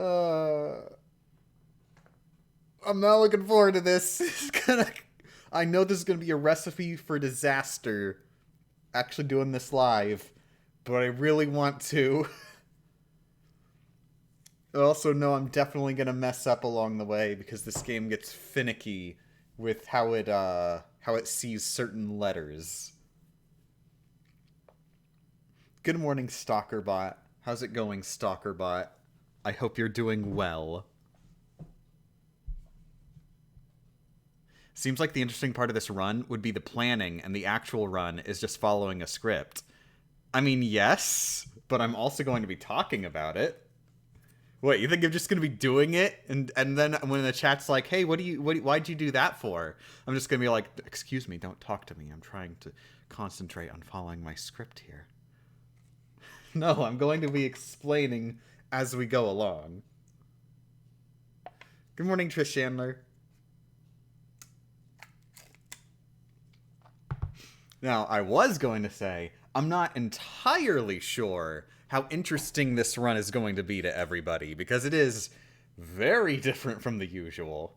Uh, I'm not looking forward to this. I know this is gonna be a recipe for disaster. Actually, doing this live, but I really want to. I also know I'm definitely gonna mess up along the way because this game gets finicky with how it sees certain letters. Good morning, Stalkerbot. How's it going, Stalkerbot? I hope you're doing well. Seems like the interesting part of this run would be the planning, and the actual run is just following a script. I mean, yes, but I'm also going to be talking about it. What, you think I'm just gonna be doing it, and then when the chat's like, "Hey, why'd you do that for?" I'm just gonna be like, "Excuse me, don't talk to me. I'm trying to concentrate on following my script here." No, I'm going to be explaining as we go along. Good morning, Trish Chandler. Now, I was going to say, I'm not entirely sure how interesting this run is going to be to everybody, because it is very different from the usual.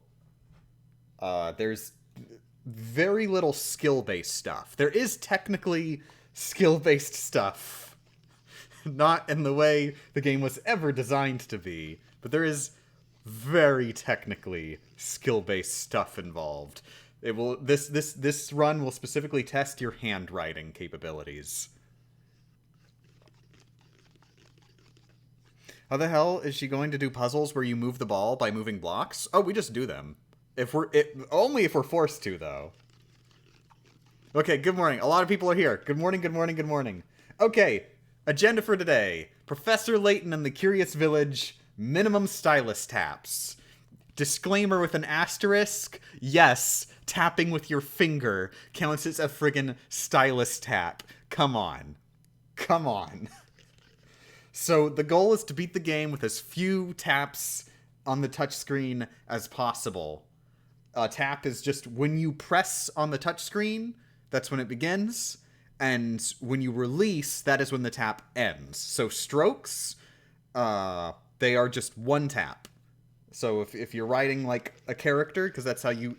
There's very little skill-based stuff. There is technically skill-based stuff. Not in the way the game was ever designed to be, but there is very technically skill-based stuff involved. It will this run will specifically test your handwriting capabilities. How the hell is she going to do puzzles where you move the ball by moving blocks? Oh, we just do them. Only if we're forced to, though. Okay, good morning. A lot of people are here. Good morning, good morning, good morning. Okay, agenda for today. Professor Layton and the Curious Village, minimum stylus taps. Disclaimer with an asterisk, yes, tapping with your finger counts as a friggin' stylus tap. Come on. Come on. So the goal is to beat the game with as few taps on the touchscreen as possible. A tap is just when you press on the touchscreen, that's when it begins, and when you release, that is when the tap ends. So strokes, they are just one tap. So if you're writing like a character, because that's how you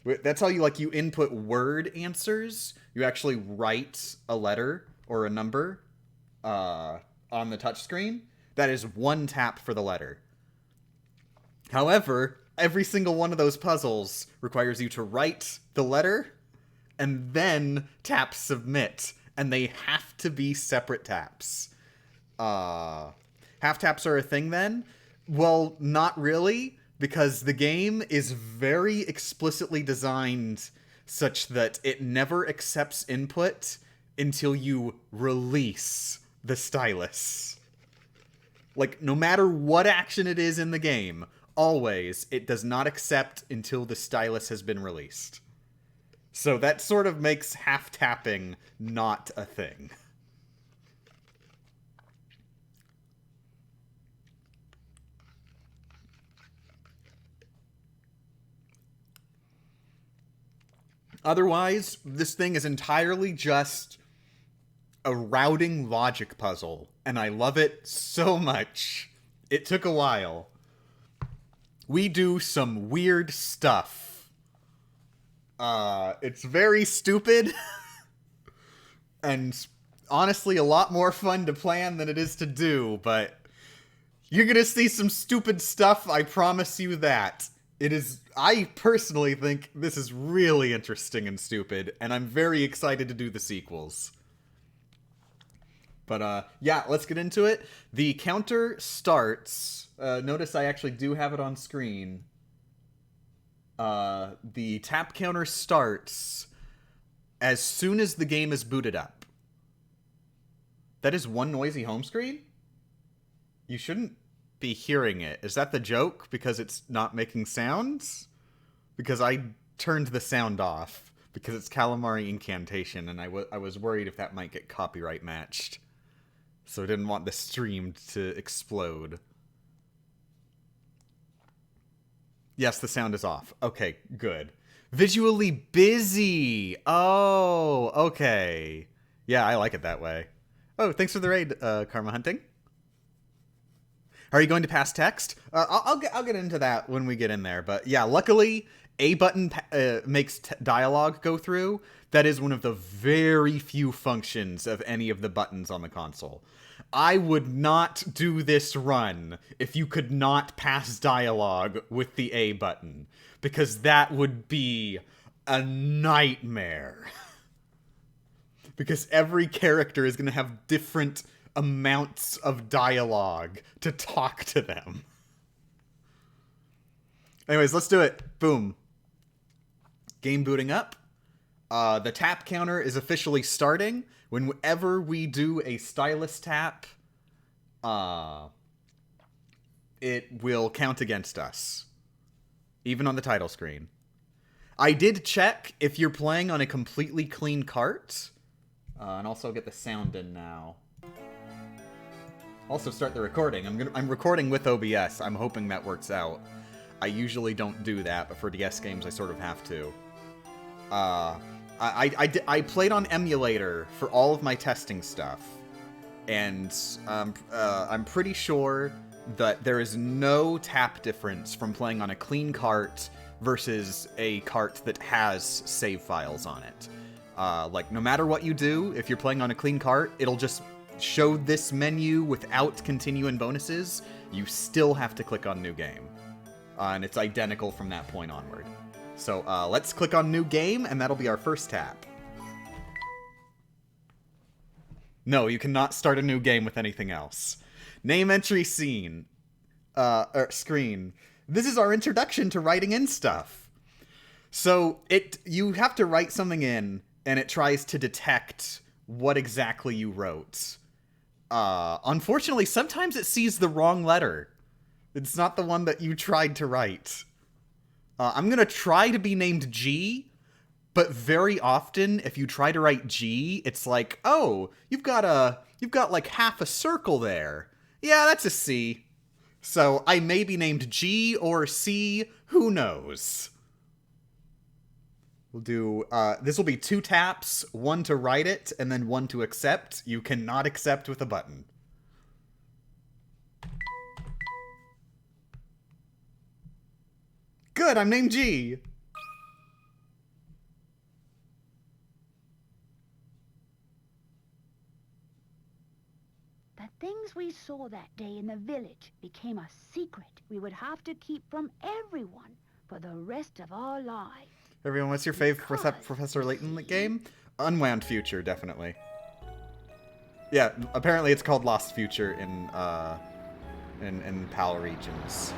like you input word answers, you actually write a letter or a number on the touchscreen. That is one tap for the letter. However, every single one of those puzzles requires you to write the letter and then tap submit, and they have to be separate taps. Half taps are a thing then? Well, not really, because the game is very explicitly designed such that it never accepts input until you release the stylus. Like, no matter what action it is in the game, always, it does not accept until the stylus has been released. So that sort of makes half tapping not a thing. Otherwise, this thing is entirely just a routing logic puzzle, and I love it so much. It took a while. We do some weird stuff. It's very stupid, and honestly a lot more fun to plan than it is to do, but you're gonna see some stupid stuff, I promise you that. It is, I personally think this is really interesting and stupid, and I'm very excited to do the sequels. But, yeah, let's get into it. The counter starts, notice I actually do have it on screen. The tap counter starts as soon as the game is booted up. That is one noisy home screen? You shouldn't be hearing it. Is that the joke? Because it's not making sounds? Because I turned the sound off. Because it's Calamari Incantation, and I was worried if that might get copyright matched. So I didn't want the stream to explode. Yes, the sound is off. Okay, good. Visually busy! Oh, okay. Yeah, I like it that way. Oh, thanks for the raid, Karma Hunting. How are you going to pass text? I'll get into that when we get in there. But yeah, luckily, A button makes dialogue go through. That is one of the very few functions of any of the buttons on the console. I would not do this run if you could not pass dialogue with the A button, because that would be a nightmare. Because every character is going to have different amounts of dialogue to talk to them. Anyways, let's do it. Boom. Game booting up. The tap counter is officially starting. Whenever we do a stylus tap, it will count against us. Even on the title screen. I did check if you're playing on a completely clean cart. And also get the sound in now. Also start the recording. I'm recording with OBS. I'm hoping that works out. I usually don't do that, but for DS games I sort of have to. I played on emulator for all of my testing stuff, and I'm pretty sure that there is no tap difference from playing on a clean cart versus a cart that has save files on it. Like, no matter what you do, if you're playing on a clean cart, it'll just show this menu without continue and bonuses. You still have to click on New Game. And it's identical from that point onward. So, let's click on New Game, and that'll be our first tap. No, you cannot start a new game with anything else. Name entry scene. Screen. This is our introduction to writing in stuff. So, you have to write something in, and it tries to detect what exactly you wrote. Unfortunately, sometimes it sees the wrong letter. It's not the one that you tried to write. I'm gonna try to be named G, but very often, if you try to write G, it's like, oh, you've got like half a circle there. Yeah, that's a C. So I may be named G or C, who knows? We'll do, this will be 2 taps, 1 to write it, and then 1 to accept. You cannot accept with a button. Good, I'm named G. The things we saw that day in the village became a secret we would have to keep from everyone for the rest of our lives. Everyone, what's your favorite Professor Layton game? Unwound Future, definitely. Yeah, apparently it's called Lost Future in PAL regions.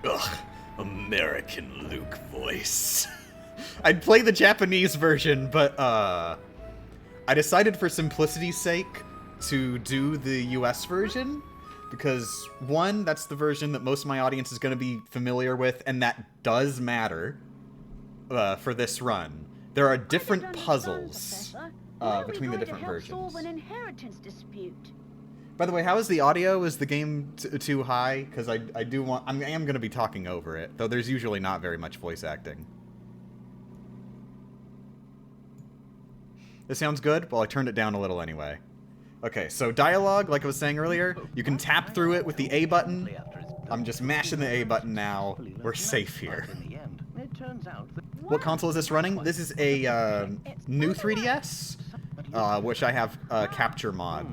Ugh, American Luke voice. I'd play the Japanese version, but I decided for simplicity's sake to do the US version. Because, 1, that's the version that most of my audience is going to be familiar with, and that does matter for this run. There are different puzzles between the different versions. Solve an inheritance dispute? By the way, how is the audio? Is the game too high? Because I am going to be talking over it, though there's usually not very much voice acting. This sounds good? Well, I turned it down a little anyway. Okay, so dialogue, like I was saying earlier, you can tap through it with the A button. I'm just mashing the A button now. We're safe here. What console is this running? This is a new 3DS, which I have a capture mod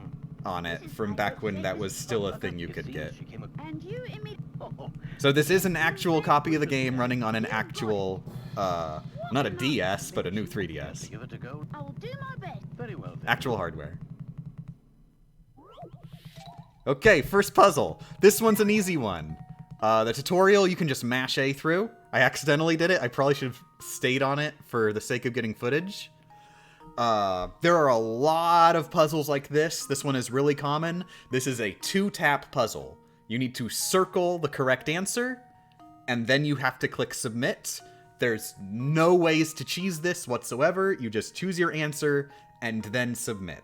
on it from back when that was still a thing you could get. So this is an actual copy of the game running on an actual, not a DS, but a new 3DS. Actual hardware. Okay, first puzzle. This one's an easy one. The tutorial, you can just mash A through. I accidentally did it. I probably should have stayed on it for the sake of getting footage. There are a lot of puzzles like this. This one is really common. This is a 2-tap puzzle. You need to circle the correct answer, and then you have to click submit. There's no ways to cheese this whatsoever. You just choose your answer, and then submit.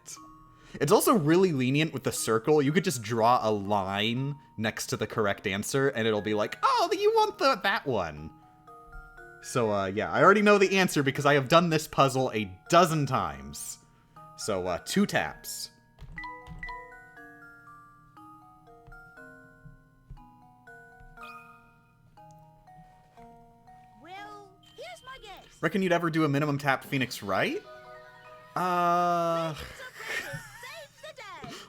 It's also really lenient with the circle. You could just draw a line next to the correct answer, and it'll be like, oh, you want that one. So, yeah, I already know the answer because I have done this puzzle a dozen times. So, 2 taps. Reckon you'd ever do a minimum tap Phoenix right?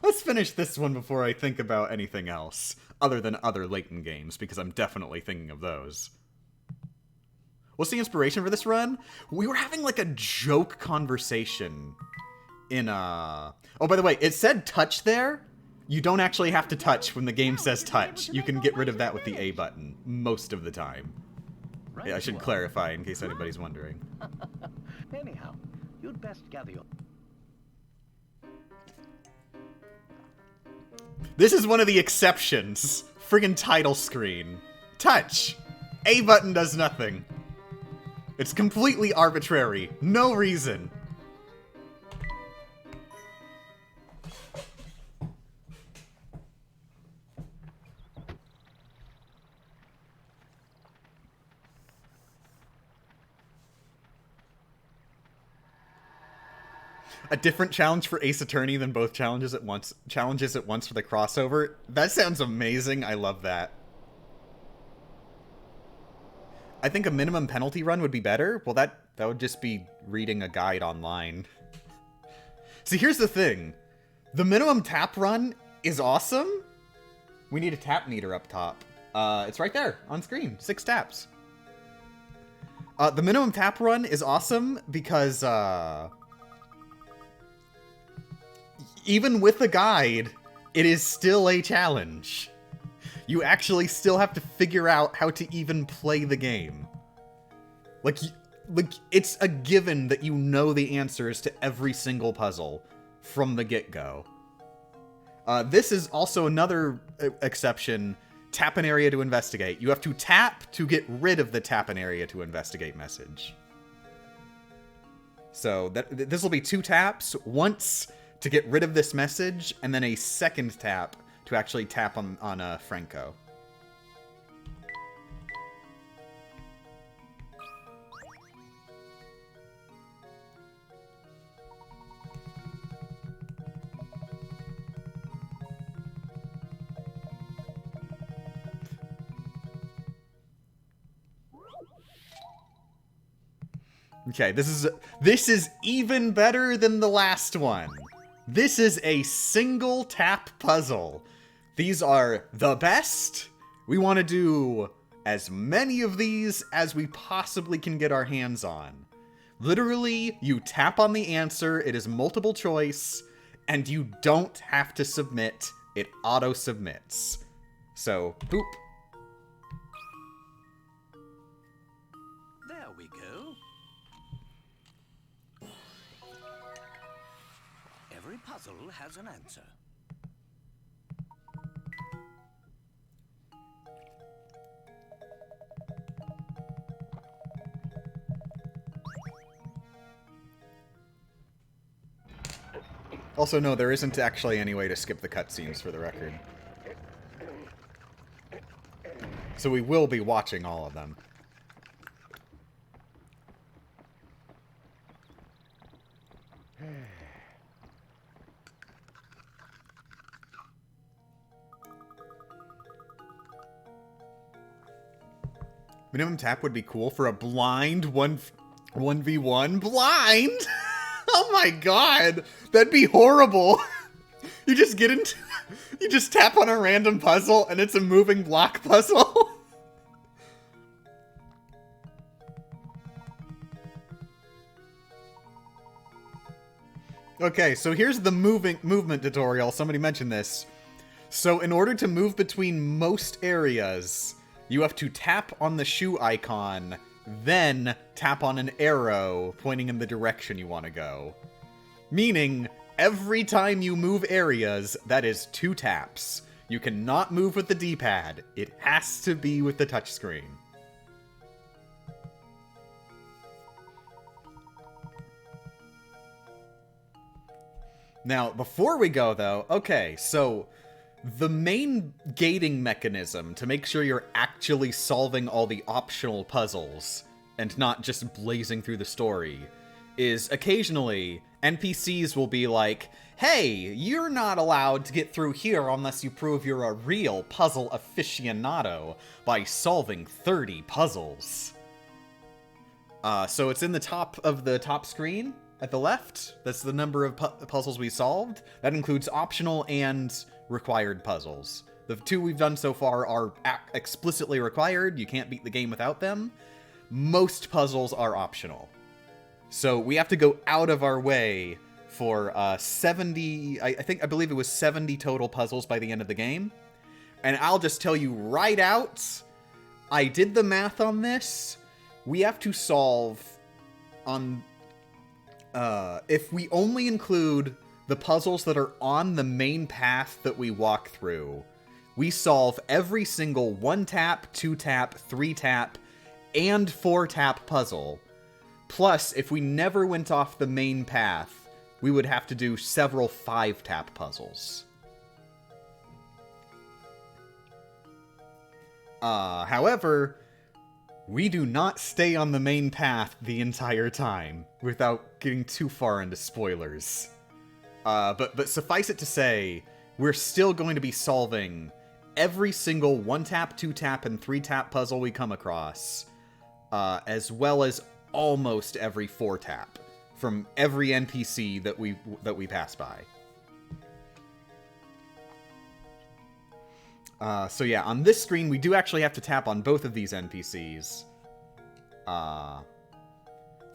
Let's finish this one before I think about anything else, other than other Layton games, because I'm definitely thinking of those. What's the inspiration for this run? We were having, like, a joke conversation in, Oh, by the way, it said touch there. You don't actually have to touch when the game says touch. You can get rid of that with the A button, most of the time. Yeah, I should clarify in case anybody's wondering. Anyhow, you'd best gather your... This is one of the exceptions. Friggin' title screen. Touch. A button does nothing. It's completely arbitrary. No reason. A different challenge for Ace Attorney than both challenges at once for the crossover. That sounds amazing. I love that. I think a minimum penalty run would be better. Well, that would just be reading a guide online. See, here's the thing. The minimum tap run is awesome. We need a tap meter up top. It's right there on screen. 6 taps. The minimum tap run is awesome because, even with a guide, it is still a challenge. You actually still have to figure out how to even play the game. Like, it's a given that you know the answers to every single puzzle from the get-go. This is also another exception. Tap an area to investigate. You have to tap to get rid of the tap an area to investigate message. So this will be 2 taps. Once to get rid of this message, and then a second tap to actually tap on Franco. Okay, this is even better than the last one. This is a single tap puzzle. These are the best. We want to do as many of these as we possibly can get our hands on. Literally, you tap on the answer, it is multiple choice, and you don't have to submit. It auto-submits. So, boop. There we go. Every puzzle has an answer. Also, no, there isn't actually any way to skip the cutscenes, for the record. So we will be watching all of them. Minimum tap would be cool for a blind 1v1. Blind? Oh my god! That'd be horrible! You just get into... You just tap on a random puzzle and it's a moving block puzzle. Okay, so here's the movement tutorial. Somebody mentioned this. So in order to move between most areas, you have to tap on the shoe icon, then tap on an arrow pointing in the direction you want to go. Meaning, every time you move areas, that is 2 taps. You cannot move with the D-pad. It has to be with the touchscreen. Now, before we go, though, okay, so the main gating mechanism to make sure you're actually solving all the optional puzzles and not just blazing through the story is occasionally NPCs will be like, hey, you're not allowed to get through here unless you prove you're a real puzzle aficionado by solving 30 puzzles. So it's in the top of the top screen at the left. That's the number of puzzles we solved. That includes optional and required puzzles. The 2 we've done so far are explicitly required. You can't beat the game without them. Most puzzles are optional. So we have to go out of our way for 70, I believe it was 70 total puzzles by the end of the game. And I'll just tell you right out, I did the math on this. We have to solve on, if we only include the puzzles that are on the main path that we walk through, we solve every single 1-tap, 2-tap, 3-tap, and 4-tap puzzle. Plus, if we never went off the main path, we would have to do several 5-tap puzzles. However, we do not stay on the main path the entire time, without getting too far into spoilers. But suffice it to say, we're still going to be solving every single 1-tap, 2-tap, and 3-tap puzzle we come across, as well as almost every 4-tap from every NPC that we pass by. So yeah, on this screen, we do actually have to tap on both of these NPCs.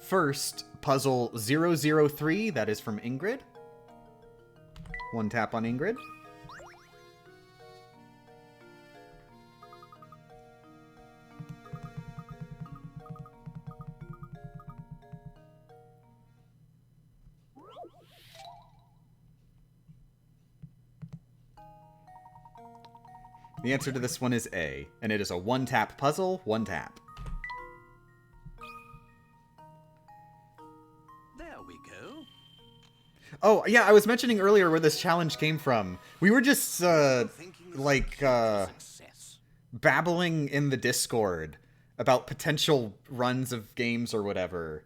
First, puzzle 003, that is from Ingrid. 1 tap on Ingrid. The answer to this one is A, and it is a 1-tap puzzle, 1 tap. There we go. Oh, yeah, I was mentioning earlier where this challenge came from. We were just, babbling in the Discord about potential runs of games or whatever.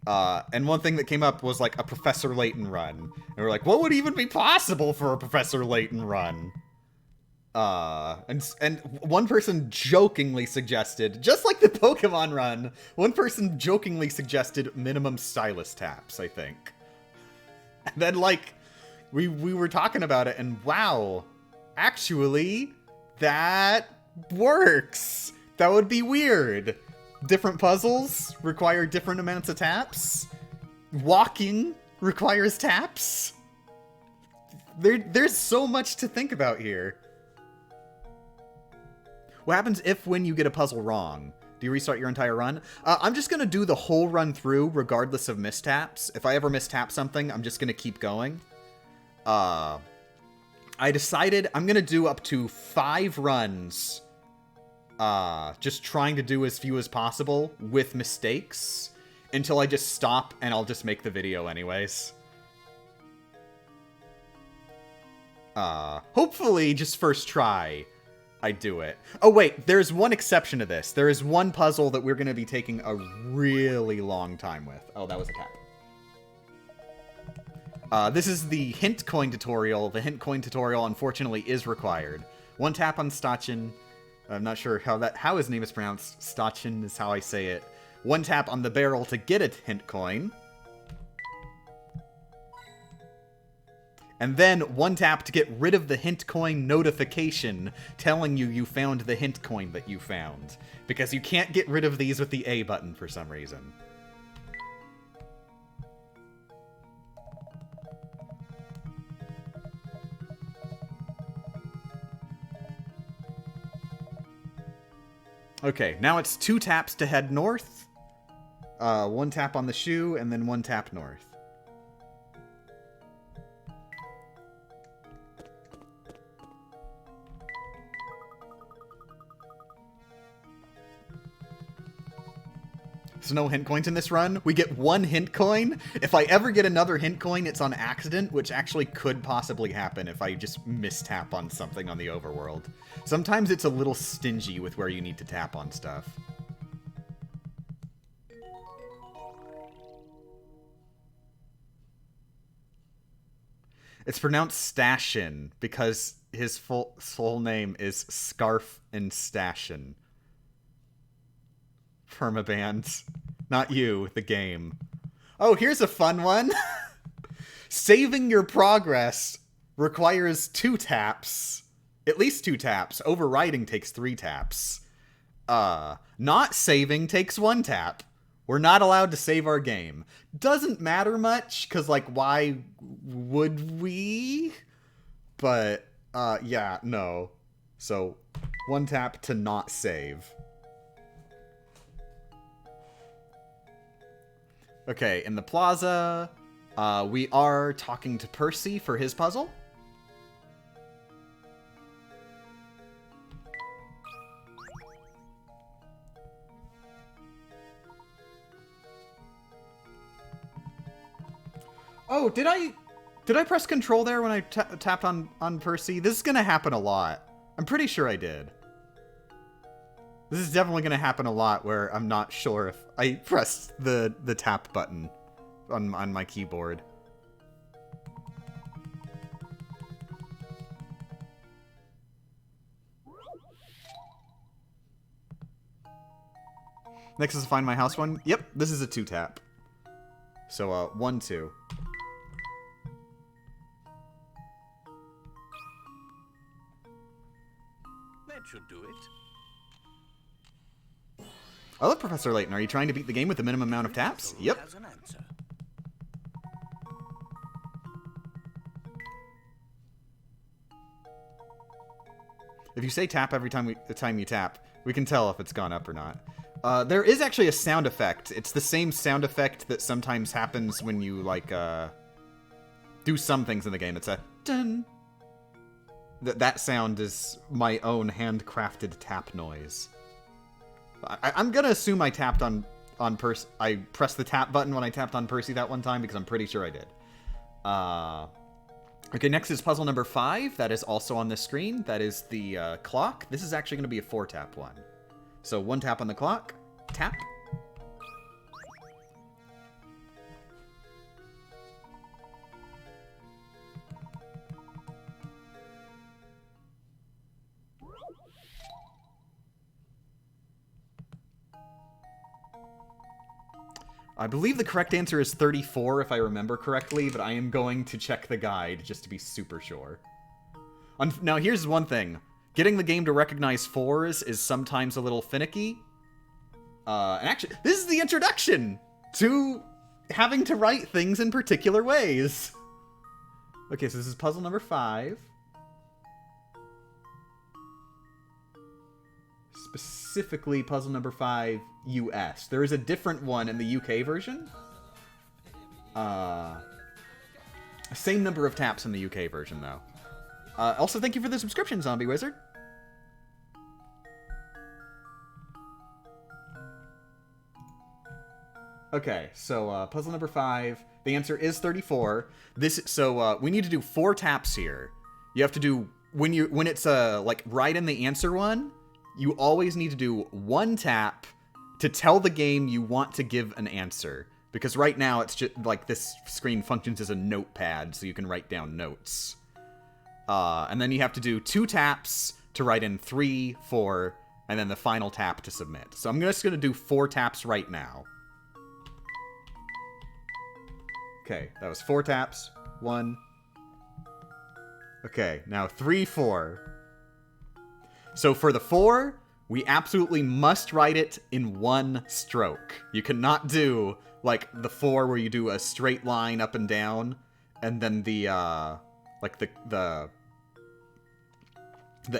And one thing that came up was, like, a Professor Layton run. And we're like, what would even be possible for a Professor Layton run? And one person jokingly suggested, just like the Pokemon run, one person jokingly suggested minimum stylus taps, I think. And then, like, we were talking about it, and wow, actually, that works. That would be weird. Different puzzles require different amounts of taps. Walking requires taps. There's so much to think about here. What happens if when you get a puzzle wrong? Do you restart your entire run? I'm just going to do the whole run through regardless of mistaps. If I ever mistap something, I'm just going to keep going. I decided I'm going to do up to 5 runs. Just trying to do as few as possible with mistakes until I just stop and I'll just make the video anyways. Hopefully just first try I do it. Oh wait, there's one exception to this. There is one puzzle that we're going to be taking a really long time with. Oh, that was a tap. This is the hint coin tutorial. The hint coin tutorial, unfortunately, is required. 1 tap on Stachin. I'm not sure how his name is pronounced. Stachin is how I say it. 1 tap on the barrel to get a hint coin. And then 1 tap to get rid of the hint coin notification telling you found the hint coin that you found. Because you can't get rid of these with the A button for some reason. Okay, now it's 2 taps to head north. 1 tap on the shoe, and then 1 tap north. So no hint coins in this run. We get 1 hint coin. If I ever get another hint coin, it's on accident, which actually could possibly happen if I just mistap on something on the overworld. Sometimes it's a little stingy with where you need to tap on stuff. It's pronounced Stashin because his full name is Scarf and Stashin. Permaband. Not you, the game. Oh, here's a fun one. Saving your progress requires 2 taps. At least 2 taps. Overwriting takes 3 taps. Not saving takes 1 tap. We're not allowed to save our game. Doesn't matter much, because, like, why would we? But, yeah, no. So, 1 tap to not save. Okay, in the plaza, we are talking to Percy for his puzzle. Oh, did I press control there when I tapped on Percy? This is gonna happen a lot. I'm pretty sure I did. This is definitely gonna happen a lot where I'm not sure if I pressed the tap button on my keyboard. Next is Find My House one. Yep, this is a 2 tap. So, 1, 2. That should do it. Oh, look, Professor Layton, are you trying to beat the game with the minimum amount of taps? Yep. Has an answer. If you say tap every time you tap, we can tell if it's gone up or not. There is actually a sound effect. It's the same sound effect that sometimes happens when you, like, do some things in the game. It's a dun. That sound is my own handcrafted tap noise. I'm gonna assume I tapped on Percy. I pressed the tap button when I tapped on Percy that one time because I'm pretty sure I did. Okay, next is puzzle number 5. That is also on the screen. That is the clock. This is actually going to be a 4-tap one. So 1 tap on the clock. Tap. I believe the correct answer is 34, if I remember correctly, but I am going to check the guide just to be super sure. Now, here's one thing. Getting the game to recognize 4s is sometimes a little finicky. And actually, this is the introduction to having to write things in particular ways. Okay, so this is puzzle number 5. Specifically, puzzle number 5, US. There is a different one in the UK version. Same number of taps in the UK version, though. Also, thank you for the subscription, Zombie Wizard. Okay, so puzzle number 5. The answer is 34. We need to do 4 taps here. You have to do when it's like right in the answer one. You always need to do 1 tap to tell the game you want to give an answer. Because right now, it's just like this screen functions as a notepad, so you can write down notes. And then you have to do 2 taps to write in 3, 4, and then the final tap to submit. So I'm just going to do 4 taps right now. Okay, that was 4 taps. 1. Okay, now 3, 4. So for the 4, we absolutely must write it in 1 stroke. You cannot do, like, the 4 where you do a straight line up and down, and then the, like, the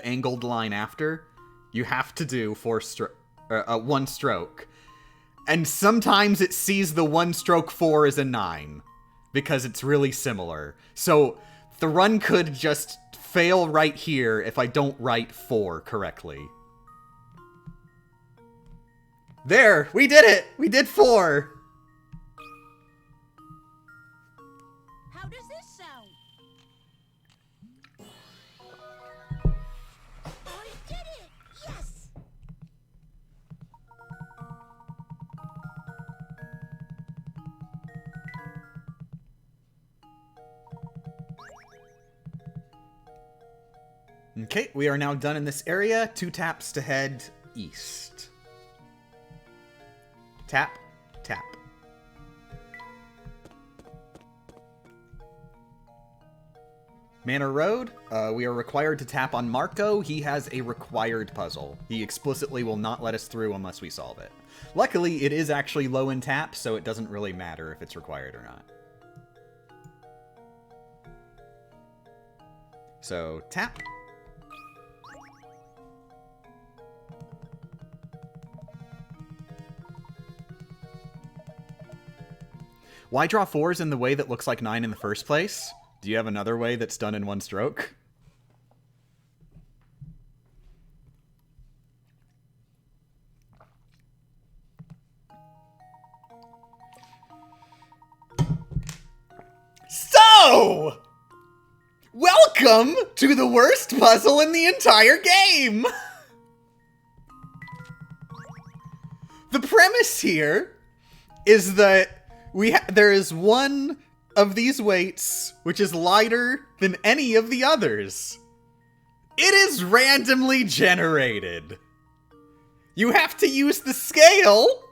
angled line after. You have to do 1 stroke. And sometimes it sees the 1 stroke 4 as a 9, because it's really similar. So the run could just fail right here if I don't write 4 correctly. There! We did it! We did 4! How does this sound? I did it! Yes! Okay, we are now done in this area. 2 taps to head east. Tap. tap. Manor Road, we are required to tap on Marco. He has a required puzzle. He explicitly will not let us through unless we solve it. Luckily, it is actually low in tap, so it doesn't really matter if it's required or not. So, tap. Why draw 4s in the way that looks like 9 in the first place? Do you have another way that's done in one stroke? So, welcome to the worst puzzle in the entire game! The premise here is that there is one of these weights which is lighter than any of the others. It is randomly generated. You have to use the scale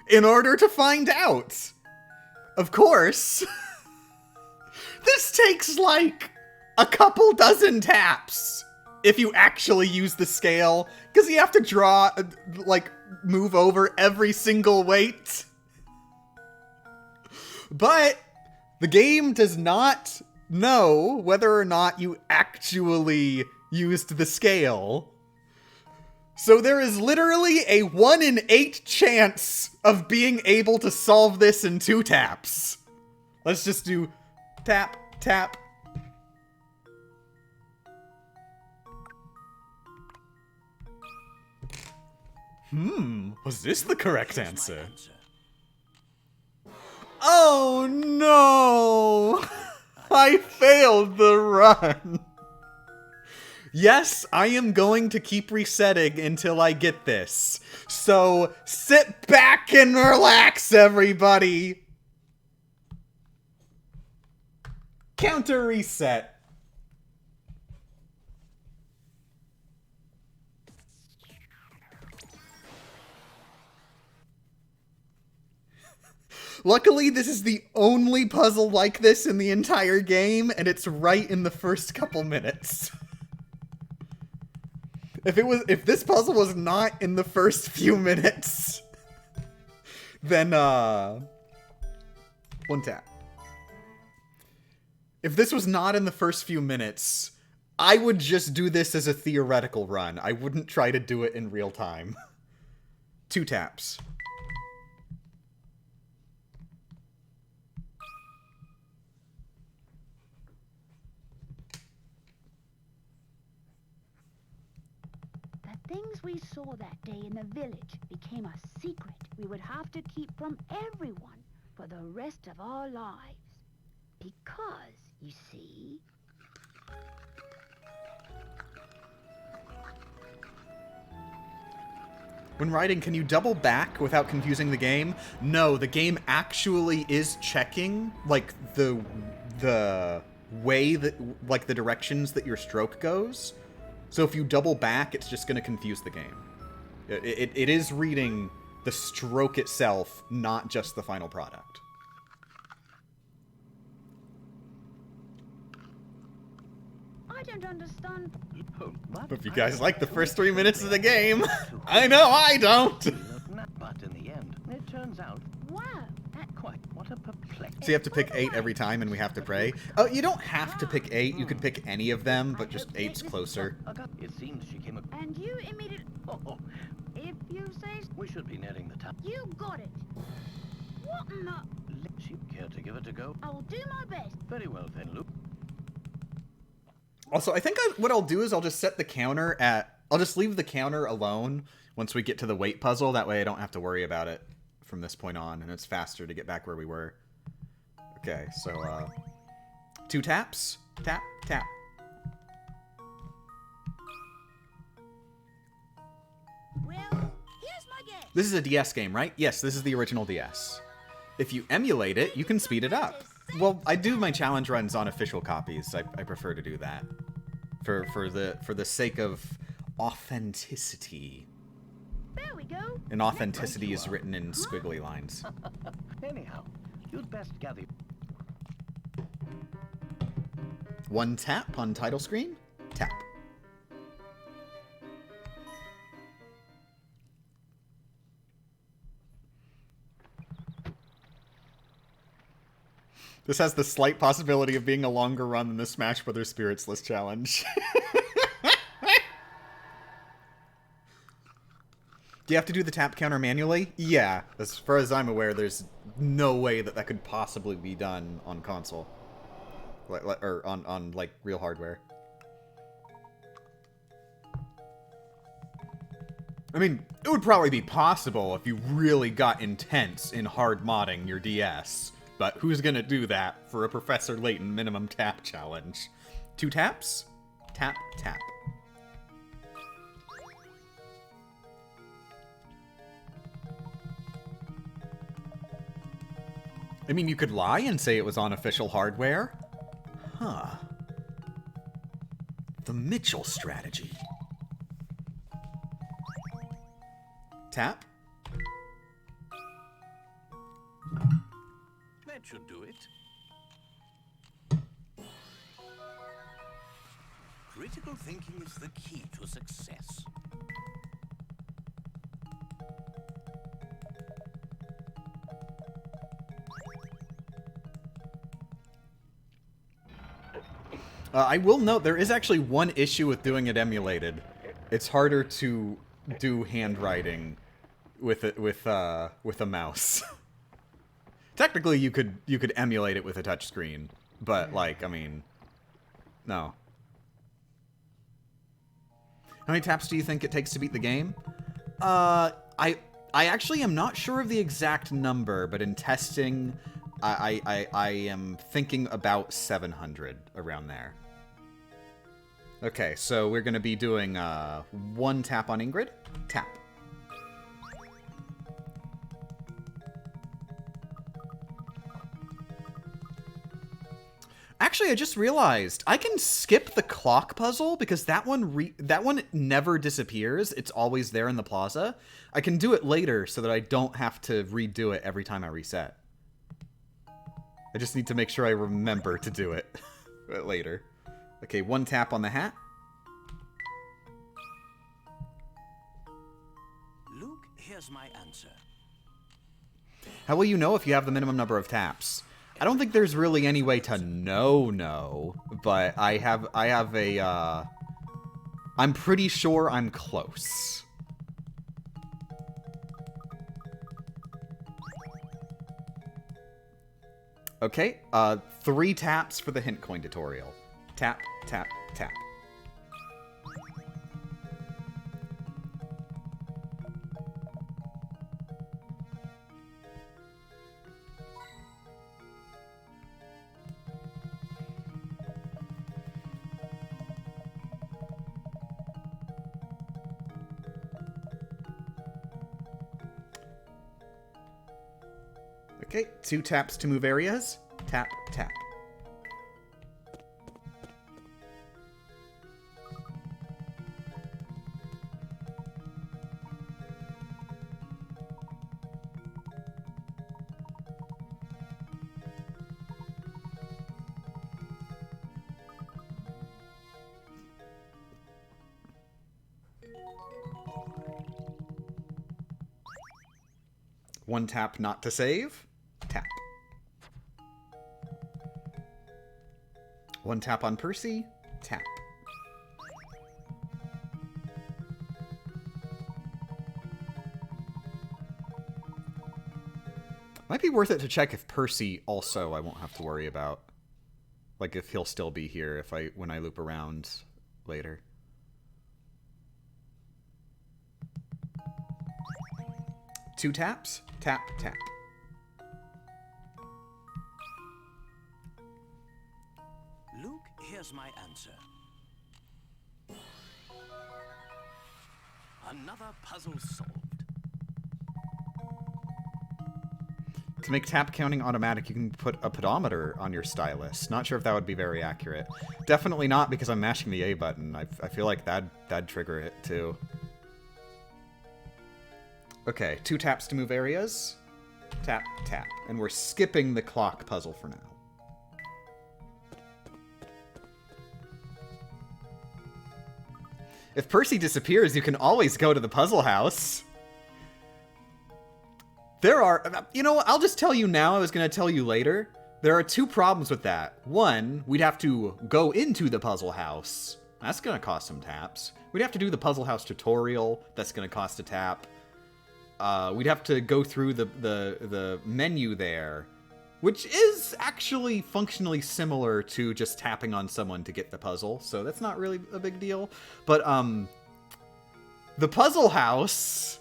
in order to find out. Of course, this takes like a couple dozen taps if you actually use the scale, because you have to draw, like, move over every single weight. But the game does not know whether or not you actually used the scale. So there is literally a 1 in 8 chance of being able to solve this in 2 taps. Let's just do tap, tap. Was this the correct answer? Oh no! I failed the run. Yes, I am going to keep resetting until I get this. So sit back and relax, everybody. Counter reset. Luckily, this is the only puzzle like this in the entire game, and it's right in the first couple minutes. If this puzzle was not in the first few minutes, then, one tap. If this was not in the first few minutes, I would just do this as a theoretical run. I wouldn't try to do it in real time. 2 taps. Things we saw that day in the village became a secret we would have to keep from everyone for the rest of our lives. Because, you see... When writing, can you double back without confusing the game? No, the game actually is checking, like, the way that, like, the directions that your stroke goes. So if you double back, it's just going to confuse the game. It is reading the stroke itself, not just the final product. I don't understand. But if you guys like the first 3 minutes of the game, I know I don't! But in the end, it turns out... Wow, Quite what a perplexing... So you have to pick 8 every time and we have to pray? Oh, you don't have to pick 8. You could pick any of them, but just 8's closer. It seems she came... And you immediately... Oh, If you say... we should be nearing the town. You got it. What in the... She care to give it a go? I'll do my best. Very well then, Luke. Also, I think what I'll do is I'll just set the counter at... I'll just leave the counter alone once we get to the weight puzzle. That way I don't have to worry about it from this point on, and it's faster to get back where we were. Okay, so, 2 taps. Tap, tap. Well, here's my guess. This is a DS game, right? Yes, this is the original DS. If you emulate it, you can speed it up. Well, I do my challenge runs on official copies. I prefer to do that. For the sake of authenticity. There we go. And authenticity Right you is are. written in squiggly lines. Anyhow, you'd best gather. One tap on title screen. Tap. This has the slight possibility of being a longer run than the Smash Brothers Spirits List Challenge. Do you have to do the tap counter manually? Yeah. As far as I'm aware, there's no way that that could possibly be done on console. Or on like, real hardware. I mean, it would probably be possible if you really got intense in hard modding your DS. But who's gonna do that for a Professor Layton minimum tap challenge? 2 taps? Tap, tap. I mean, you could lie and say it was on official hardware. Huh. The Mitchell strategy. Tap. That should do it. Critical thinking is the key to success. I will note there is actually one issue with doing it emulated. It's harder to do handwriting with a mouse. Technically, you could emulate it with a touchscreen, but like, I mean, no. How many taps do you think it takes to beat the game? I actually am not sure of the exact number, but in testing, I am thinking about 700 around there. Okay, so we're gonna be doing 1 tap on Ingrid. Tap. Actually, I just realized I can skip the clock puzzle because that one never disappears. It's always there in the plaza. I can do it later so that I don't have to redo it every time I reset. I just need to make sure I remember to do it later. Okay, 1 tap on the hat. Luke, here's my answer. How will you know if you have the minimum number of taps? I don't think there's really any way to know, but I have a, I'm pretty sure I'm close. Okay, 3 taps for the hint coin tutorial. Tap, tap, tap. Okay, 2 taps to move areas. Tap, tap. One tap not to save. Tap. 1 tap on Percy. Tap. Might be worth it to check if Percy also I won't have to worry about. Like if he'll still be here when I loop around later. Two taps. Tap, tap. Luke, here's my answer. Another puzzle solved. To make tap counting automatic, you can put a pedometer on your stylus. Not sure if that would be very accurate. Definitely not because I'm mashing the A button. I feel like that'd trigger it too. Okay, 2 taps to move areas. Tap, tap. And we're skipping the clock puzzle for now. If Percy disappears, you can always go to the puzzle house. There are... You know what? I'll just tell you now. I was going to tell you later. There are 2 problems with that. One, we'd have to go into the puzzle house. That's going to cost some taps. We'd have to do the puzzle house tutorial. That's going to cost a tap. We'd have to go through the menu there, which is actually functionally similar to just tapping on someone to get the puzzle, so that's not really a big deal. But the puzzle house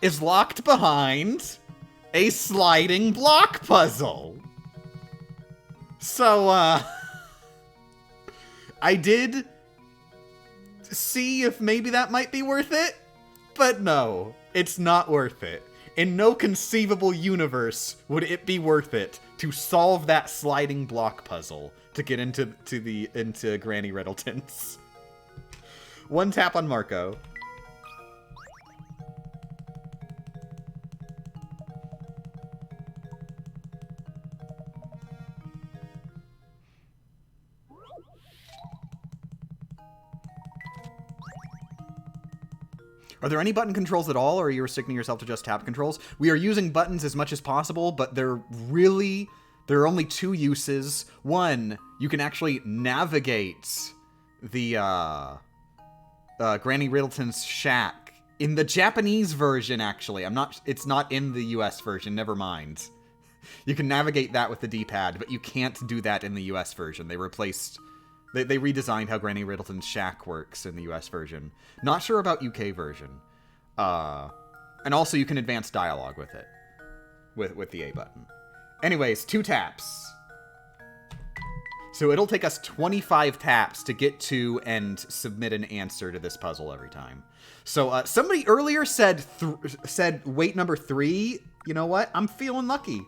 is locked behind a sliding block puzzle. So I did see if maybe that might be worth it, but no. It's not worth it. In no conceivable universe would it be worth it to solve that sliding block puzzle to get into Granny Riddleton's. 1 tap on Marco. Are there any button controls at all, or are you restricting yourself to just tap controls? We are using buttons as much as possible, but there are only 2 uses. One, you can actually navigate the Granny Riddleton's shack. In the Japanese version, actually. It's not in the US version, never mind. You can navigate that with the D-pad, but you can't do that in the US version. They redesigned how Granny Riddleton's shack works in the US version. Not sure about UK version. And also you can advance dialogue with it. With the A button. Anyways, 2 taps. So it'll take us 25 taps to get to and submit an answer to this puzzle every time. So somebody earlier said wait number 3. You know what? I'm feeling lucky.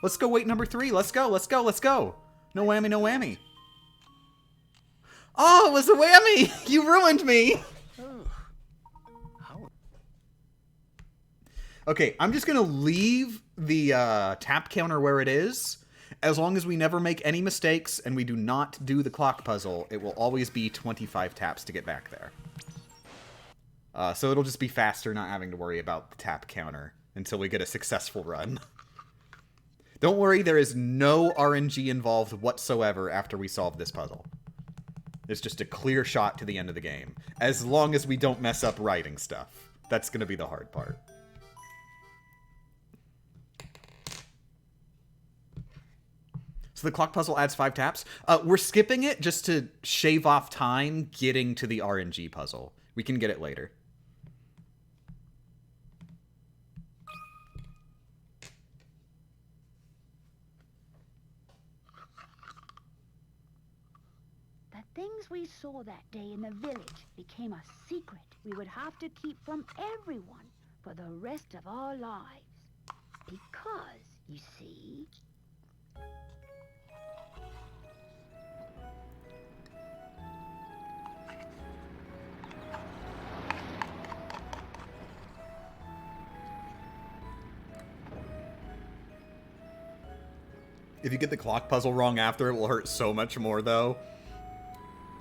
Let's go wait number 3. Let's go, let's go, let's go. No whammy, no whammy. Oh, it was a whammy! You ruined me! Okay, I'm just gonna leave the tap counter where it is. As long as we never make any mistakes and we do not do the clock puzzle, it will always be 25 taps to get back there. So it'll just be faster not having to worry about the tap counter until we get a successful run. Don't worry, there is no RNG involved whatsoever after we solve this puzzle. It's just a clear shot to the end of the game. As long as we don't mess up writing stuff. That's going to be the hard part. So the clock puzzle adds 5 taps. We're skipping it just to shave off time getting to the RNG puzzle. We can get it later. Things we saw that day in the village became a secret we would have to keep from everyone for the rest of our lives. Because, you see... If you get the clock puzzle wrong after, it will hurt so much more, though.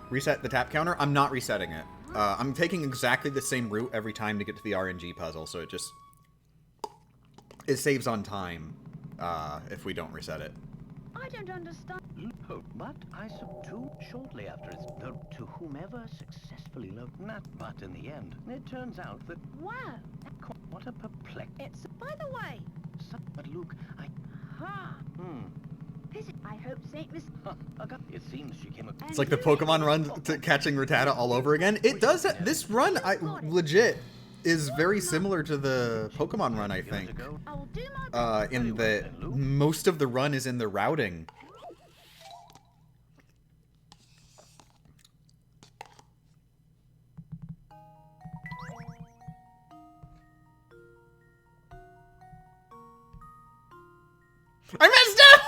Reset the tap counter? I'm not resetting it. I'm taking exactly the same route every time to get to the RNG puzzle, so it saves on time if we don't reset it. I don't understand. But I subdued shortly after it's to whomever successfully looked not. But in the end, it turns out that Wow. what a perplex. It's... By the way... But Luke, Ha! I hope Saint Miss... It seems she came... It's like the Pokemon run to catching Rattata all over again. It does... This run, legit, is very similar to the Pokemon run, I think. I'll do my best. In that most of the run is in the routing. I messed up!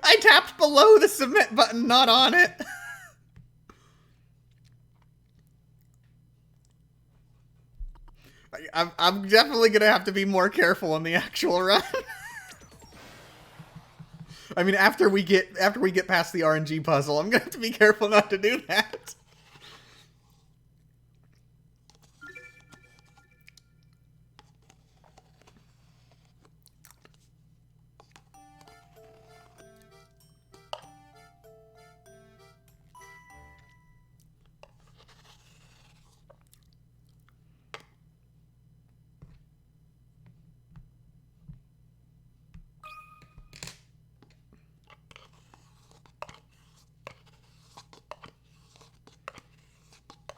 I tapped below the submit button, not on it. I'm definitely gonna have to be more careful in the actual run. I mean, after we get past the RNG puzzle, I'm gonna have to be careful not to do that.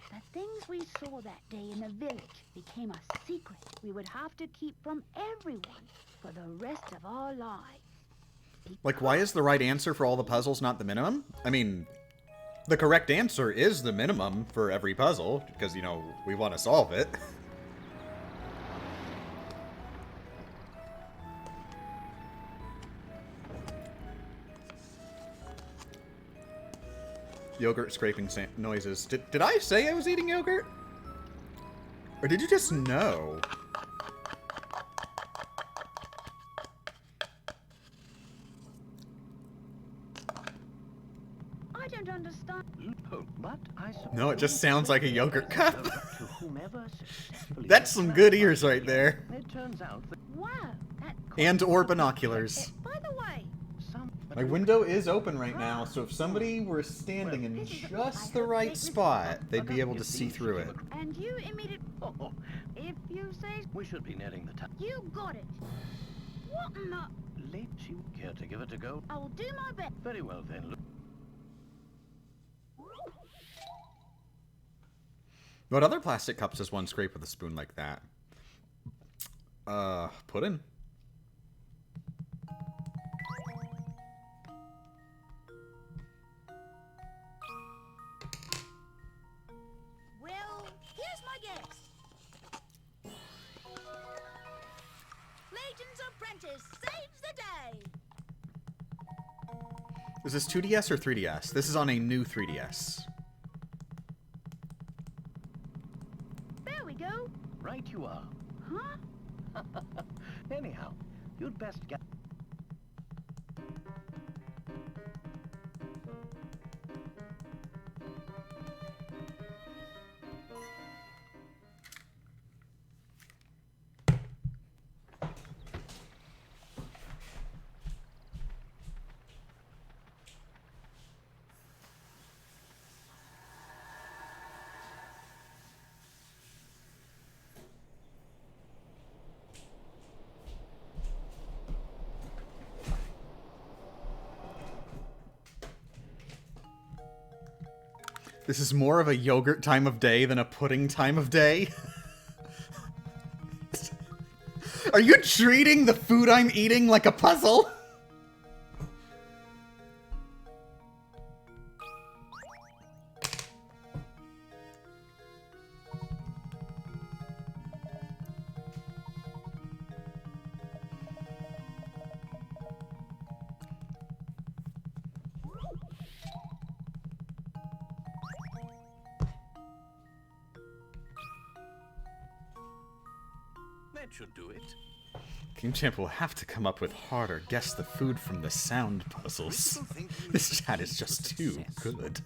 The things we saw that day in the village became a secret we would have to keep from everyone for the rest of our lives. Like, why is the right answer for all the puzzles not the minimum? I mean, the correct answer is the minimum for every puzzle, because, you know, we want to solve it. Yogurt scraping noises. Did I say I was eating yogurt? Or did you just know? I don't understand. But I suppose No, it just sounds like a yogurt cup. to whomever successfully That's some good ears right there. It turns out that Wow, that And or binoculars. By the way, some My window is open right now, so if somebody were standing in just the right spot, they'd be able to see through it. and you immediately, Oh, if you say we should be nearing the time. you got it. What in the? Late, you care to give it a go? I will do my best. Very well then. Look. What other plastic cups does one scrape with a spoon like that? Pudding. Well, here's my guess. Layton's apprentice saves the day. Is this 2DS or 3DS? This is on a new 3DS. There we go. Right you are. Huh? Anyhow, you'd best get... This is more of a yogurt time of day than a pudding time of day. Are you treating the food I'm eating like a puzzle? That should do it. Game Champ will have to come up with harder guess the food from the sound puzzles. Critical thinking This is the chat key is to just too success. good.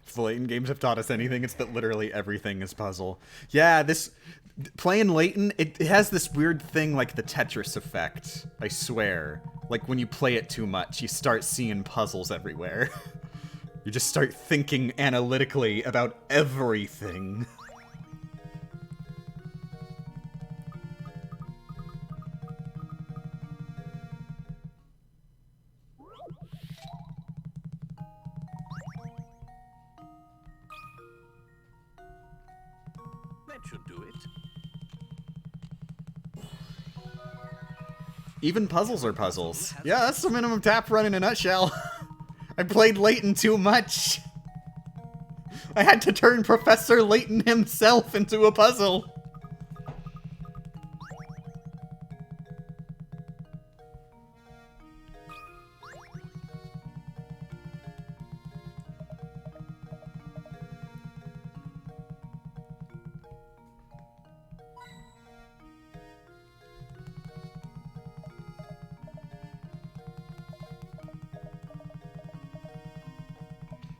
If the Layton games have taught us anything, it's that literally everything is puzzle. Yeah, playing Layton, it has this weird thing like the Tetris effect, I swear. Like when you play it too much, you start seeing puzzles everywhere. You just start thinking analytically about everything. That should do it. Even puzzles are puzzles. Yeah, that's the minimum tap run in a nutshell. I played Layton too much. I had to turn Professor Layton himself into a puzzle.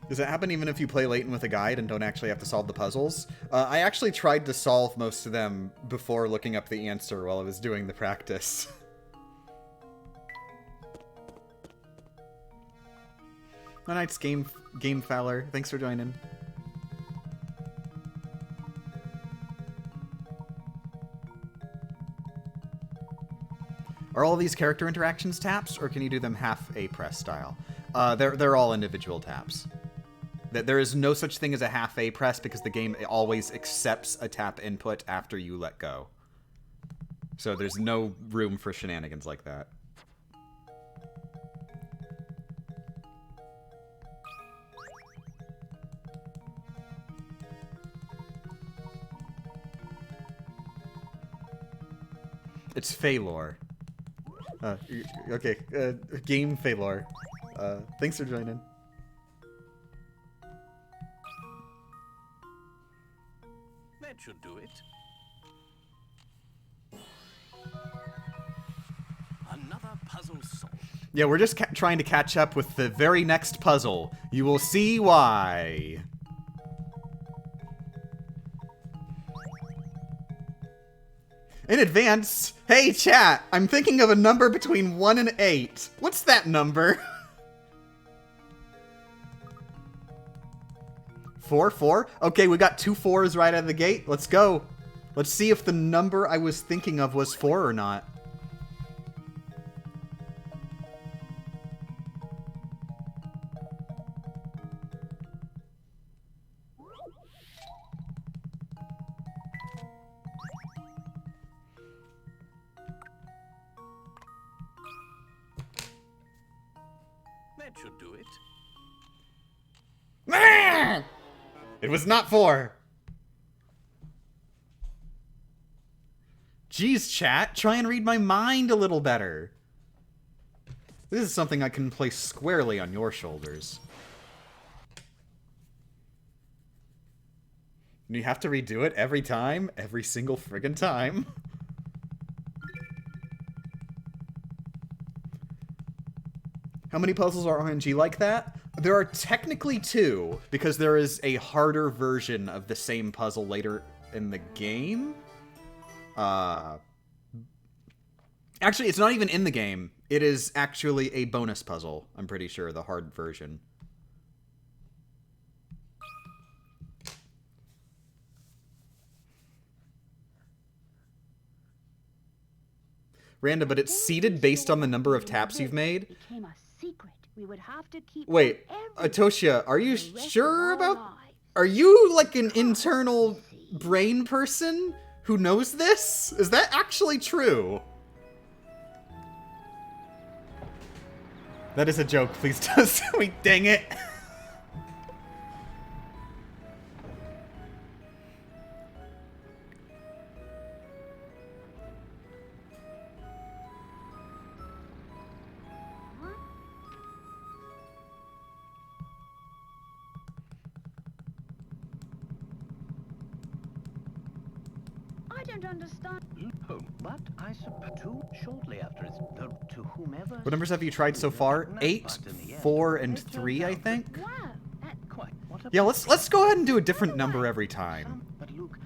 Does it happen even if you play Layton with a guide and don't actually have to solve the puzzles? I actually tried to solve most of them before looking up the answer while I was doing the practice. Good night, Game Fowler. Thanks for joining. Are all these character interactions taps, or can you do them half A press style? They're all individual taps. There is no such thing as a half A press because the game always accepts a tap input after you let go. So there's no room for shenanigans like that. It's Phalor. Okay, Game Phalor. Thanks for joining. That should do it. Another puzzle solved. Yeah, we're just trying to catch up with the very next puzzle. You will see why. In advance, hey chat, I'm thinking of a number between 1 and 8. What's that number? 4, 4? Okay, we got 2 4s right out of the gate. Let's go. Let's see if the number I was thinking of was 4 or not. That should do it. It was not 4. Jeez, chat, try and read my mind a little better. This is something I can place squarely on your shoulders. And you have to redo it every time? Every single friggin' time? How many puzzles are RNG like that? There are technically 2, because there is a harder version of the same puzzle later in the game. Actually, it's not even in the game. It is actually a bonus puzzle, I'm pretty sure, the hard version. Randa, but it's seeded based on the number of taps you've made? We would have to keep Wait, Atoshia, are you sure about... Are you like an internal brain person who knows this? Is that actually true? That is a joke, please don't. Wait, dang it. I don't understand. Oh, but I suppose too shortly after it's to whomever. What numbers have you tried so far? 8, 4, and 3, I think? Wow, that Quite. What a Yeah, let's go ahead and do a different number every time. But Luke,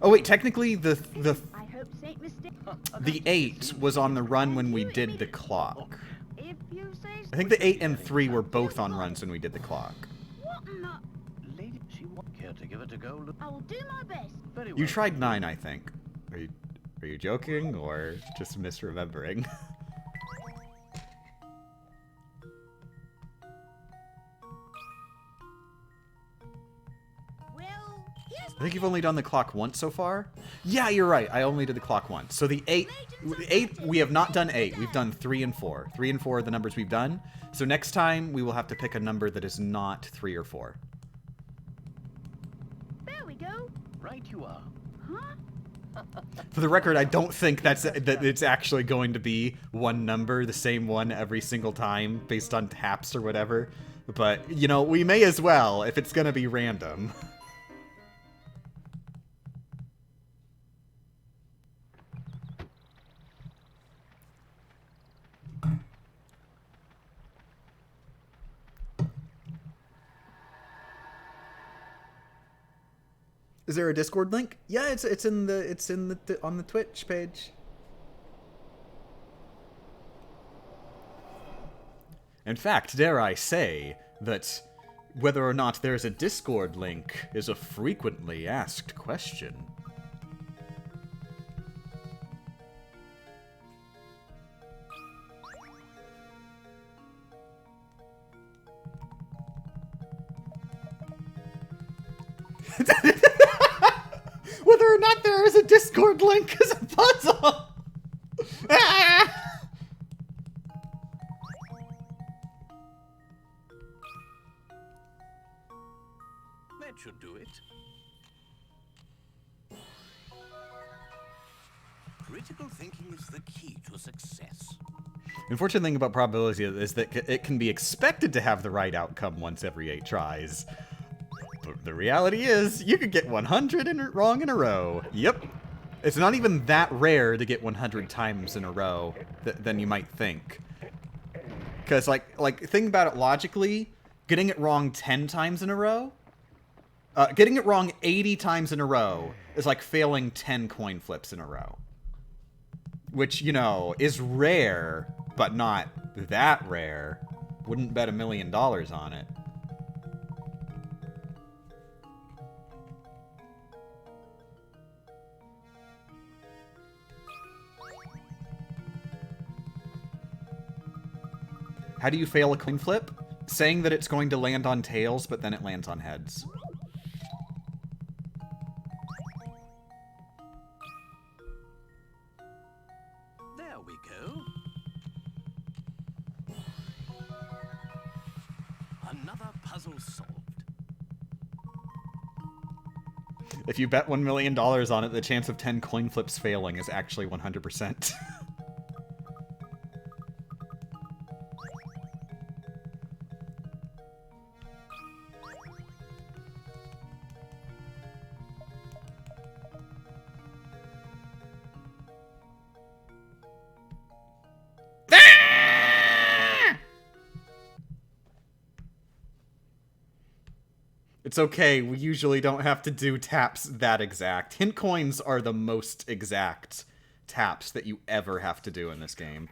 Oh wait, technically the I hope Saint Mistake. the 8 was on the run when we did the clock. If you say so. I think the 8 and 3 were both on runs when we did the clock. What in the... lady, she won't care to give it a go, Luke. I will do my best. Very well. You tried 9, I think. Are you joking or just misremembering? Well, here's I think you've only done the clock once so far. Yeah, you're right. I only did the clock once. So the 8, we have not done 8. We've done 3 and 4. 3 and 4 are the numbers we've done. So next time, we will have to pick a number that is not 3 or 4. There we go. Right you are. Huh? For the record, I don't think that it's actually going to be one number, the same one every single time, based on taps or whatever. But, you know, we may as well, if it's going to be random. Is there a Discord link? Yeah, it's on the Twitch page. In fact, dare I say that whether or not there's a Discord link is a frequently asked question. Whether or not there is a Discord link is a puzzle! Ah! That should do it. Critical thinking is the key to success. The unfortunate thing about probability is that it can be expected to have the right outcome once every 8 tries. But the reality is, you could get 100 wrong in a row. Yep. It's not even that rare to get 100 times in a row than you might think. Because, like, think about it logically. Getting it wrong 10 times in a row? Getting it wrong 80 times in a row is like failing 10 coin flips in a row. Which, you know, is rare, but not that rare. Wouldn't bet $1 million on it. How do you fail a coin flip? Saying that it's going to land on tails, but then it lands on heads. There we go. Another puzzle solved. If you bet $1 million on it, the chance of 10 coin flips failing is actually 100%. It's okay, we usually don't have to do taps that exact. Hint coins are the most exact taps that you ever have to do in this game.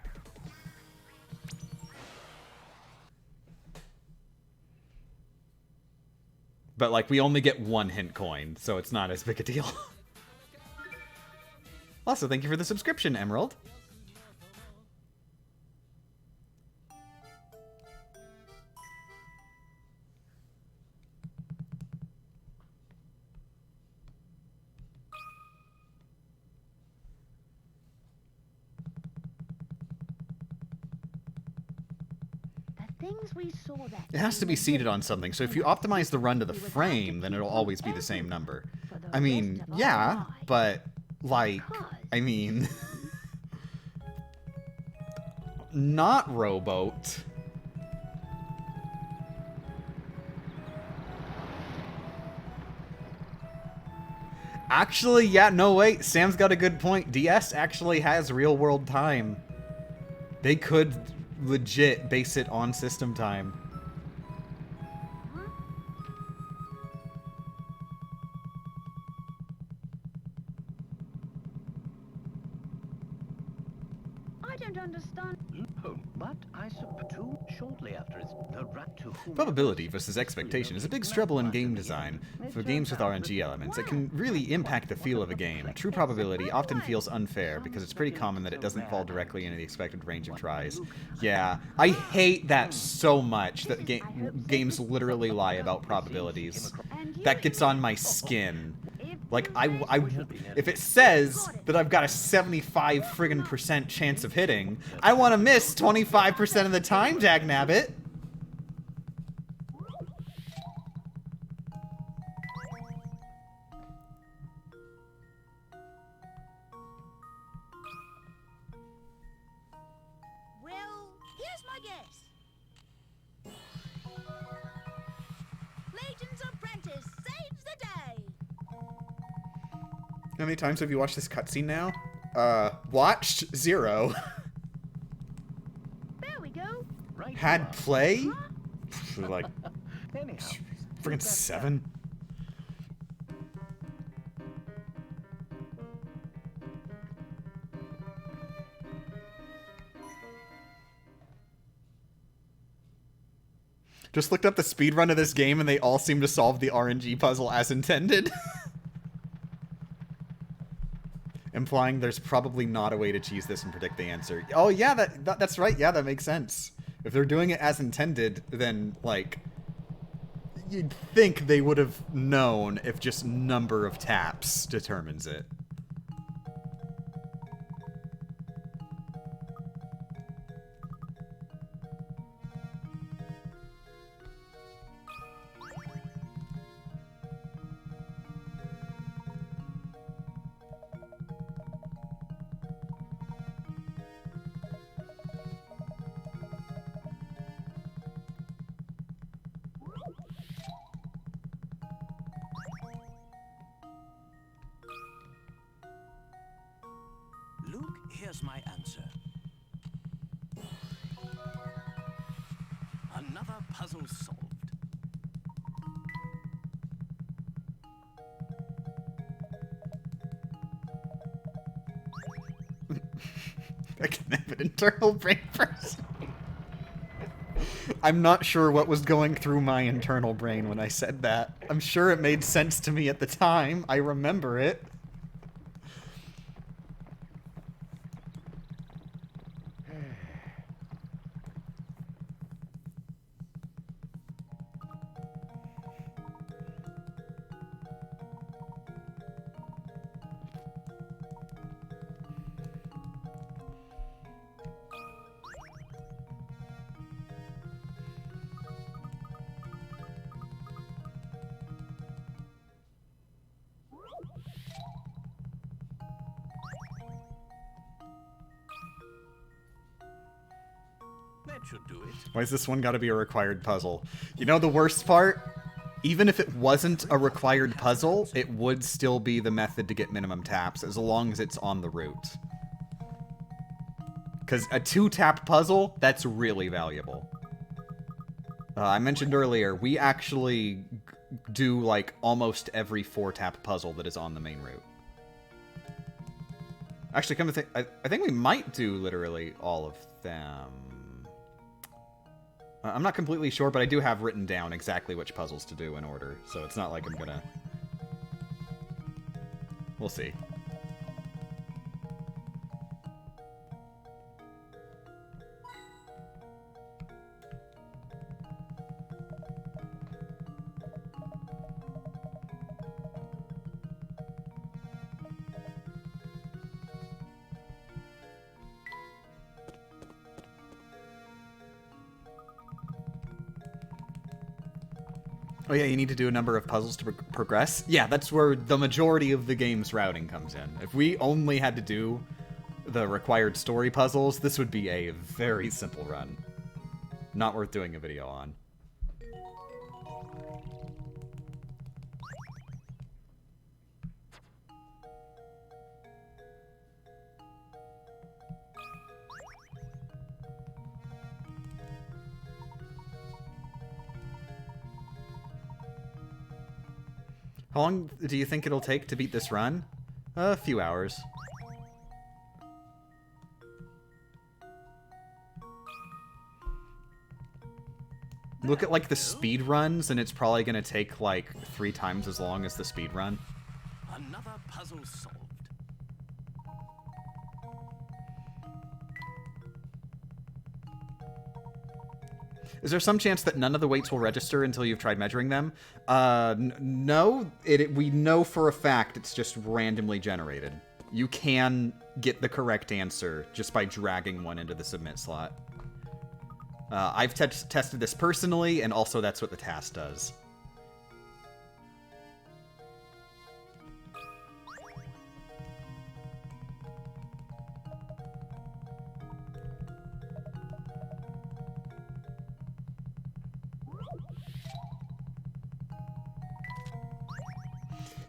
But, like, we only get 1 hint coin, so it's not as big a deal. Also, thank you for the subscription, Emerald. Things we saw that It has to be seated on something, so if you optimize the run to the frame, then it'll always be the same number. I mean, yeah, but, like, I mean... not rowboat. Actually, yeah, no, wait, Sam's got a good point. DS actually has real-world time. They could legit base it on system time. I don't understand. Oh, but I suppose too shortly after it's the rat to whom Probability versus expectation is a big struggle in game design. For games with RNG elements, it can really impact the feel of a game. True probability often feels unfair because it's pretty common that it doesn't fall directly into the expected range of tries. Yeah, I hate that so much that games literally lie about probabilities. That gets on my skin. Like, if it says that I've got a 75 friggin' % chance of hitting, I want to miss 25% of the time, dagnabbit. Well, here's my guess. Layton's apprentice saves the day. How many times have you watched this cutscene now? Watched 0. There we go. Right. Had play? Like, Anyhow, friggin' 7. Just looked up the speedrun of this game and they all seem to solve the RNG puzzle as intended. Implying there's probably not a way to cheese this and predict the answer. Oh yeah, that's right. Yeah, that makes sense. If they're doing it as intended, then, like, you'd think they would have known if just number of taps determines it. Luke, here's my answer. Another puzzle solved. I can have an internal brain person. I'm not sure what was going through my internal brain when I said that. I'm sure it made sense to me at the time. I remember it. That should do it. Why is this one gotta be a required puzzle? You know the worst part? Even if it wasn't a required puzzle, it would still be the method to get minimum taps, as long as it's on the route. Because a 2-tap puzzle, that's really valuable. I mentioned earlier, we actually do, like, almost every 4-tap puzzle that is on the main route. Actually, come to think, I think we might do literally all of them. I'm not completely sure, but I do have written down exactly which puzzles to do in order, so it's not like I'm gonna... We'll see. Oh yeah, you need to do a number of puzzles to progress? Yeah, that's where the majority of the game's routing comes in. If we only had to do the required story puzzles, this would be a very simple run. Not worth doing a video on. How long do you think it'll take to beat this run? A few hours. Look at, like, the speed runs, and it's probably gonna take, like, 3 times as long as the speed run. Another puzzle solved. Is there some chance that none of the weights will register until you've tried measuring them? No. We know for a fact it's just randomly generated. You can get the correct answer just by dragging one into the submit slot. I've tested this personally, and also that's what the task does.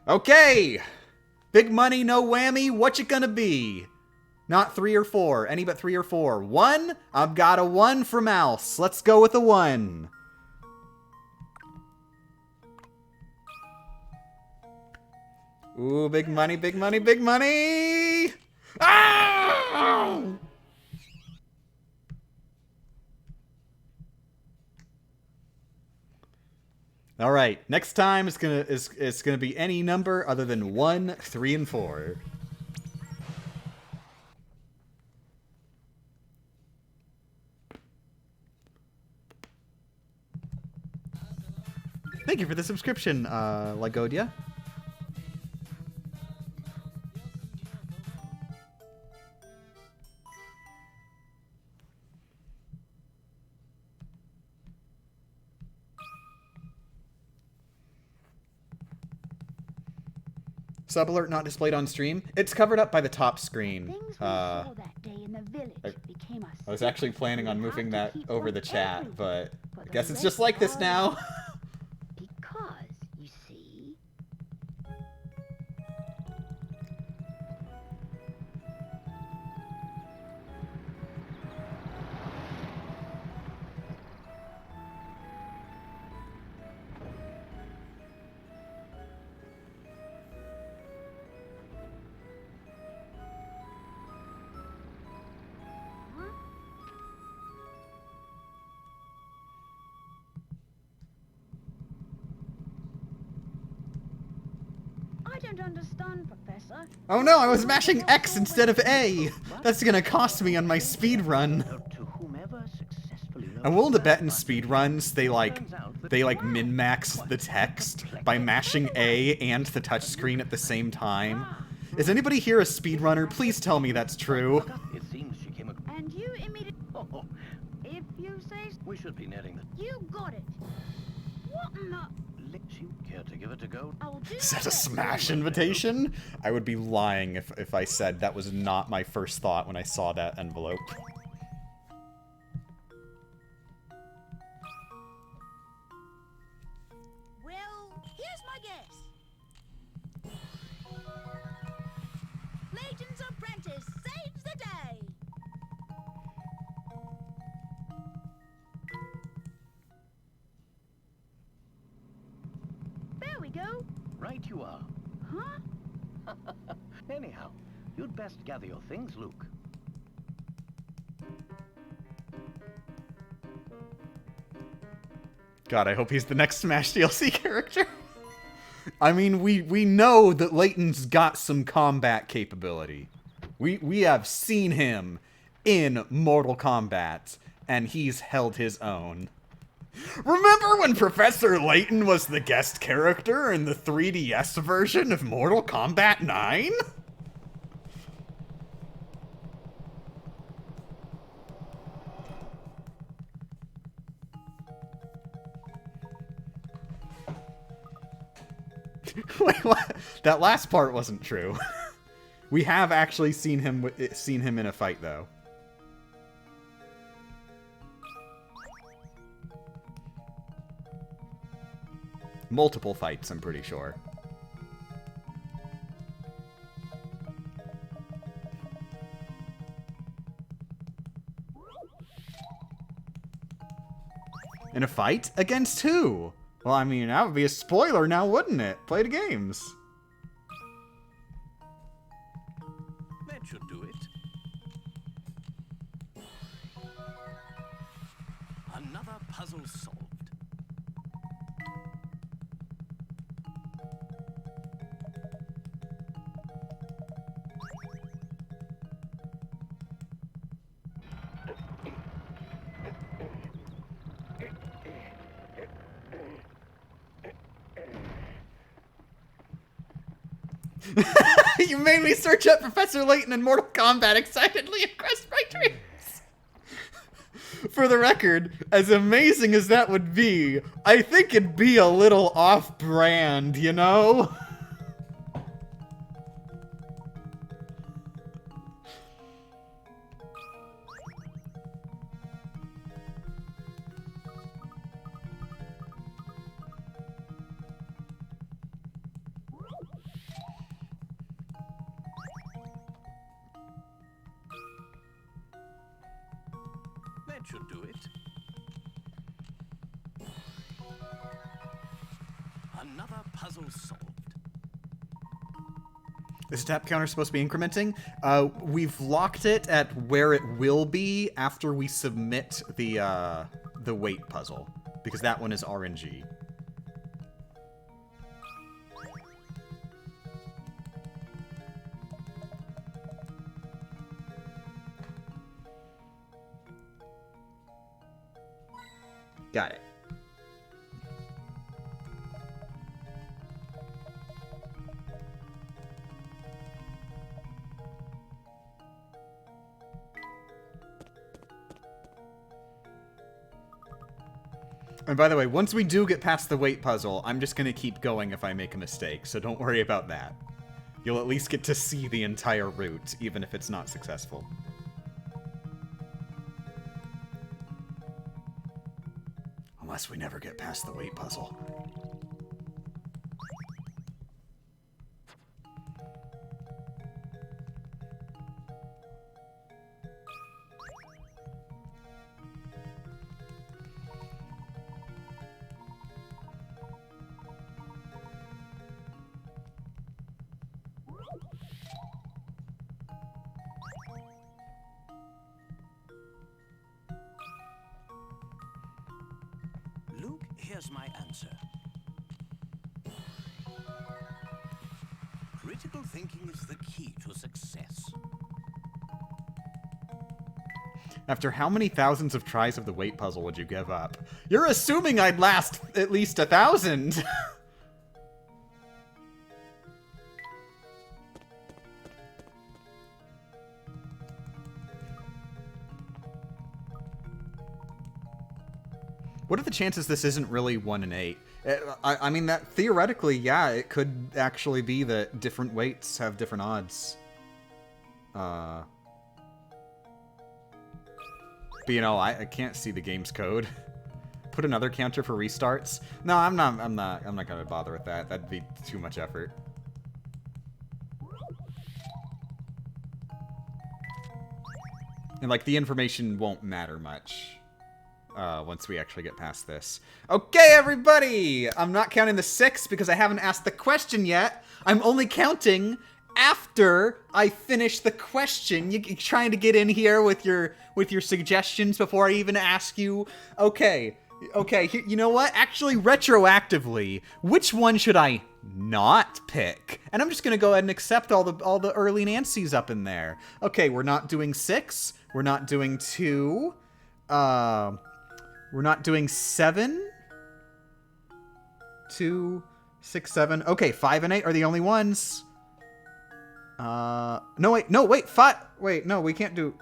Okay! Big money, no whammy, what you gonna be? Not 3 or 4, any but 3 or 4. 1? I've got a 1 for mouse. Let's go with a 1. Ooh, big money, big money, big money! Ah! All right, next time it's gonna be any number other than 1, 3, and 4. Thank you for the subscription, Lagodia. Sub alert not displayed on stream. It's covered up by the top screen. Things we saw that day in the village became a I was actually planning on moving that over the chat, but for I the guess it's rest just like of this our now. lives. Because, you see, I don't understand, Professor. Oh no, I was mashing X instead of A! That's gonna cost me on my speed run. To whomever successfully I'm willing to bet in speed runs they min-max the text by mashing A and the touchscreen at the same time. Is anybody here a speedrunner? Please tell me that's true. It seems she came across. And you immediately... Oh, If you say... we should be nearing the... You got it. What in the... She care to give it a go? I'll do Is my that a best. Smash invitation? I would be lying if I said that was not my first thought when I saw that envelope. Well, here's my guess. Layton's apprentice saves the day. There we go. Right you are. Huh? Anyhow, you'd best gather your things, Luke. God, I hope he's the next Smash DLC character. I mean, we know that Layton's got some combat capability. We have seen him in Mortal Kombat, and he's held his own. Remember when Professor Layton was the guest character in the 3DS version of Mortal Kombat 9? Wait, what? That last part wasn't true. We have actually seen him in a fight, though. Multiple fights, I'm pretty sure. In a fight? Against who? Well, I mean, that would be a spoiler now, wouldn't it? Play the games. That should do it. Another puzzle solved. You made me search up Professor Layton in Mortal Kombat excitedly across my dreams. For the record, as amazing as that would be, I think it'd be a little off-brand, you know? That should do it. Another puzzle solved. Is the tap counter supposed to be incrementing? We've locked it at where it will be after we submit the weight puzzle, because that one is RNG. Got it. And by the way, once we do get past the weight puzzle, I'm just going to keep going if I make a mistake, so don't worry about that. You'll at least get to see the entire route, even if it's not successful. Unless we never get past the weight puzzle. Luke, here's my answer. Critical thinking is the key to success. After how many thousands of tries of the weight puzzle would you give up? You're assuming I'd last at least 1,000! What are the chances this isn't really 1 in 8? I mean, that theoretically, yeah, it could actually be that different weights have different odds. But you know, I can't see the game's code. Put another counter for restarts? No, I'm not gonna bother with that. That'd be too much effort. And like, the information won't matter much. Once we actually get past this. Okay, everybody! I'm not counting the 6 because I haven't asked the question yet. I'm only counting after I finish the question. You're trying to get in here with your suggestions before I even ask you. Okay, you know what? Actually, retroactively, which one should I not pick? And I'm just gonna go ahead and accept all the early Nancys up in there. Okay, we're not doing 6. We're not doing 2. We're not doing 7. 2, 6, 7. Okay, 5 and 8 are the only ones. No, wait, 5. Wait, no, we can't do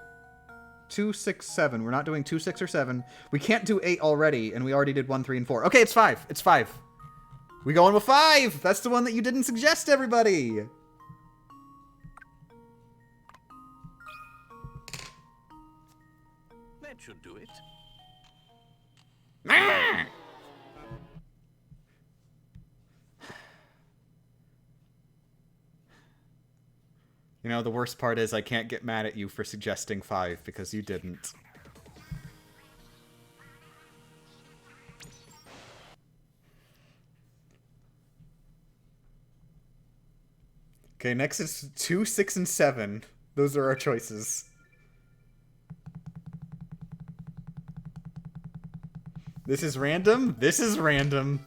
2, 6, 7. We're not doing 2, 6, or 7. We can't do 8 already, and we already did 1, 3, and 4. Okay, it's 5. It's 5. We going with 5. That's the one that you didn't suggest, everybody. That should do it. You know, the worst part is I can't get mad at you for suggesting 5 because you didn't. Okay, next is 2, 6, and 7. Those are our choices. This is random. This is random.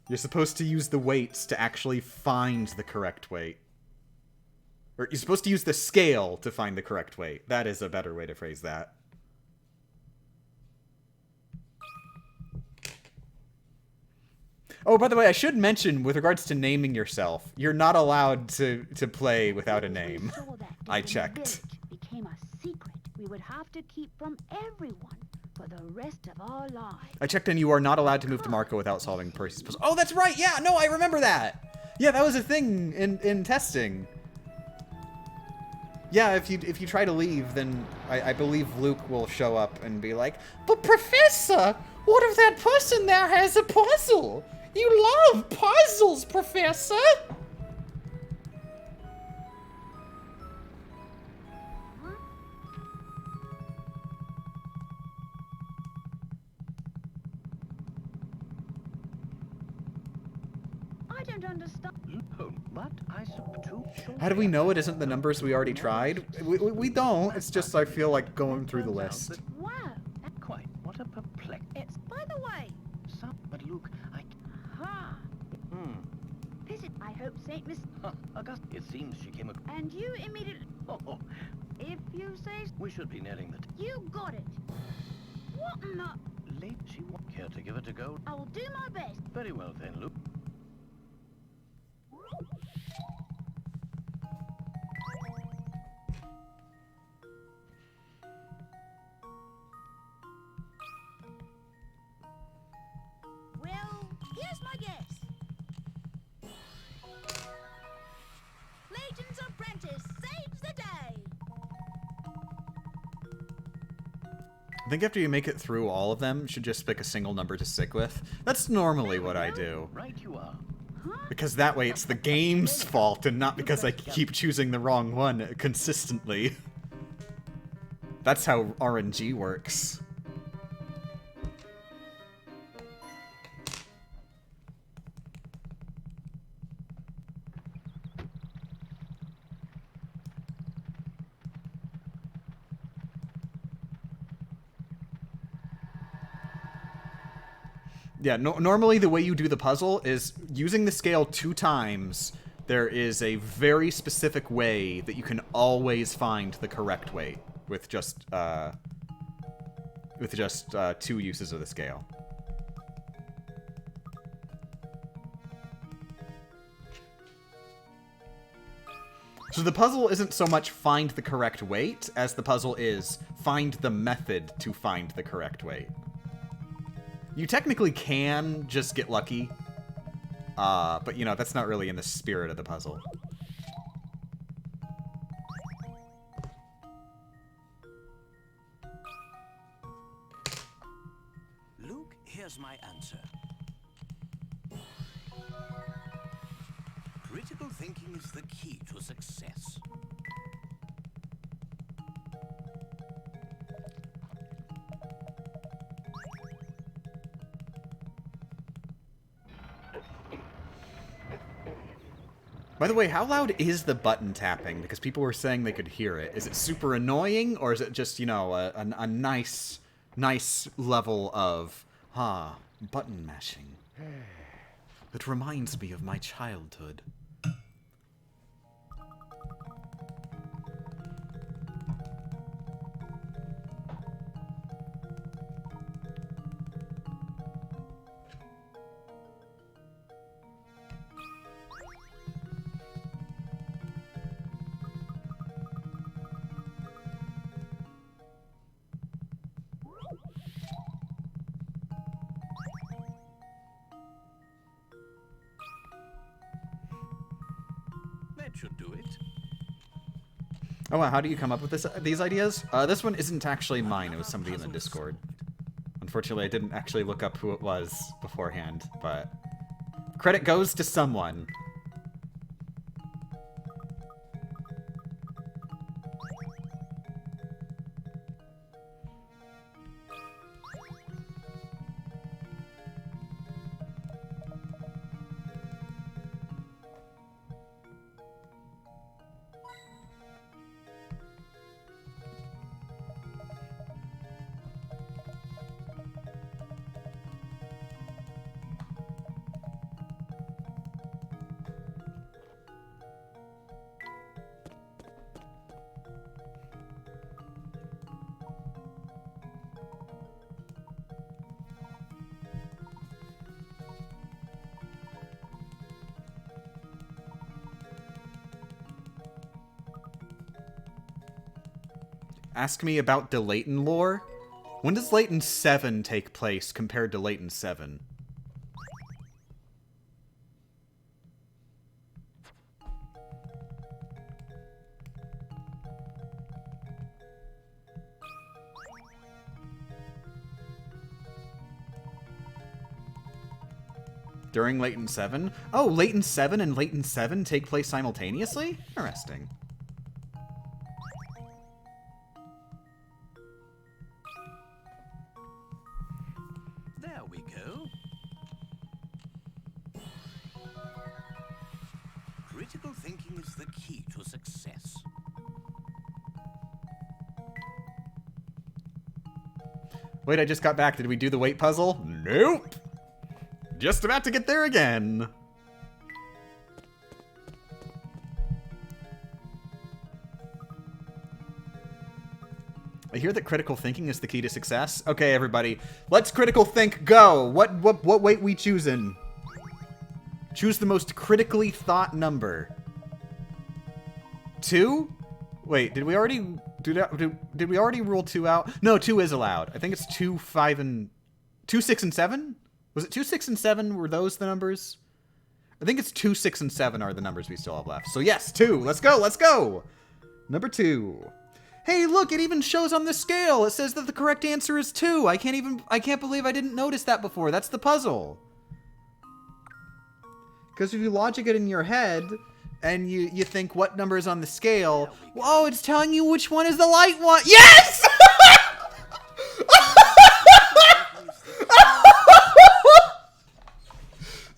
You're supposed to use the weights to actually find the correct weight. Or you're supposed to use the scale to find the correct weight. That is a better way to phrase that. Oh, by the way, I should mention, with regards to naming yourself, you're not allowed to play without a name. We saw that day I in the checked. village became a secret we would have to keep from everyone for the rest of our lives. I checked and you are not allowed to move to Marco without solving Percy's puzzle. Oh, that's right! Yeah, no, I remember that! Yeah, that was a thing in testing. Yeah, if you try to leave, then I believe Luke will show up and be like, "But Professor, what if that person there has a puzzle? You love puzzles, Professor!" I don't understand. Oh, but I two How do we know it isn't the numbers we already tried? We don't. It's just I feel like going through the list. Wow. Quite. What a perplex. It's by the way. But Luke, I. Ha! Visit, I hope, Saint Miss. August. It seems she came. And you immediately. Oh, If you say we should be nearing the. you got it. What in the? Late. She won't care to give it a go. I will do my best. Very well then, Luke. Well, here's my guess. Layton's apprentice saves the day. I think after you make it through all of them, you should just pick a single number to stick with. That's normally what I do. Right you are. Because that way it's the game's fault and not because I keep choosing the wrong one consistently. That's how RNG works. Yeah, normally the way you do the puzzle is using the scale 2 times. There is a very specific way that you can always find the correct weight with just 2 uses of the scale. So the puzzle isn't so much find the correct weight as the puzzle is find the method to find the correct weight. You technically can just get lucky, but you know, that's not really in the spirit of the puzzle. Luke, here's my answer. Critical thinking is the key to success. By the way, how loud is the button tapping? Because people were saying they could hear it. Is it super annoying, or is it just, you know, a nice level of, button mashing? It reminds me of my childhood. That should do it. Oh, wow, how do you come up with these ideas? This one isn't actually mine. It was somebody in the Discord. Unfortunately, I didn't actually look up who it was beforehand, but credit goes to someone. Ask me about the Layton lore. When does Layton 7 take place compared to Layton 7? During Layton 7? Oh, Layton 7 and Layton 7 take place simultaneously? Interesting. There we go. Critical thinking is the key to success. Wait, I just got back. Did we do the weight puzzle? Nope. Just about to get there again. I hear that critical thinking is the key to success. Okay, everybody. Let's critical think go. What weight we choosing? Choose the most critically thought number. 2? Wait, did we already do that? Did we already rule 2 out? No, 2 is allowed. I think it's 2, 5, and 2, 6, and 7? Was it 2, 6, and 7? Were those the numbers? I think it's 2, 6, and 7 are the numbers we still have left. So yes, 2. Let's go. Let's go. Number 2. Hey, look, it even shows on the scale. It says that the correct answer is 2. I can't believe I didn't notice that before. That's the puzzle. Because if you logic it in your head and you think what number is on the scale, oh, it's telling you which one is the light one. Yes!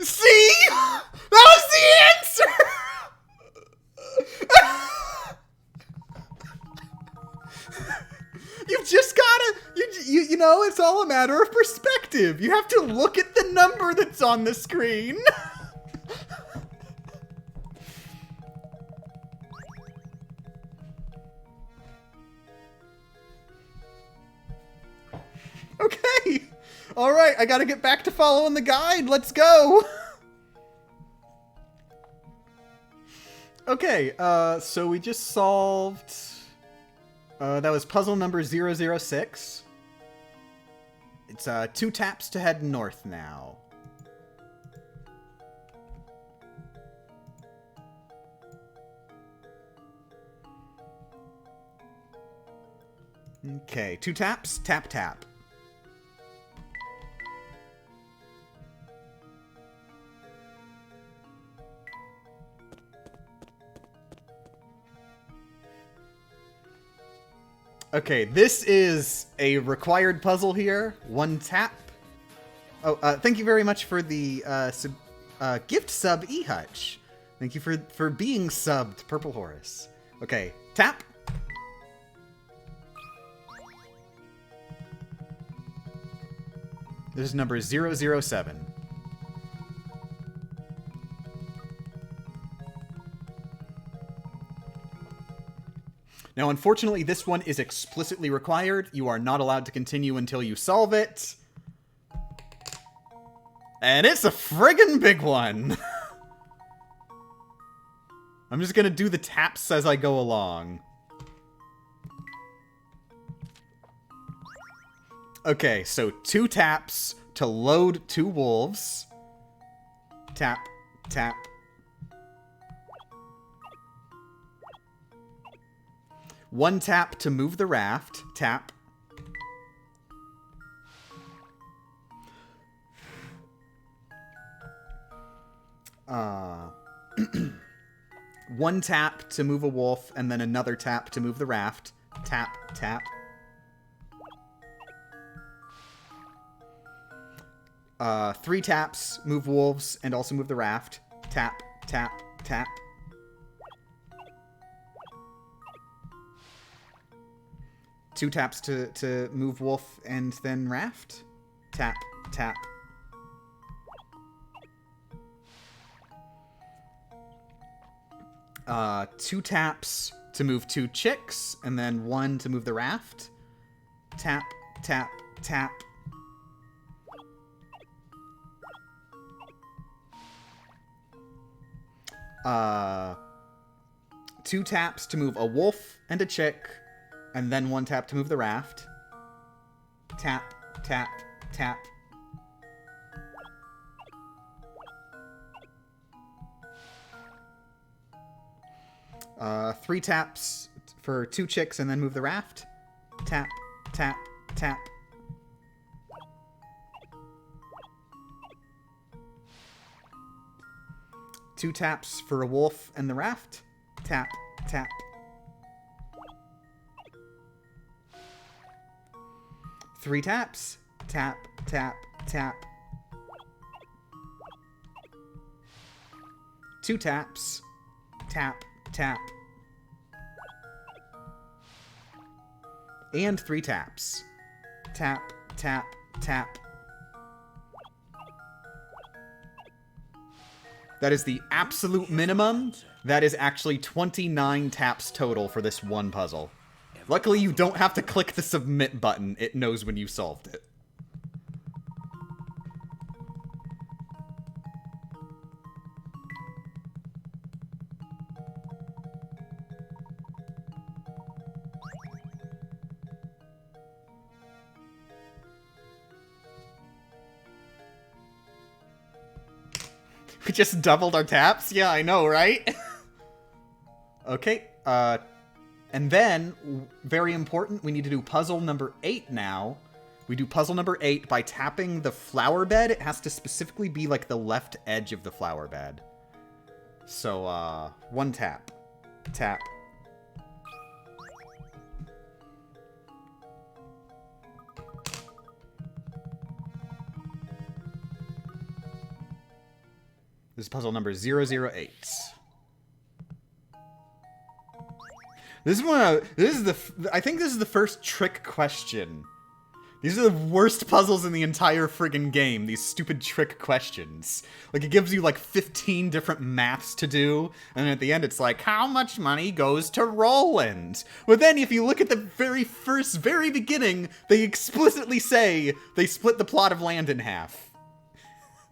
See? That was the answer! You've just gotta, you know, it's all a matter of perspective. You have to look at the number that's on the screen. Okay. All right, I gotta get back to following the guide. Let's go. Okay, so we just solved... that was puzzle number 006. It's 2 taps to head north now. Okay, 2 taps, tap, tap. Okay, this is a required puzzle here. 1 tap. Oh, thank you very much for the gift sub, E-Hutch. Thank you for being subbed, Purple Horus. Okay, tap. This is number 007. Now, unfortunately, this one is explicitly required. You are not allowed to continue until you solve it. And it's a friggin' big one. I'm just gonna do the taps as I go along. Okay, so 2 taps to load 2 wolves. Tap, tap. One tap to move the raft. Tap. One tap to move a wolf, and then another tap to move the raft. Tap, tap. Three taps, move wolves, and also move the raft. Tap, tap, tap. Two taps to move wolf and then raft. Tap, tap. Two taps to move 2 chicks, and then 1 to move the raft. Tap, tap, tap. Two taps to move a wolf and a chick. And then 1 tap to move the raft. Tap, tap, tap. Three taps for 2 chicks and then move the raft. Tap, tap, tap. Two taps for a wolf and the raft. Tap, tap. Three taps. Tap, tap, tap. 2 taps. Tap, tap. And 3 taps. Tap, tap, tap. That is the absolute minimum. That is actually 29 taps total for this one puzzle. Luckily, you don't have to click the submit button. It knows when you solved it. We just doubled our taps? Yeah, I know, right? Okay, and then, very important, we need to do puzzle number 8 now. We do puzzle number 8 by tapping the flower bed. It has to specifically be like the left edge of the flower bed. So, 1 tap. Tap. This is puzzle number 008. I think this is the first trick question. These are the worst puzzles in the entire friggin' game, these stupid trick questions. Like, it gives you, like, 15 different maths to do, and then at the end it's like, how much money goes to Roland? But then if you look at the very beginning, they explicitly say they split the plot of land in half.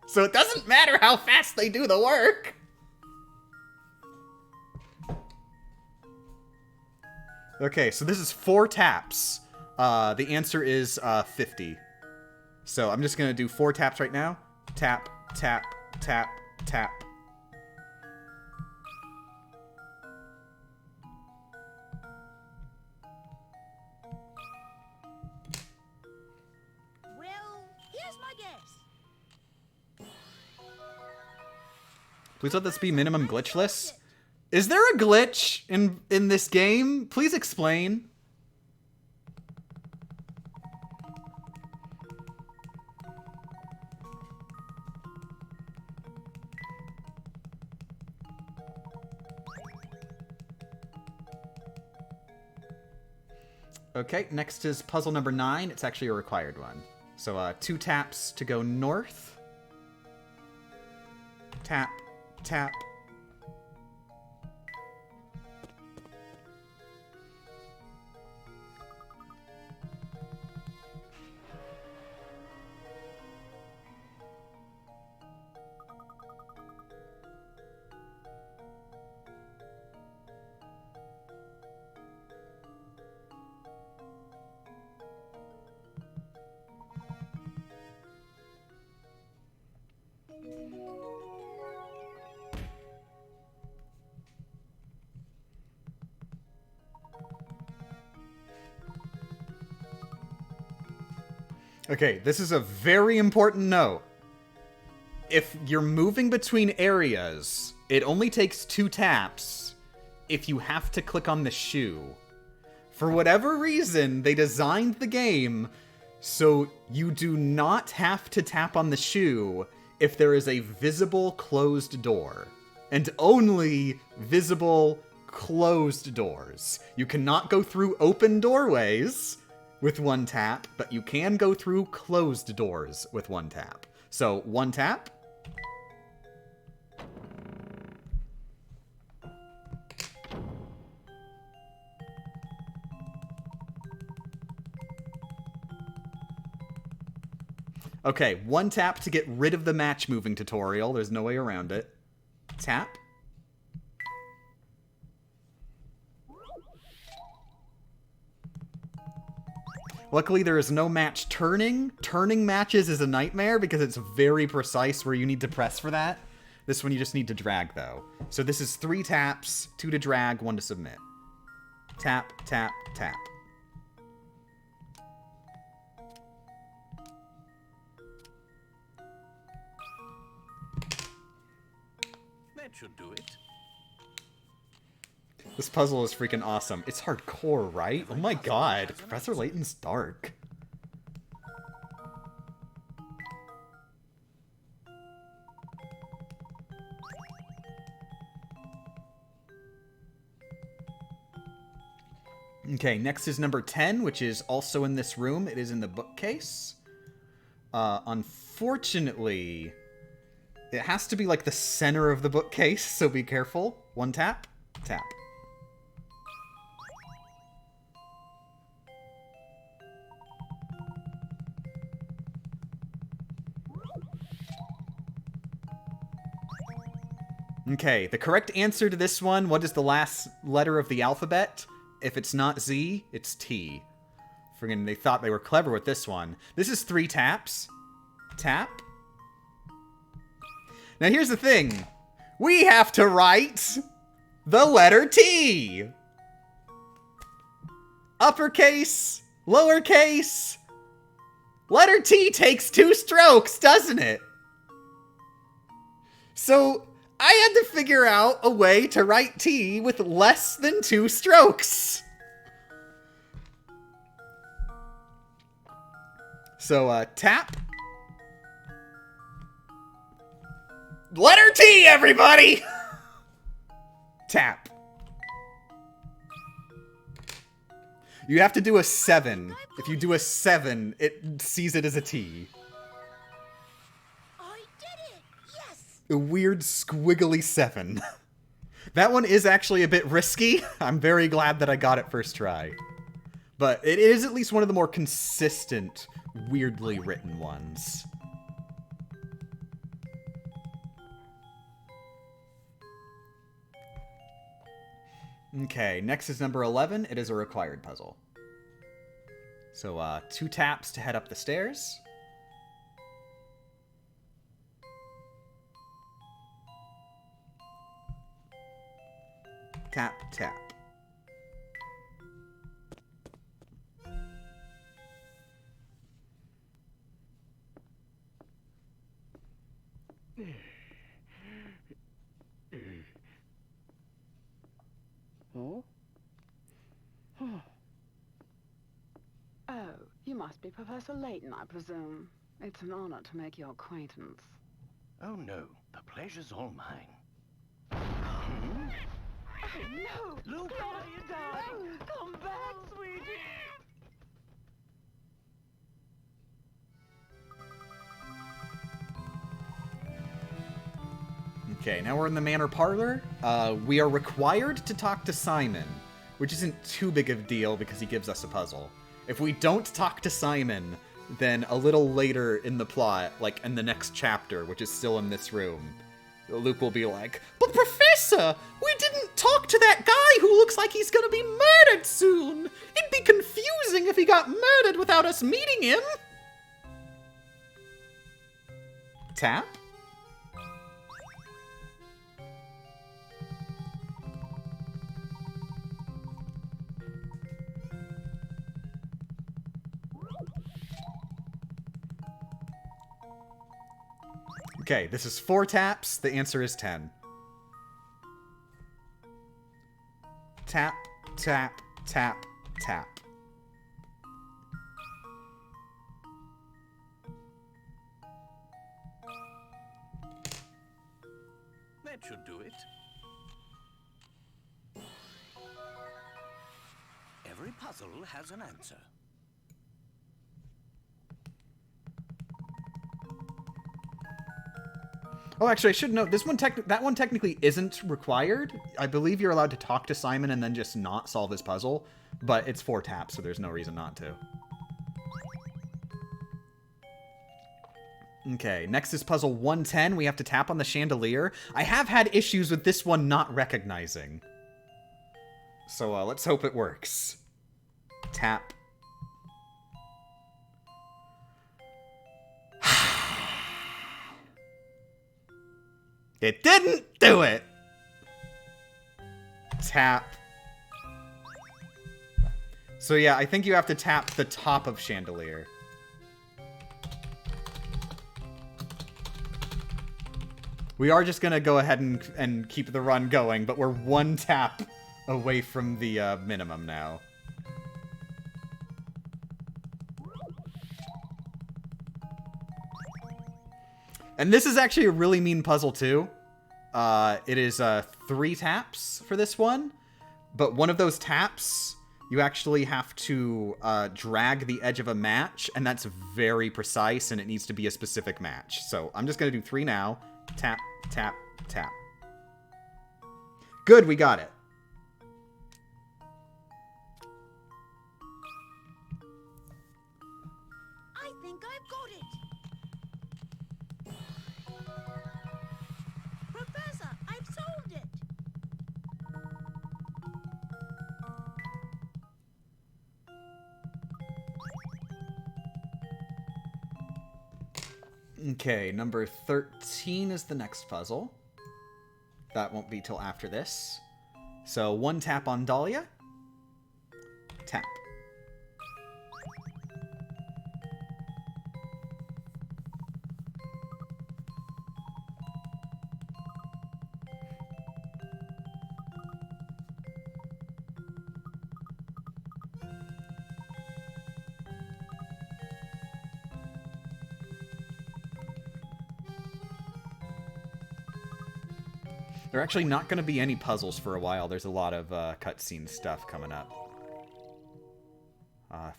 So it doesn't matter how fast they do the work. Okay, so this is 4 taps. The answer is 50. So I'm just going to do 4 taps right now. Tap, tap, tap, tap. Well, here's my guess. Please let this be minimum glitchless. Is there a glitch in this game? Please explain. Okay, next is puzzle number 9. It's actually a required one. So 2 taps to go north. Tap, tap. Okay, this is a very important note. If you're moving between areas, it only takes 2 taps if you have to click on the shoe. For whatever reason, they designed the game so you do not have to tap on the shoe if there is a visible closed door. And only visible closed doors. You cannot go through open doorways with 1 tap, but you can go through closed doors with 1 tap. So, 1 tap. Okay, 1 tap to get rid of the match moving tutorial. There's no way around it. Tap. Luckily, there is no match turning. Turning matches is a nightmare because it's very precise where you need to press for that. This one you just need to drag, though. So this is 3 taps, 2 to drag, 1 to submit. Tap, tap, tap. That should do it. This puzzle is freaking awesome. It's hardcore, right? Oh my god, Professor Layton's dark. Okay, next is number 10, which is also in this room. It is in the bookcase. Unfortunately, it has to be like the center of the bookcase, so be careful. 1 tap, tap. Okay, the correct answer to this one, what is the last letter of the alphabet? If it's not Z, it's T. Friggin', they thought they were clever with this one. This is 3 taps. Tap. Now here's the thing. We have to write the letter T. Uppercase, lowercase. Letter T takes 2 strokes, doesn't it? So I had to figure out a way to write T with less than 2 strokes. So, tap. Letter T, everybody! Tap. You have to do a 7. If you do a 7, it sees it as a T. I did it! Yes! A weird squiggly 7. That one is actually a bit risky. I'm very glad that I got it first try. But it is at least one of the more consistent, weirdly written ones. Okay, next is number 11. It is a required puzzle. So, 2 taps to head up the stairs. Tap, tap. Oh? Oh, you must be Professor Layton, I presume. It's an honor to make your acquaintance. Oh no, the pleasure's all mine. Oh, no! Luke, what are you doing? Come back, sweetie! Okay, now we're in the manor parlor. We are required to talk to Simon, which isn't too big of a deal because he gives us a puzzle. If we don't talk to Simon, then a little later in the plot, like in the next chapter, which is still in this room, Luke will be like, "But Professor, we didn't talk to that guy who looks like he's gonna be murdered soon. It'd be confusing if he got murdered without us meeting him." Tap? Okay, this is 4 taps. The answer is 10. Tap, tap, tap, tap. That should do it. Every puzzle has an answer. Oh, actually, I should note, this one that one technically isn't required. I believe you're allowed to talk to Simon and then just not solve his puzzle, but it's 4 taps, so there's no reason not to. Okay, next is puzzle 110. We have to tap on the chandelier. I have had issues with this one not recognizing. So let's hope it works. Tap. It didn't do it! Tap. So yeah, I think you have to tap the top of chandelier. We are just gonna go ahead and keep the run going, but we're one tap away from the minimum now. And this is actually a really mean puzzle, too. It is 3 taps for this one, but one of those taps, you actually have to drag the edge of a match, and that's very precise, and it needs to be a specific match. So I'm just going to do 3 now. Tap, tap, tap. Good, we got it. I think I've got it. Professor, I've solved it. Okay, number 13 is the next puzzle. That won't be till after this. So 1 tap on Dahlia. Tap. There are actually not going to be any puzzles for a while. There's a lot of cutscene stuff coming up.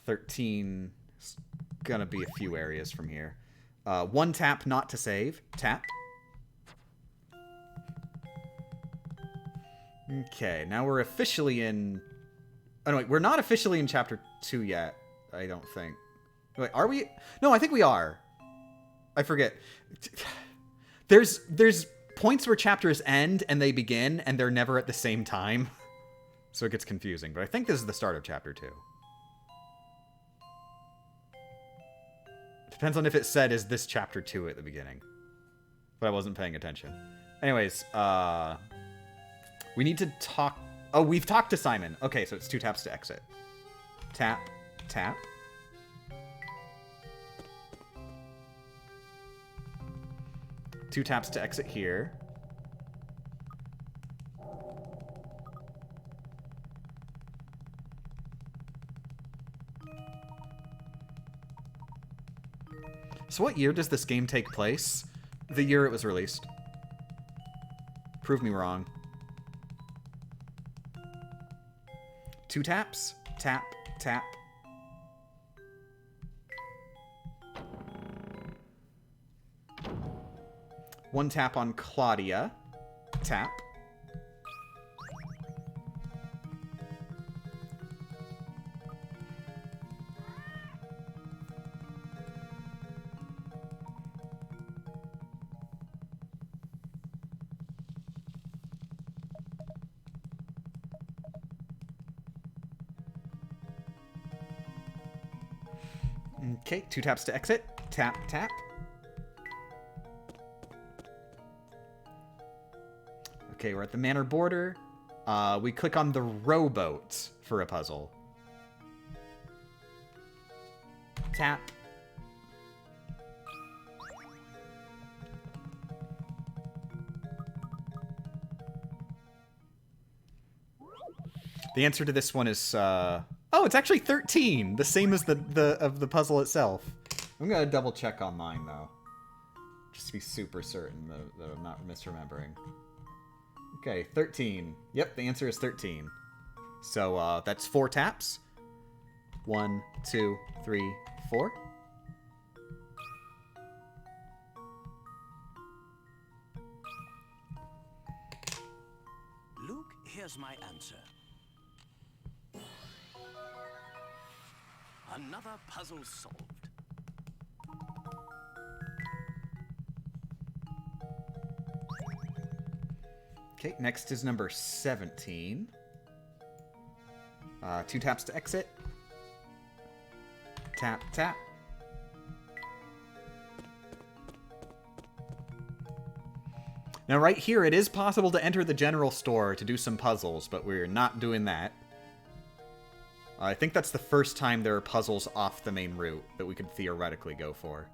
13 is going to be a few areas from here. 1 tap not to save. Tap. Okay, now we're officially in... Oh, no, wait, we're not officially in Chapter 2 yet, I don't think. Wait, are we? No, I think we are. I forget. There's points where chapters end and they begin, and they're never at the same time. So it gets confusing, but I think this is the start of Chapter 2. Depends on if it said, is this Chapter 2 at the beginning. But I wasn't paying attention. Anyways, we need to talk... Oh, we've talked to Simon. Okay, so it's 2 taps to exit. Tap, tap. Two taps to exit here. So what year does this game take place? The year it was released. Prove me wrong. 2 taps. Tap, tap. One tap on Claudia. Tap. Okay, 2 taps to exit. Tap, tap. Okay, we're at the manor border. We click on the rowboat for a puzzle. Tap. The answer to this one is, oh, it's actually 13, the same as the puzzle itself. I'm gonna double check on mine though, just to be super certain that I'm not misremembering. Okay, 13. Yep, the answer is 13. So that's 4 taps. 1, 2, 3, 4. Luke, here's my answer. Another puzzle solved. Okay, next is number 17. 2 taps to exit. Tap, tap. Now, right here, it is possible to enter the general store to do some puzzles, but we're not doing that. I think that's the first time there are puzzles off the main route that we could theoretically go for.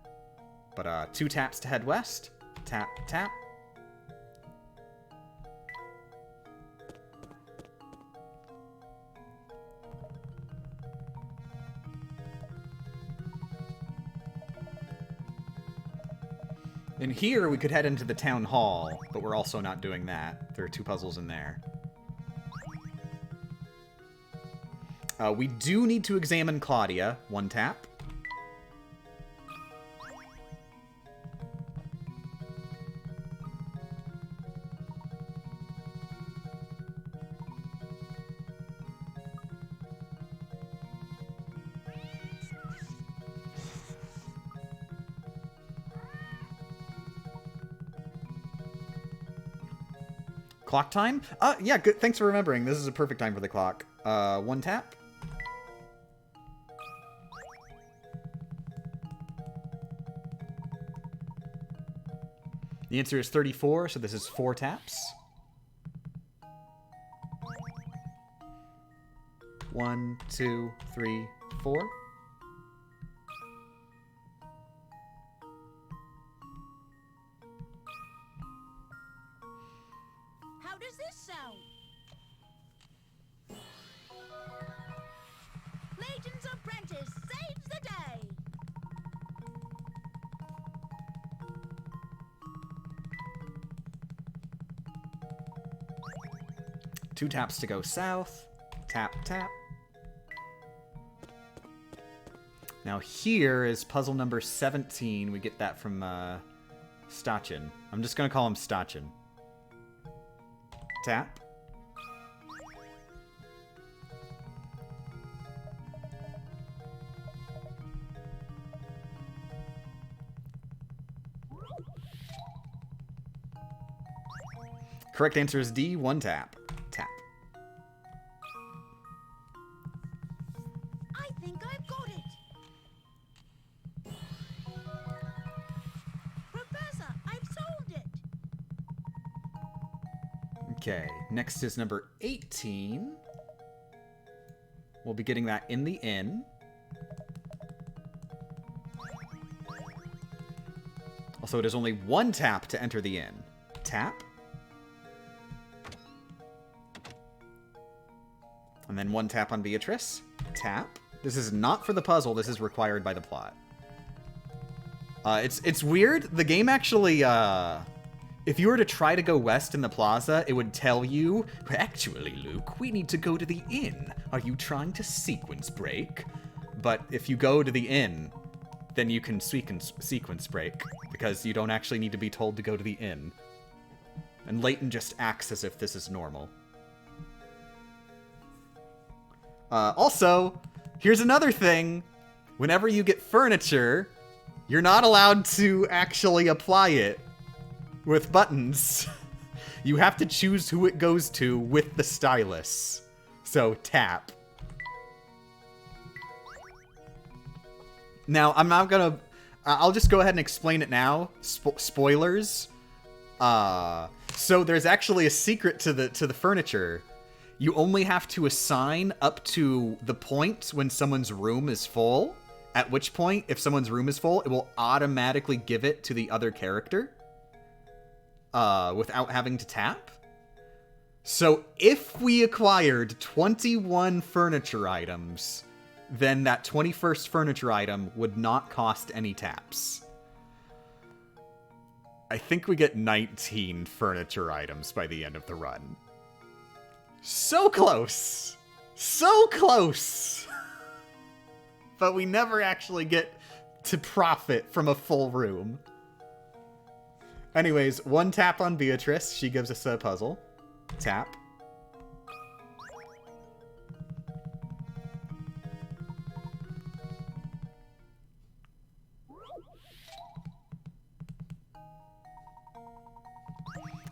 But 2 taps to head west. Tap, tap. And here we could head into the town hall, but we're also not doing that. There are 2 puzzles in there. We do need to examine Claudia. 1 tap. Clock time? Yeah, good. Thanks for remembering. This is a perfect time for the clock. 1 tap. The answer is 34, so this is 4 taps. 1, 2, 3, 4. How does this sound? Layton's apprentice saves the day. Two taps to go south. Tap, tap. Now here is puzzle number 17. We get that from Stachin. I'm just going to call him Stachin. Tap. Correct answer is D. 1 tap. Tap. I think I've got it. Professor, I've solved it. Okay, next is number 18. We'll be getting that in the inn. Also, it is only 1 tap to enter the inn. Tap. And then 1 tap on Beatrice. Tap. This is not for the puzzle. This is required by the plot. It's weird. The game actually, if you were to try to go west in the plaza, it would tell you, actually, Luke, we need to go to the inn. Are you trying to sequence break? But if you go to the inn, then you can sequence break, because you don't actually need to be told to go to the inn. And Layton just acts as if this is normal. Also, here's another thing. Whenever you get furniture, you're not allowed to actually apply it with buttons. You have to choose who it goes to with the stylus. So, tap. Now, I'm not gonna... I'll just go ahead and explain it now. Spoilers. So there's actually a secret to the furniture. You only have to assign up to the point when someone's room is full. At which point, if someone's room is full, it will automatically give it to the other character. Without having to tap. So if we acquired 21 furniture items, then that 21st furniture item would not cost any taps. I think we get 19 furniture items by the end of the run. So close! So close! But we never actually get to profit from a full room. Anyways, 1 tap on Beatrice. She gives us a puzzle. Tap.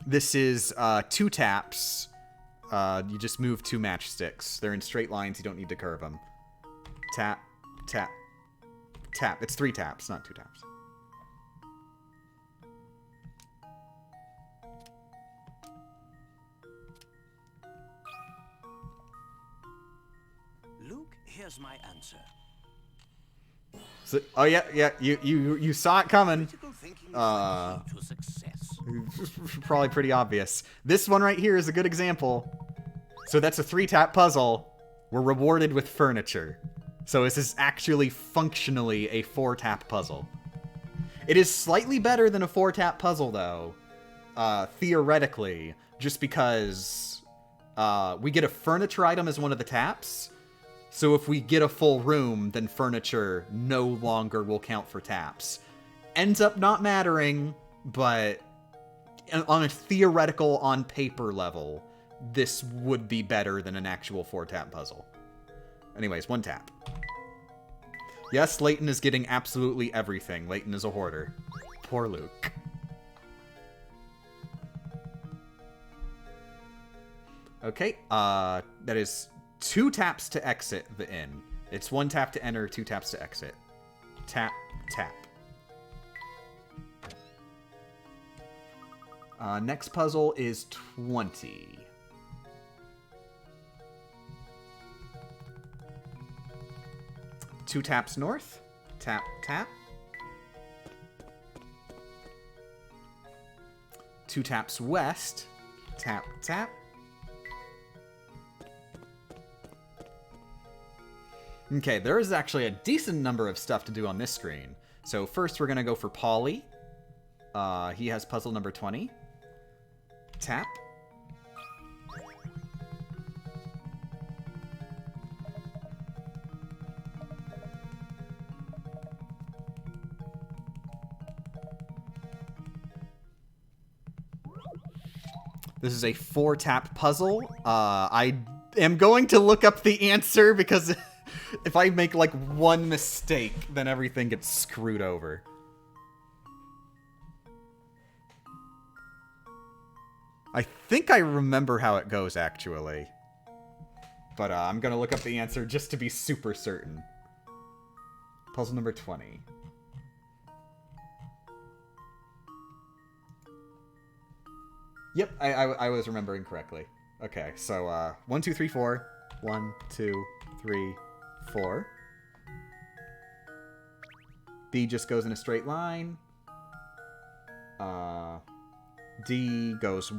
This is 2 taps. You just move 2 matchsticks. They're in straight lines. You don't need to curve them. Tap, tap, tap. It's 3 taps, not 2 taps. here's my answer. So, oh yeah, you saw it coming. Critical thinking is the key to success. Probably pretty obvious. This one right here is a good example. So that's a 3-tap puzzle. We're rewarded with furniture. So this is actually functionally a 4-tap puzzle. It is slightly better than a 4-tap puzzle, though, theoretically, just because we get a furniture item as one of the taps. So if we get a full room, then furniture no longer will count for taps. Ends up not mattering, but on a theoretical, on paper level, this would be better than an actual 4-tap puzzle. Anyways, 1 tap. Yes, Layton is getting absolutely everything. Layton is a hoarder. Poor Luke. Okay, that is 2 taps to exit the inn. It's 1 tap to enter, 2 taps to exit. Tap, tap. Next puzzle is 20. Two taps north. Tap, tap. 2 taps west. Tap, tap. Okay, there is actually a decent number of stuff to do on this screen. So first we're going to go for Polly. He has puzzle number 20. Tap. This is a 4-tap puzzle. I am going to look up the answer because if I make like one mistake, then everything gets screwed over. I think I remember how it goes, actually. But I'm going to look up the answer just to be super certain. Puzzle number 20. Yep, I was remembering correctly. Okay, so 1, 2, 3, 4. 1, 2, 3, 4. B just goes in a straight line. D goes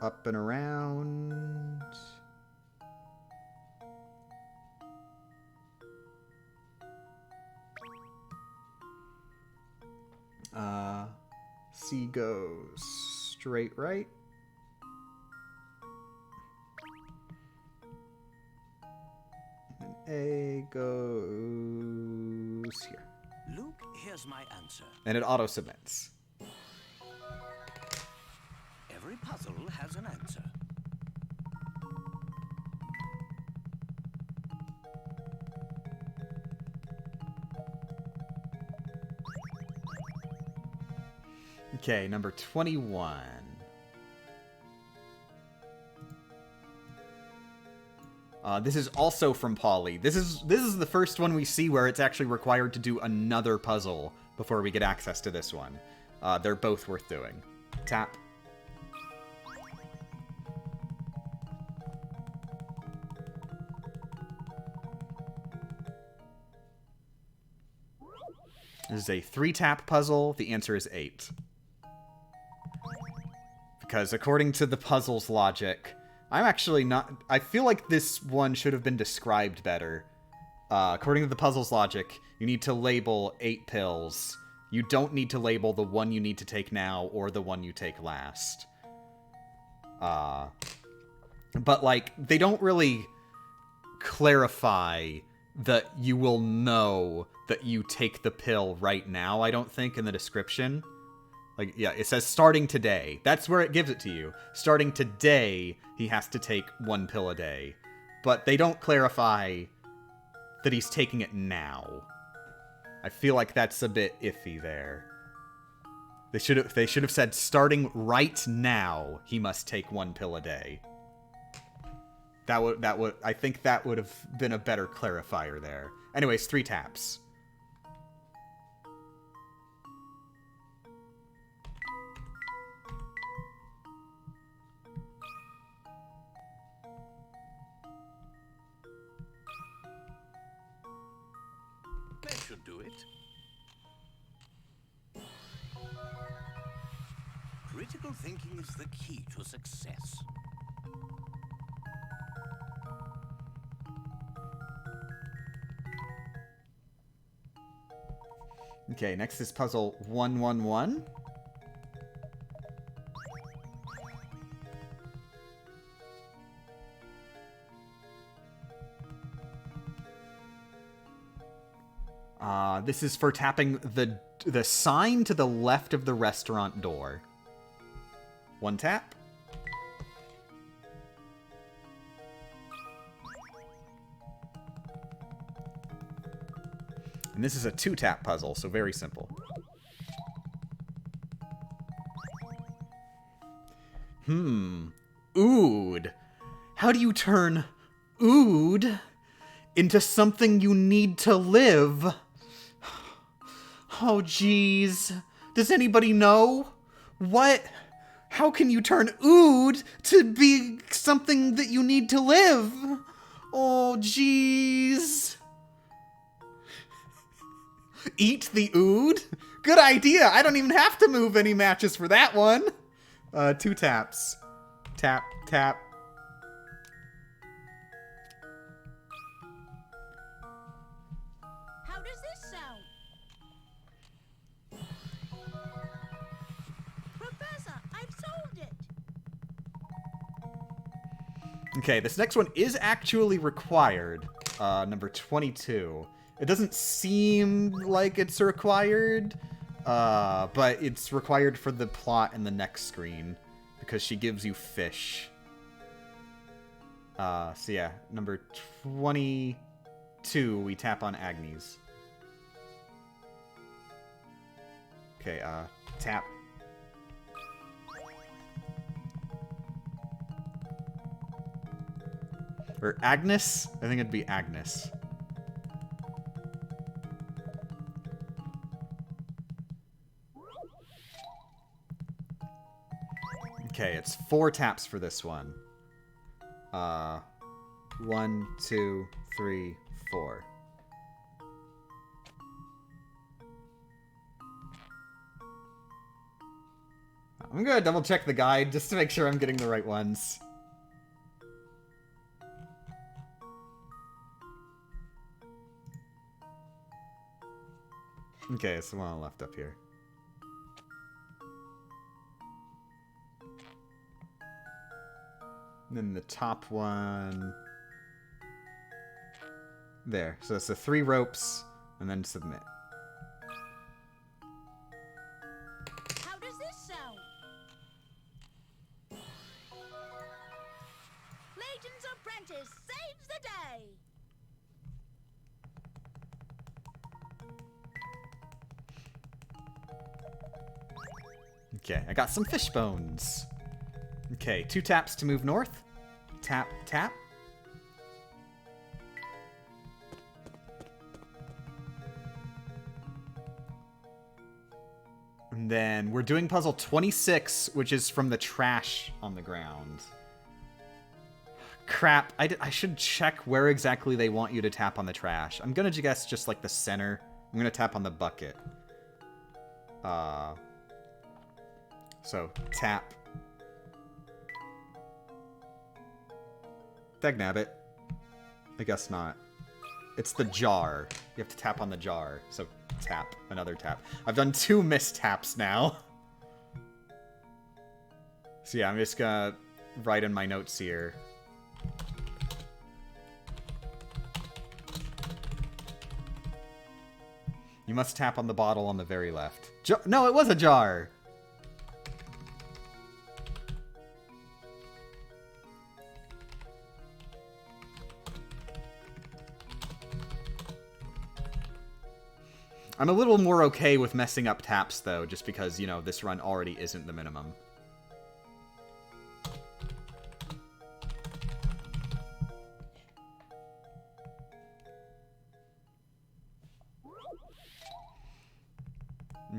up and around. C goes straight right. And A goes here. Luke, here's my answer. And it auto-submits. Every puzzle has an answer. Okay, number 21. This is also from Polly. This is the first one we see where it's actually required to do another puzzle before we get access to this one. They're both worth doing. Tap. This is a 3-tap puzzle. The answer is 8. Because according to the puzzle's logic, I'm actually not... I feel like this one should have been described better. According to the puzzle's logic, you need to label 8 pills. You don't need to label the one you need to take now or the one you take last. But, like, they don't really clarify that you will know that you take the pill right now, I don't think, in the description. Like, yeah, it says starting today. That's where it gives it to you. Starting today, he has to take 1 pill a day. But they don't clarify that he's taking it now. I feel like that's a bit iffy there. They should have said starting right now, he must take 1 pill a day. I think that would have been a better clarifier there. Anyways, 3 taps. That should do it. Critical thinking is the key to success. Okay, next is puzzle 111. This is for tapping the sign to the left of the restaurant door. One tap. And this is a 2-tap puzzle, so very simple. Ood. How do you turn ood into something you need to live? Oh, jeez. Does anybody know? What? How can you turn ood to be something that you need to live? Oh, jeez. Eat the ood? Good idea. I don't even have to move any matches for that one. 2 taps. Tap, tap. How does this sound? Professor, I've solved it. Okay, this next one is actually required. Number 22. It doesn't seem like it's required, but it's required for the plot in the next screen, because she gives you fish. So yeah, number 22, we tap on Agnes. Okay, tap. Or Agnes? I think it'd be Agnes. Okay, it's 4 taps for this one. 1, 2, 3, 4. I'm gonna double check the guide just to make sure I'm getting the right ones. Okay, it's the one on the left up here. And then the top one... There. So it's the 3 ropes, and then submit. How does this sound? Layton's apprentice saves the day. Okay, I got some fish bones. Okay, 2 taps to move north. Tap, tap. And then we're doing puzzle 26, which is from the trash on the ground. Crap, I should check where exactly they want you to tap on the trash. I'm gonna guess just like the center. I'm gonna tap on the bucket. So, tap. Dagnabbit. I guess not. It's the jar. You have to tap on the jar. So, tap. Another tap. I've done 2 mistaps now. So yeah, I'm just gonna write in my notes here. You must tap on the bottle on the very left. No, it was a jar! I'm a little more okay with messing up taps, though, just because, you know, this run already isn't the minimum.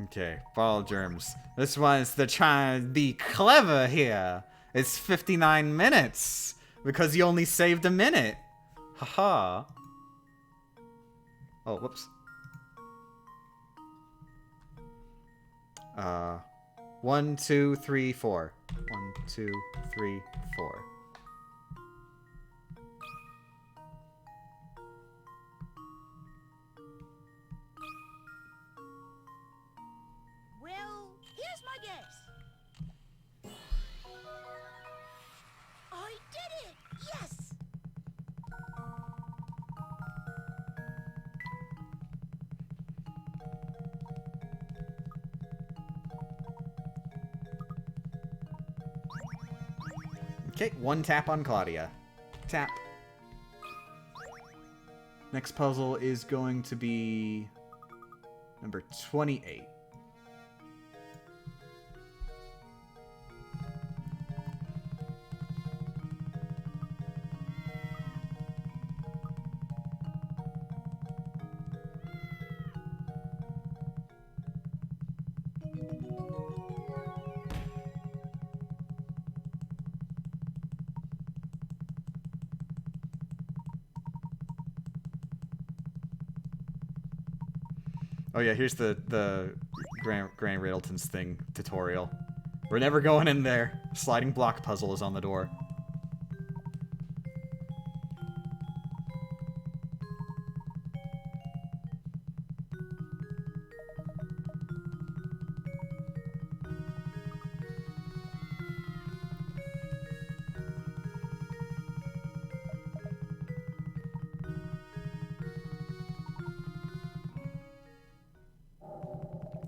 Okay, ball germs. This one's the trying to be clever here. It's 59 minutes, because you only saved a minute. Haha. Oh, whoops. 1, 2, 3, 4. 1, 2, 3, 4. Well, here's my guess. I did it! Yes! Okay, 1 tap on Claudia. Tap. Next puzzle is going to be number 28. Oh yeah, here's the Grant Riddleton's thing tutorial. We're never going in there. Sliding block puzzle is on the door.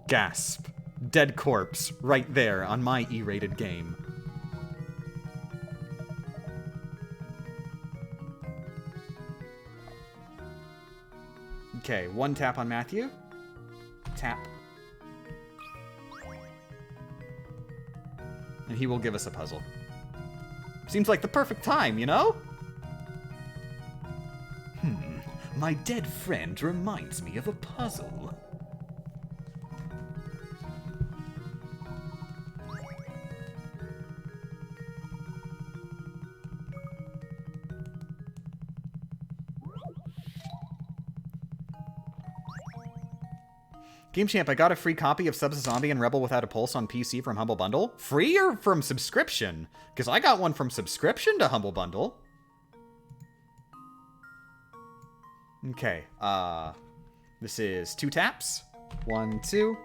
Gasp. Dead corpse, right there on my E-rated game. Okay, 1 tap on Matthew. Tap. And he will give us a puzzle. Seems like the perfect time, you know? My dead friend reminds me of a puzzle. Game Champ, I got a free copy of Subs a Zombie and Rebel Without a Pulse on PC from Humble Bundle. Free or from subscription? Because I got one from subscription to Humble Bundle. Okay, this is 2 taps. 1, 2.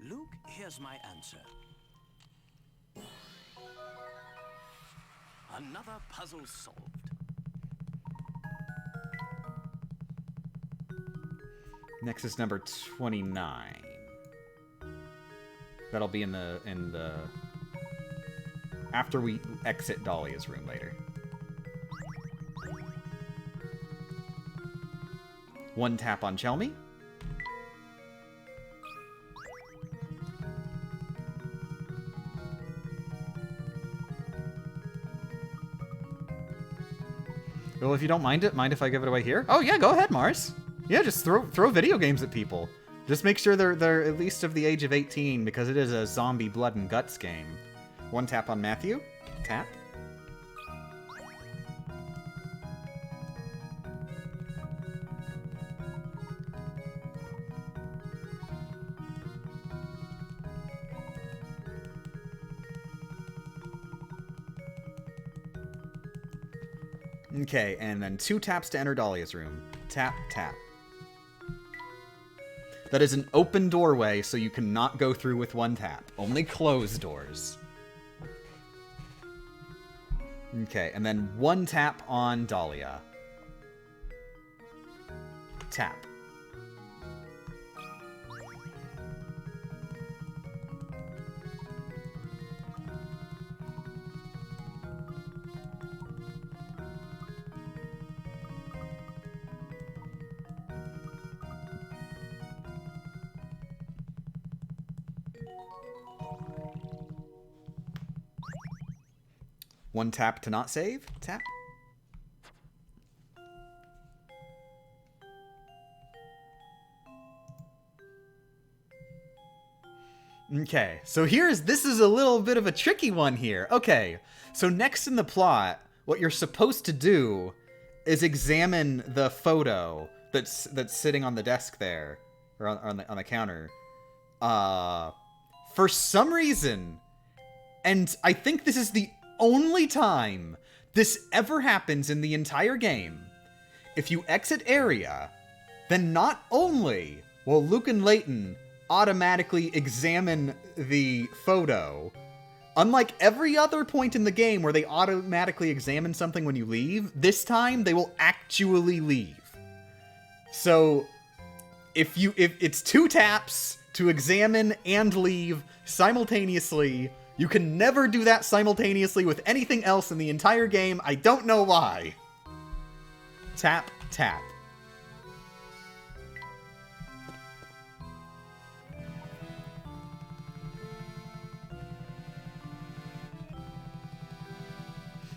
Luke, here's my answer. Another puzzle solved. Next is number 29. That'll be in the after we exit Dahlia's room later. 1 tap on Chelmy. Well, if you don't mind if I give it away here? Oh yeah, go ahead, Mars. Yeah, just throw video games at people. Just make sure they're at least of the age of 18, because it is a zombie blood and guts game. 1 tap on Matthew. Tap. Okay, and then 2 taps to enter Dahlia's room. Tap, tap. That is an open doorway, so you cannot go through with 1 tap. Only closed doors. Okay, and then 1 tap on Dahlia. Tap. One tap to not save. Tap. Okay, so this is a little bit of a tricky one here. Okay, so next in the plot, what you're supposed to do is examine the photo that's sitting on the desk there, or on the counter. For some reason, and I think this is the only time this ever happens in the entire game, if you exit area, then not only will Luke and Layton automatically examine the photo, unlike every other point in the game where they automatically examine something when you leave, this time they will actually leave. So if it's 2 taps to examine and leave simultaneously, you can never do that simultaneously with anything else in the entire game. I don't know why. Tap, tap.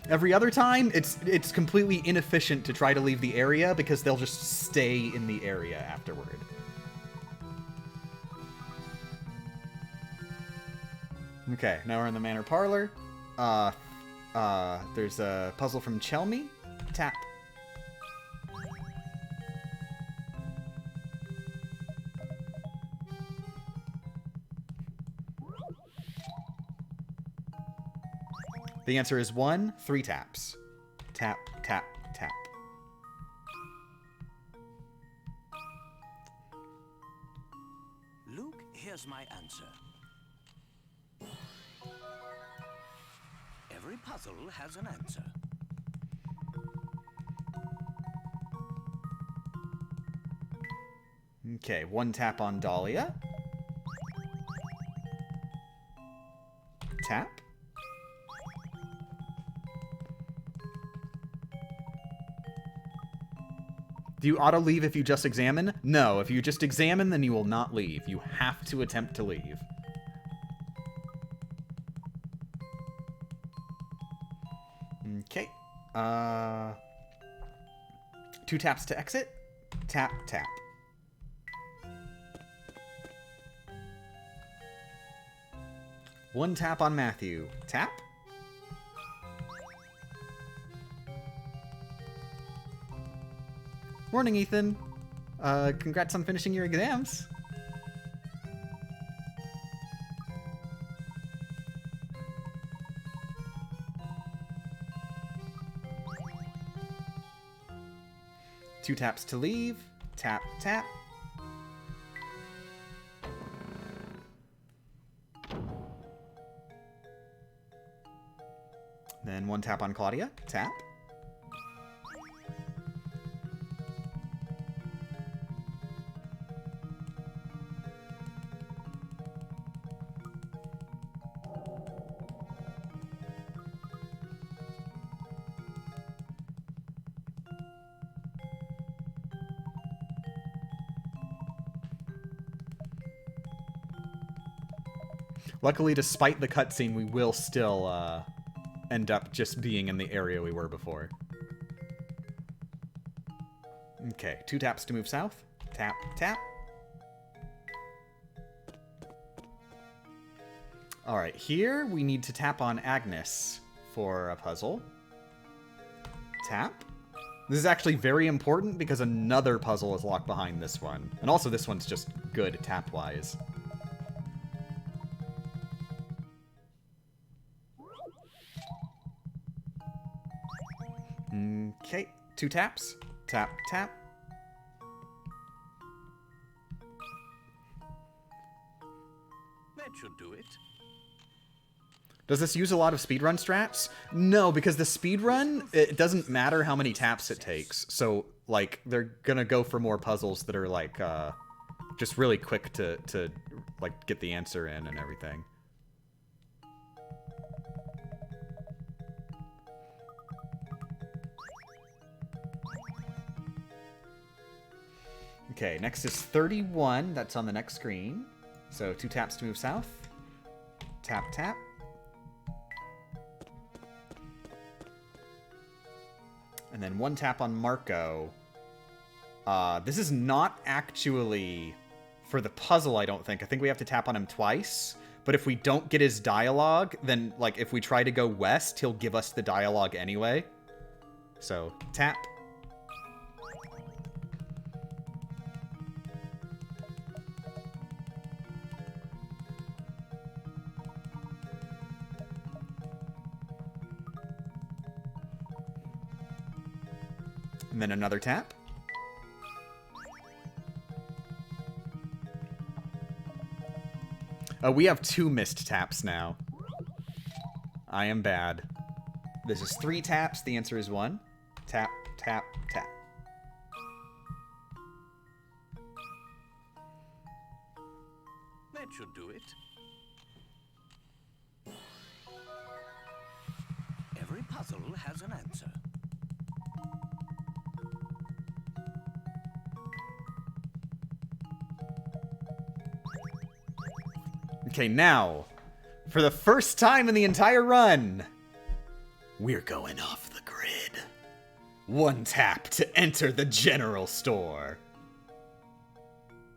Every other time, it's completely inefficient to try to leave the area because they'll just stay in the area afterward. Okay, now we're in the Manor Parlor. There's a puzzle from Chelmy. Tap. The answer is 1, 3 taps. Tap, tap, tap. Luke, here's my answer. Every puzzle has an answer. Okay, 1 tap on Dahlia. Tap. Do you auto-leave if you just examine? No, if you just examine, then you will not leave. You have to attempt to leave. Okay. 2 taps to exit. Tap, tap. One tap on Matthew. Tap. Morning, Ethan. Congrats on finishing your exams. Two taps to leave. Tap, tap. Then 1 tap on Claudia. Tap. Luckily, despite the cutscene, we will still end up just being in the area we were before. Okay, 2 taps to move south. Tap, tap. Alright, here we need to tap on Agnes for a puzzle. Tap. This is actually very important because another puzzle is locked behind this one. And also this one's just good tap-wise. Okay, 2 taps. Tap, tap. That should do it. Does this use a lot of speedrun strats? No, because the speedrun, it doesn't matter how many taps it takes. So, like, they're gonna go for more puzzles that are, like, just really quick to like, get the answer in and everything. Okay, next is 31. That's on the next screen. So 2 taps to move south. Tap, tap. And then 1 tap on Marco. This is not actually for the puzzle, I don't think. I think we have to tap on him twice. But if we don't get his dialogue, then, like, if we try to go west, he'll give us the dialogue anyway. So, tap. And then another tap. We have 2 missed taps now. I am bad. This is 3 taps. The answer is 1. Tap, tap, tap. That should do it. Every puzzle has an answer. Okay, now, for the first time in the entire run, we're going off the grid. 1 tap to enter the general store.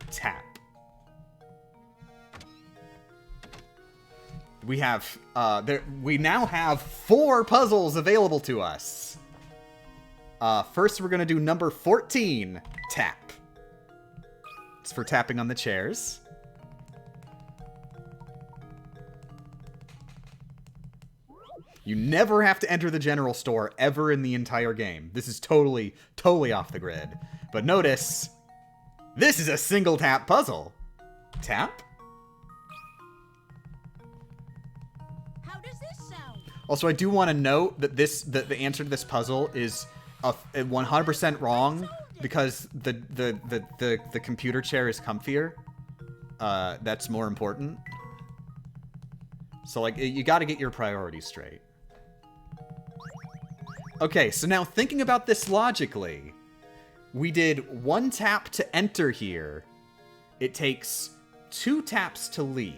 Tap. We have, we now have 4 puzzles available to us. First, we're going to do number 14, tap. It's for tapping on the chairs. You never have to enter the general store ever in the entire game. This is totally off the grid. But notice, this is a single tap puzzle. Tap. How does this sound? Also, I do want to note that the answer to this puzzle is 100% wrong because the computer chair is comfier. That's more important. So, like, you got to get your priorities straight. Okay, so now thinking about this logically, we did 1 tap to enter here. It takes 2 taps to leave.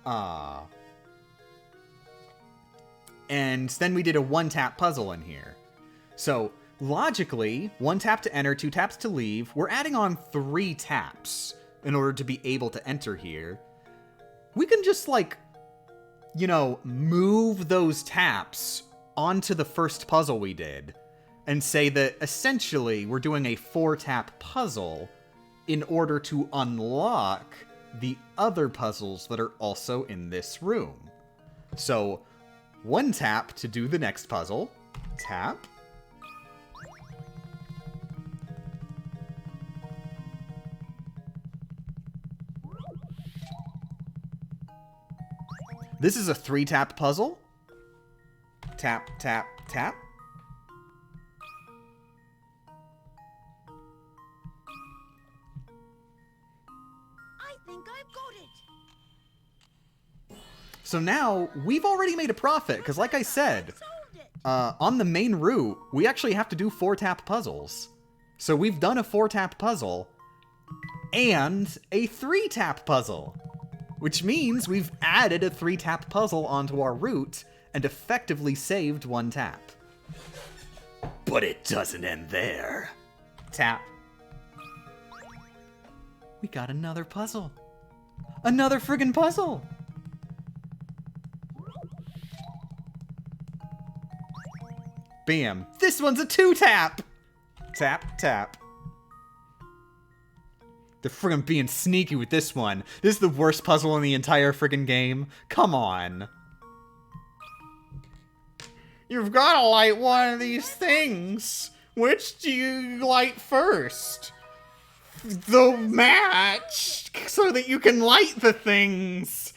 And then we did a 1 tap puzzle in here. So, logically, 1 tap to enter, 2 taps to leave. We're adding on 3 taps in order to be able to enter here. We can just, like, you know, move those taps onto the first puzzle we did and say that essentially we're doing a 4-tap puzzle in order to unlock the other puzzles that are also in this room. So, 1 tap to do the next puzzle. Tap. This is a 3-tap puzzle. Tap, tap, tap. I think I've got it. So now, we've already made a profit, because like I said, on the main route, we actually have to do 4-tap puzzles. So we've done a 4-tap puzzle, and a 3-tap puzzle. Which means we've added a 3-tap puzzle onto our route and effectively saved 1 tap. But it doesn't end there. Tap. We got another puzzle. Another friggin' puzzle! Bam. This one's a 2-tap! Tap, tap. They're friggin' being sneaky with this one. This is the worst puzzle in the entire friggin' game. Come on. You've gotta light one of these things. Which do you light first? The match, so that you can light the things.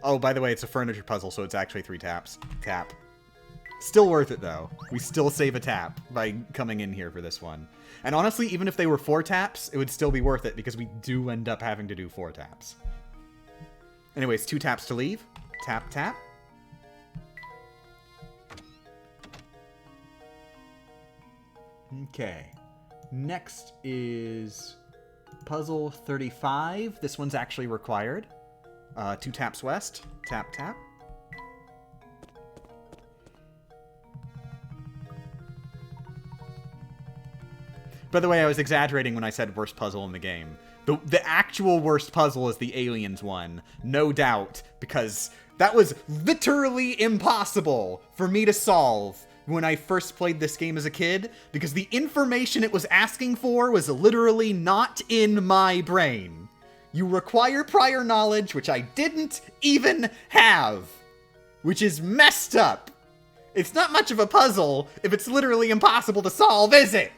Oh, by the way, it's a furniture puzzle, so it's actually 3 taps. Tap. Still worth it, though. We still save a tap by coming in here for this one. And honestly, even if they were 4 taps, it would still be worth it, because we do end up having to do 4 taps. Anyways, 2 taps to leave. Tap, tap. Okay. Next is puzzle 35. This one's actually required. 2 taps west. Tap, tap. By the way, I was exaggerating when I said worst puzzle in the game. The actual worst puzzle is the aliens one, no doubt, because that was literally impossible for me to solve when I first played this game as a kid, because the information it was asking for was literally not in my brain. You require prior knowledge, which I didn't even have, which is messed up. It's not much of a puzzle if it's literally impossible to solve, is it?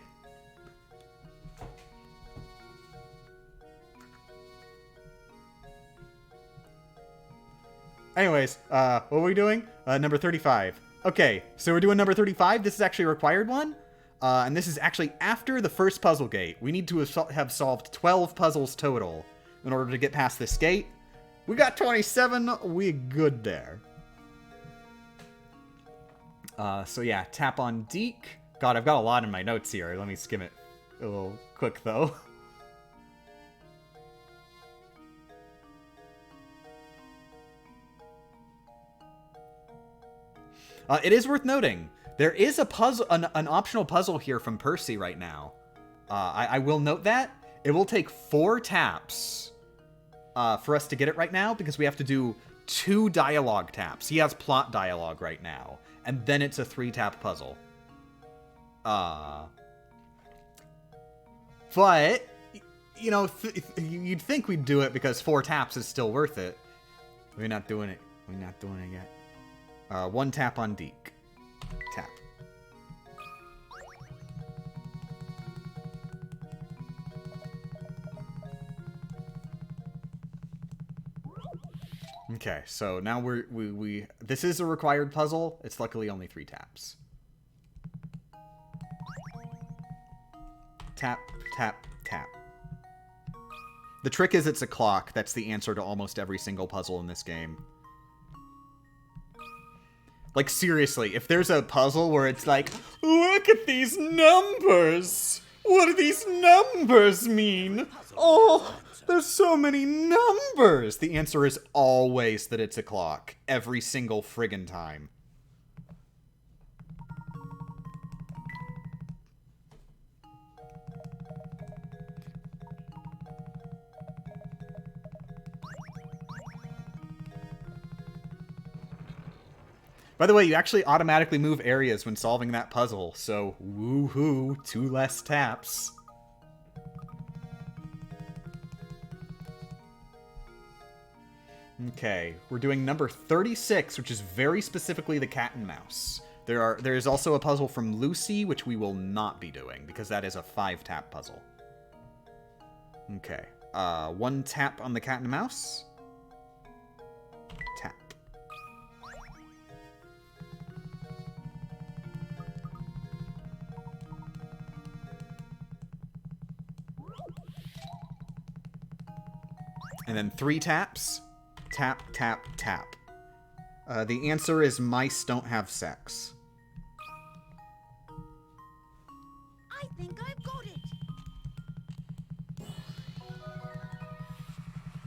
Anyways, what were we doing? Number 35. Okay, so we're doing number 35. This is actually a required one. And this is actually after the first puzzle gate. We need to have solved 12 puzzles total in order to get past this gate. We got 27. We're good there. So yeah, tap on Deke. God, I've got a lot in my notes here. Let me skim it a little quick, though. It is worth noting, there is a puzzle, an optional puzzle here from Percy right now. I will note that. It will take 4 taps for us to get it right now, because we have to do 2 dialogue taps. He has plot dialogue right now, and then it's a 3-tap puzzle. But, you know, you'd think we'd do it because 4 taps is still worth it. We're not doing it. We're not doing it yet. 1 tap on Deke. Tap. Okay, so now we this is a required puzzle. It's luckily only 3 taps. Tap, tap, tap. The trick is it's a clock. That's the answer to almost every single puzzle in this game. Like, seriously, if there's a puzzle where it's like, look at these numbers! What do these numbers mean? Oh, there's so many numbers! The answer is always that it's a clock. Every single friggin' time. By the way, you actually automatically move areas when solving that puzzle, so woohoo, 2 less taps. Okay, we're doing number 36, which is very specifically the cat and mouse. There is also a puzzle from Lucy, which we will not be doing, because that is a 5-tap puzzle. Okay, 1 tap on the cat and mouse. Tap. And then 3 taps. Tap, tap, tap. The answer is mice don't have sex. I think I've got it.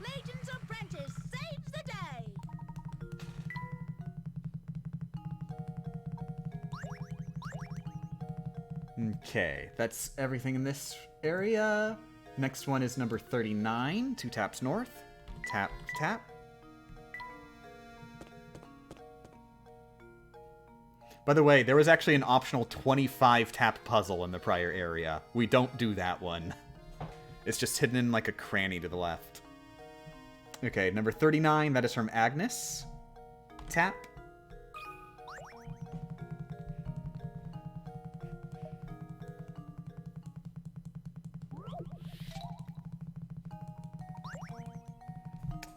Layton's apprentice saves the day. Okay, that's everything in this area. Next one is number 39, 2 taps north. Tap, tap. By the way, there was actually an optional 25-tap puzzle in the prior area. We don't do that one. It's just hidden in like a cranny to the left. Okay, number 39, that is from Agnes. Tap.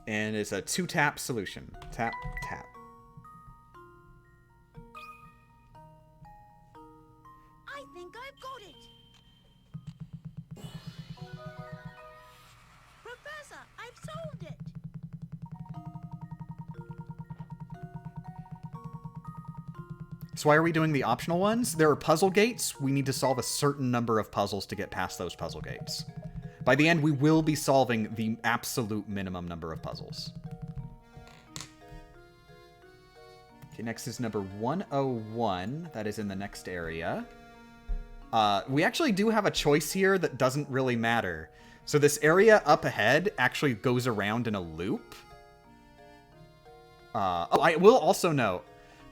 And it's a 2-tap solution. Tap, tap. I think I've got it. Professor, I've solved it. So why are we doing the optional ones? There are puzzle gates. We need to solve a certain number of puzzles to get past those puzzle gates. By the end, we will be solving the absolute minimum number of puzzles. Okay, next is number 101. That is in the next area. We actually do have a choice here that doesn't really matter. So this area up ahead actually goes around in a loop. Oh, I will also note,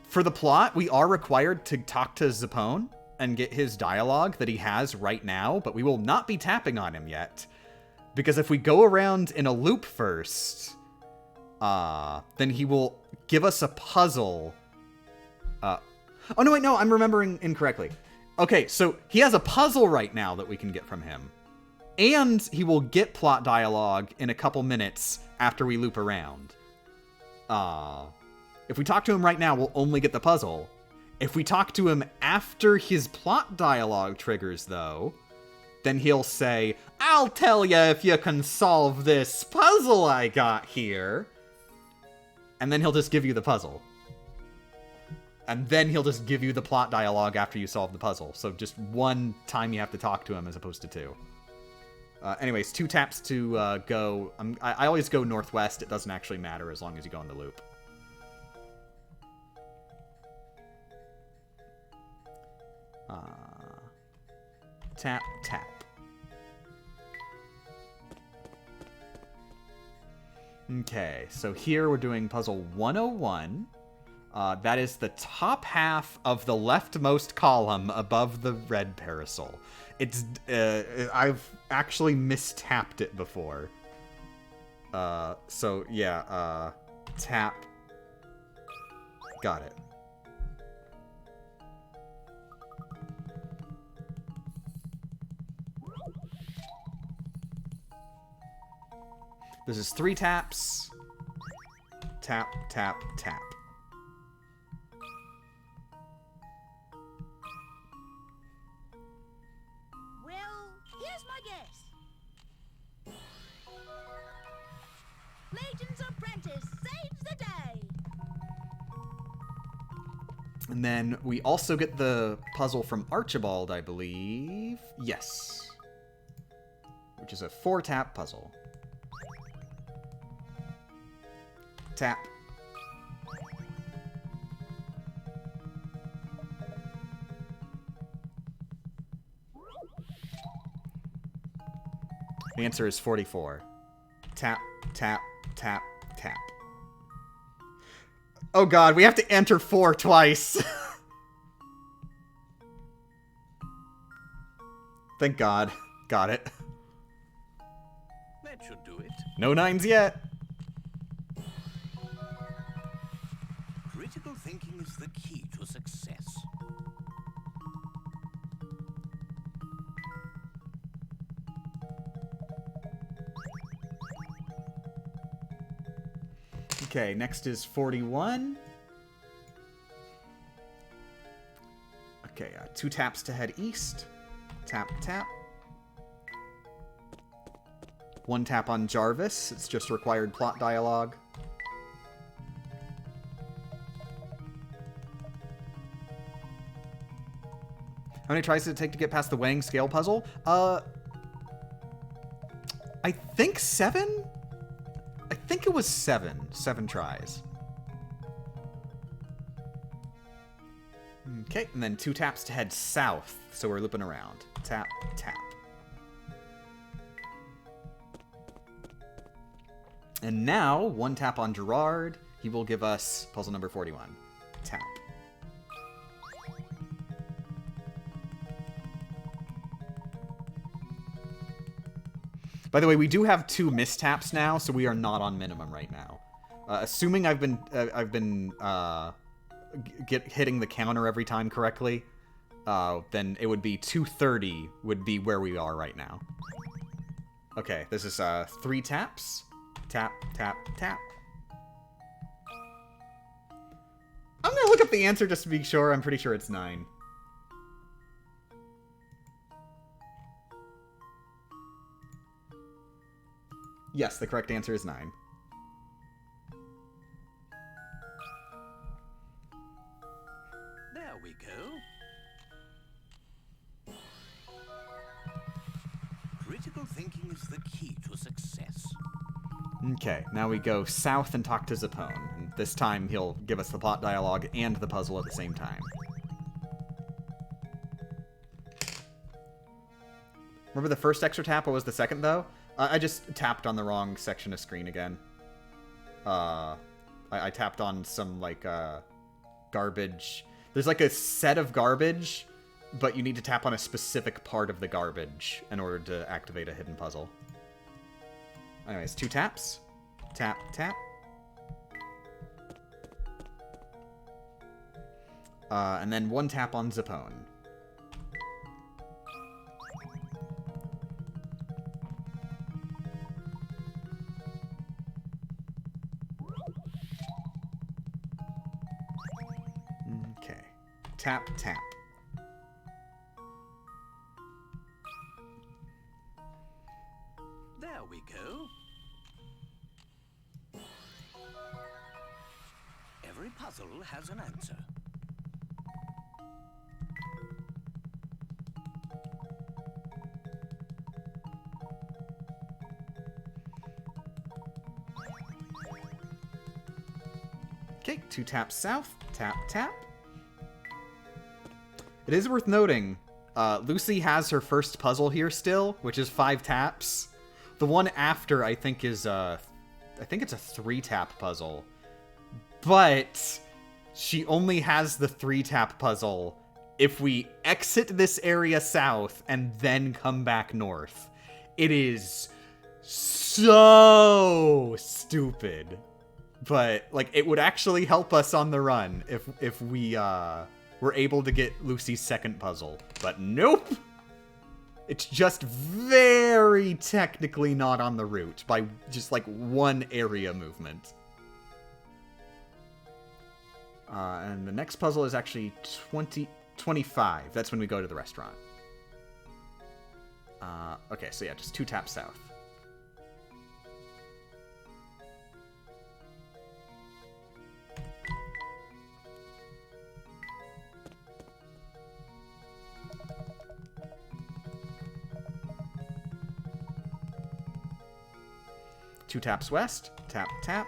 For the plot, we are required to talk to Zapone and get his dialogue that he has right now, but we will not be tapping on him yet. Because if we go around in a loop first, then he will give us a puzzle. Oh, no, wait, no, I'm remembering incorrectly. Okay, so he has a puzzle right now that we can get from him. And he will get plot dialogue in a couple minutes after we loop around. If we talk to him right now, we'll only get the puzzle. If we talk to him after his plot dialogue triggers, though, then he'll say, I'll tell you if you can solve this puzzle I got here. And then he'll just give you the puzzle. And then he'll just give you the plot dialogue after you solve the puzzle. So just one time you have to talk to him as opposed to two. Anyways, 2 taps to go. I always go northwest. It doesn't actually matter as long as you go in the loop. Tap, tap. Okay, so here we're doing puzzle 101. That is the top half of the leftmost column above the red parasol. It's, I've actually mistapped it before. So yeah, tap. Got it. This is 3 taps. Tap, tap, tap. Well, here's my guess. Layton's apprentice saves the day. And then we also get the puzzle from Archibald, I believe. Yes. Which is a 4-tap puzzle. Tap. The answer is 44. Tap, tap, tap, tap. Oh god, we have to enter 4 twice. Thank god. Got it. That should do it. No 9s yet. Critical thinking is the key to success. Okay, next is 41. Okay, 2 taps to head east. Tap, tap. 1 tap on Jarvis. It's just required plot dialogue. How many tries did it take to get past the weighing scale puzzle? I think 7? I think it was 7. 7 tries. Okay, and then 2 taps to head south. So we're looping around. Tap, tap. And now, 1 tap on Gerard. He will give us puzzle number 41. Tap. By the way, we do have 2 mistaps now, so we are not on minimum right now. Assuming I've been hitting the counter every time correctly, then it would be 230 would be where we are right now. Okay, this is 3 taps. Tap, tap, tap. I'm gonna look up the answer just to be sure. I'm pretty sure it's 9. Yes, the correct answer is 9. There we go. Critical thinking is the key to success. Okay, now we go south and talk to Zapone. And this time he'll give us the plot dialogue and the puzzle at the same time. Remember the first extra tap? What was the second, though? I just tapped on the wrong section of screen again. I tapped on some, like, garbage. There's like a set of garbage, but you need to tap on a specific part of the garbage in order to activate a hidden puzzle. Anyways, 2 taps. Tap, tap. And then 1 tap on Zapone. Okay. Tap, tap. There we go. Every puzzle has an answer. Okay, 2 taps south. Tap, tap. It is worth noting, Lucy has her first puzzle here still, which is 5 taps. The one after, I think, is, I think it's a 3-tap puzzle. But she only has the 3-tap puzzle if we exit this area south and then come back north. It is so stupid. But, like, it would actually help us on the run if we, were able to get Lucy's second puzzle. But nope! It's just very technically not on the route by just, like, 1 area movement. And the next puzzle is actually 25. That's when we go to the restaurant. Okay, so yeah, just 2 taps south. Two taps west. Tap, tap.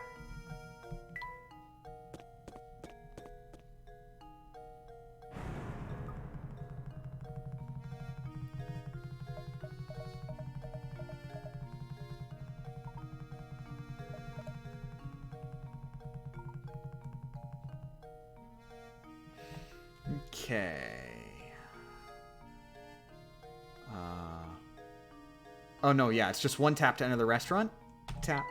Okay. Oh, no, yeah, it's just 1 tap to enter the restaurant. Tap.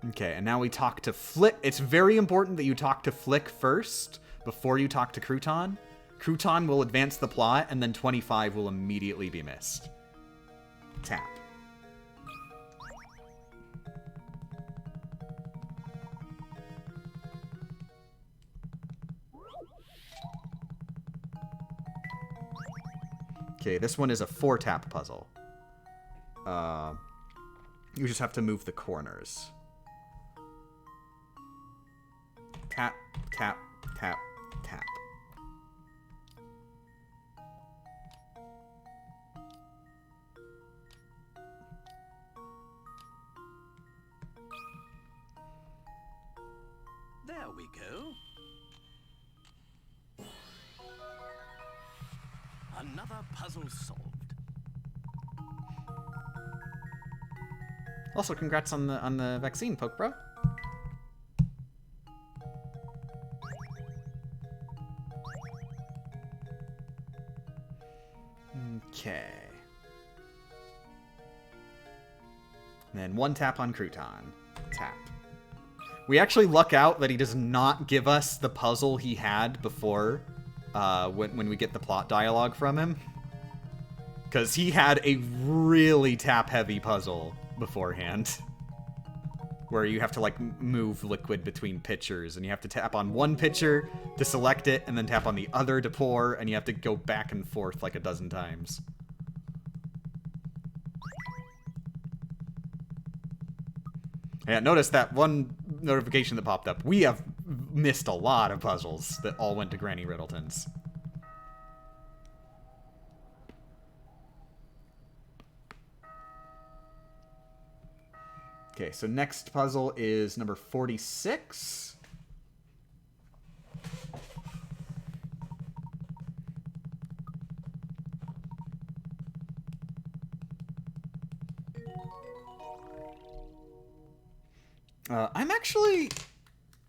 Okay, and now we talk to Flick. It's very important that you talk to Flick first before you talk to Crouton. Crouton will advance the plot, and then 25 will immediately be missed. Tap. Okay, this one is a 4-tap puzzle. You just have to move the corners. Tap, tap, tap, tap. There we go. Another puzzle solved. Also, congrats on the vaccine, Poke Bro. Okay. And then 1 tap on Crouton. Tap. We actually luck out that he does not give us the puzzle he had before, when we get the plot dialogue from him. Because he had a really tap-heavy puzzle beforehand. Where you have to, like, move liquid between pitchers, and you have to tap on one pitcher to select it, and then tap on the other to pour, and you have to go back and forth like a dozen times. Yeah, notice that one notification that popped up. We have missed a lot of puzzles that all went to Granny Riddleton's. Okay, so next puzzle is number 46. I'm actually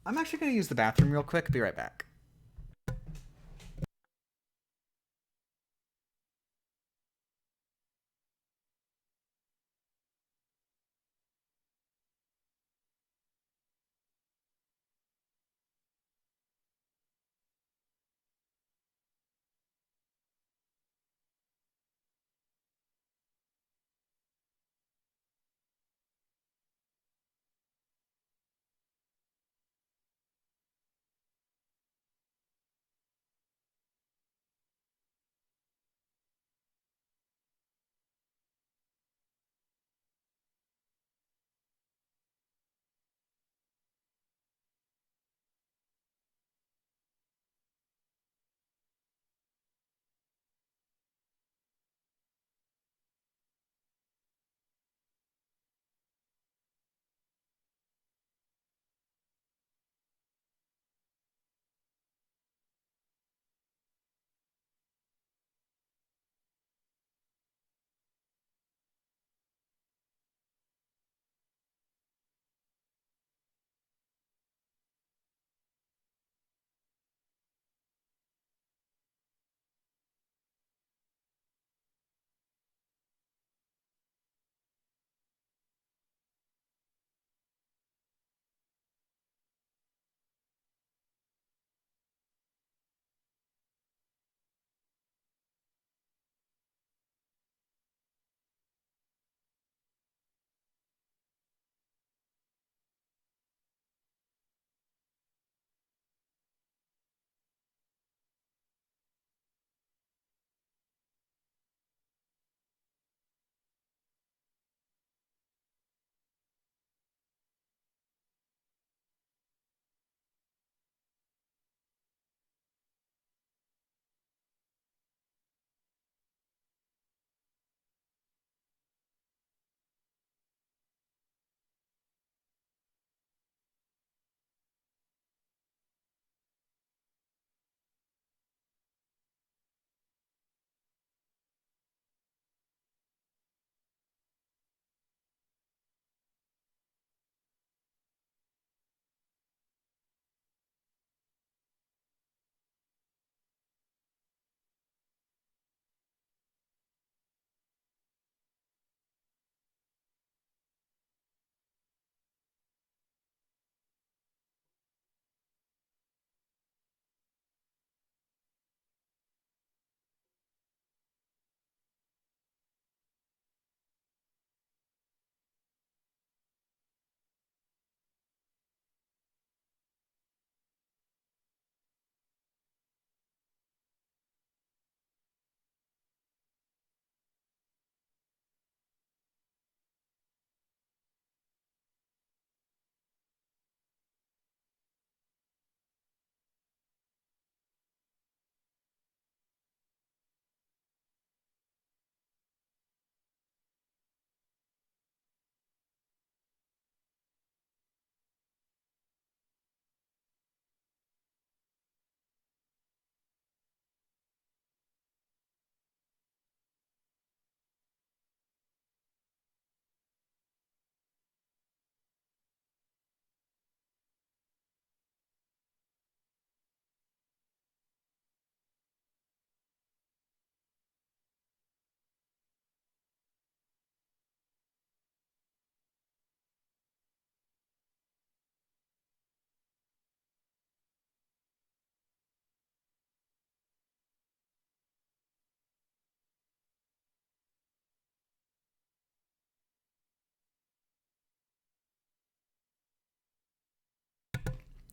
gonna use the bathroom real quick. Be right back.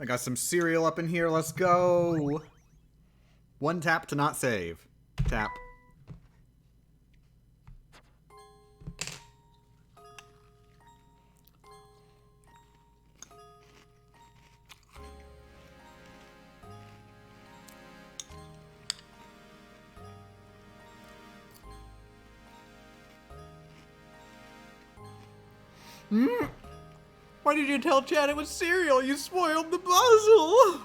I got some cereal up in here. Let's go. One tap to not save. Tap. Why did you tell Chad it was cereal? You spoiled the puzzle.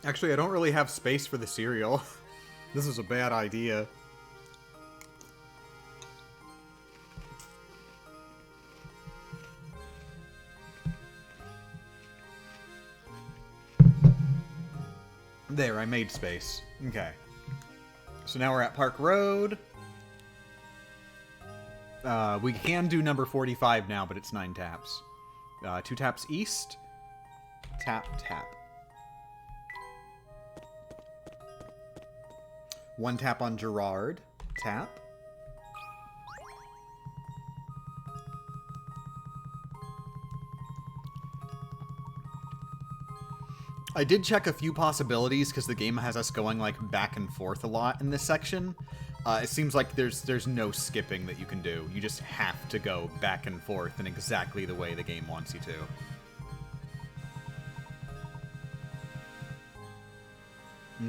Actually, I don't really have space for the cereal. This is a bad idea. There, I made space. Okay. So now we're at Park Road. We can do number 45 now, but it's 9 taps. 2 taps east. Tap, tap. 1 tap on Gerard. Tap. I did check a few possibilities because the game has us going like back and forth a lot in this section. It seems like there's no skipping that you can do. You just have to go back and forth in exactly the way the game wants you to.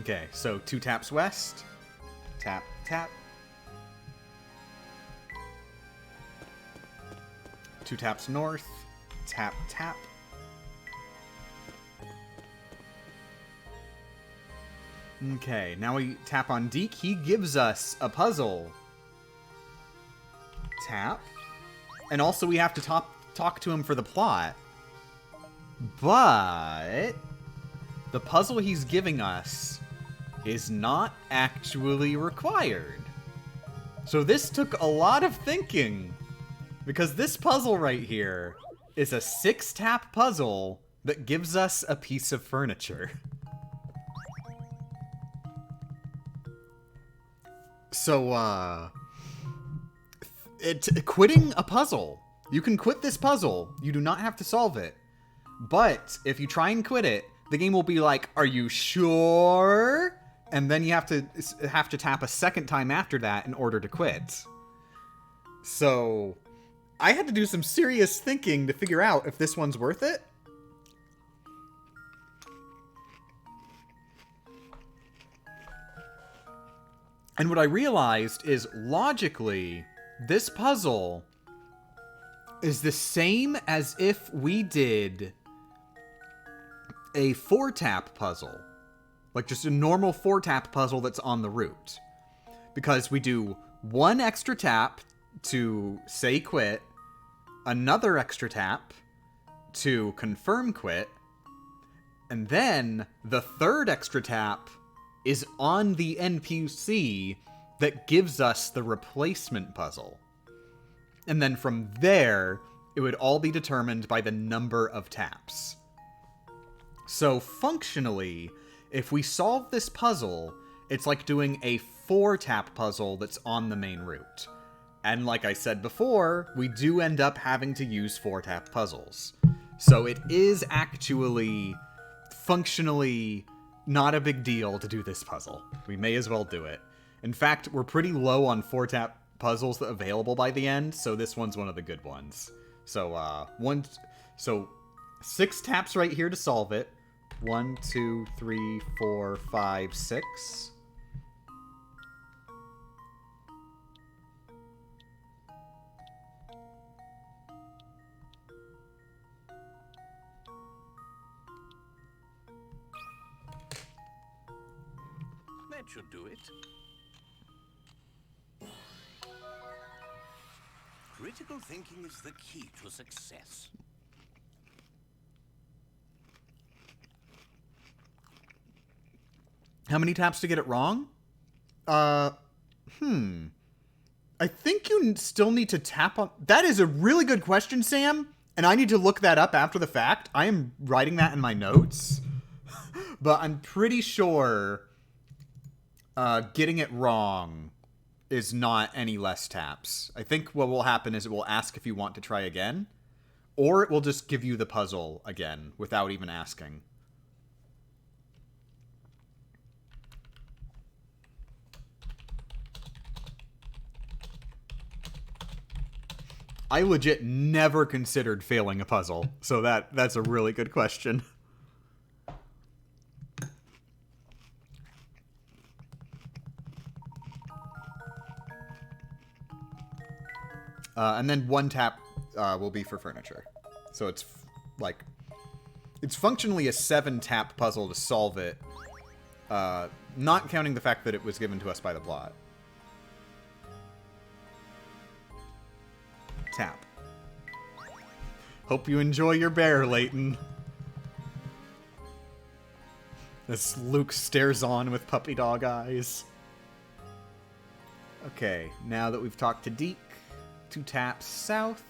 Okay, so 2 taps west. Tap, tap. 2 taps north. Tap, tap. Okay, now we tap on Deke. He gives us a puzzle. Tap. And also we have to talk to him for the plot. But the puzzle he's giving us is not actually required. So this took a lot of thinking. Because this puzzle right here is a 6-tap puzzle that gives us a piece of furniture. So, quitting a puzzle. You can quit this puzzle. You do not have to solve it. But if you try and quit it, the game will be like, "Are you sure?" And then you have to tap a second time after that in order to quit. So, I had to do some serious thinking to figure out if this one's worth it. And what I realized is, logically, this puzzle is the same as if we did a 4-tap puzzle. Like just a normal 4-tap puzzle that's on the route. Because we do 1 extra tap to say quit, another extra tap to confirm quit, and then the 3rd extra tap is on the NPC that gives us the replacement puzzle. And then from there, it would all be determined by the number of taps. So functionally, if we solve this puzzle, it's like doing a 4-tap puzzle that's on the main route. And like I said before, we do end up having to use 4-tap puzzles. So it is actually functionally not a big deal to do this puzzle. We may as well do it. In fact, we're pretty low on 4-tap puzzles available by the end, so this one's one of the good ones. So, 6 taps right here to solve it. 1, 2, 3, 4, 5, 6. That should do it. Critical thinking is the key to success. How many taps to get it wrong? I think you still need to tap on... That is a really good question, Sam. And I need to look that up after the fact. I am writing that in my notes. But I'm pretty sure getting it wrong is not any less taps. I think what will happen is it will ask if you want to try again. Or it will just give you the puzzle again without even asking. I legit never considered failing a puzzle, so that's a really good question. And then 1 tap will be for furniture. So it's functionally a 7-tap puzzle to solve it, Not counting the fact that it was given to us by the plot. Tap. Hope you enjoy your bear, Layton. As Luke stares on with puppy dog eyes. Okay, now that we've talked to Deke, 2 taps south.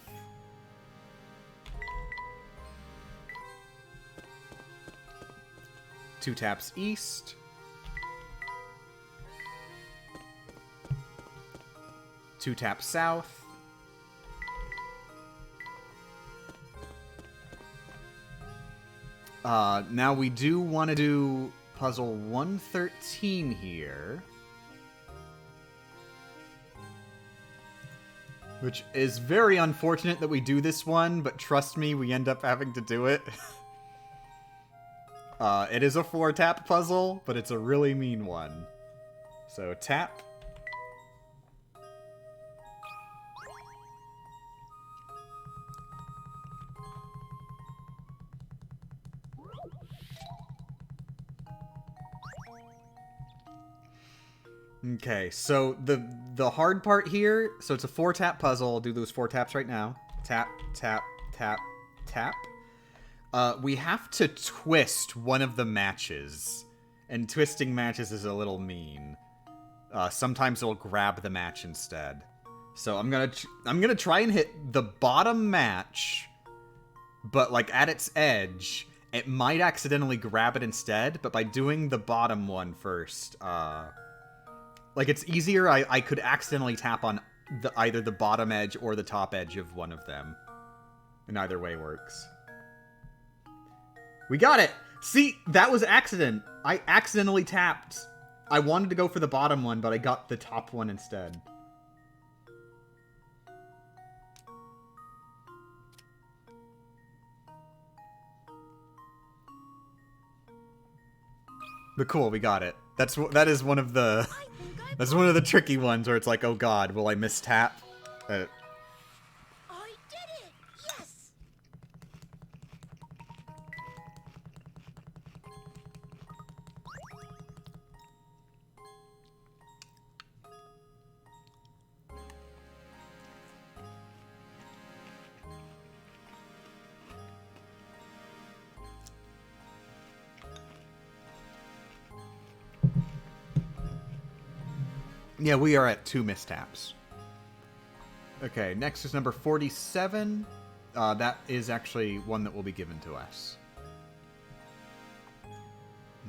Two taps east. 2 taps south. Now we do want to do puzzle 113 here. Which is very unfortunate that we do this one, but trust me, we end up having to do it. It is a 4-tap puzzle, but it's a really mean one. So tap. Okay, so the hard part here, so it's a 4-tap puzzle. I'll do those 4 taps right now. Tap, tap, tap, tap. We have to twist one of the matches. And twisting matches is a little mean. Sometimes it'll grab the match instead. So I'm gonna try and hit the bottom match, but like at its edge, it might accidentally grab it instead, but by doing the bottom one first, like, it's easier. I could accidentally tap on either the bottom edge or the top edge of one of them. And either way works. We got it! See, that was accident. I accidentally tapped. I wanted to go for the bottom one, but I got the top one instead. But cool, we got it. That is one of the... That's one of the tricky ones where it's like, oh god, will I mistap? I did it! Yes! Yeah, we are at 2 mistaps. Okay, next is number 47. That is actually one that will be given to us.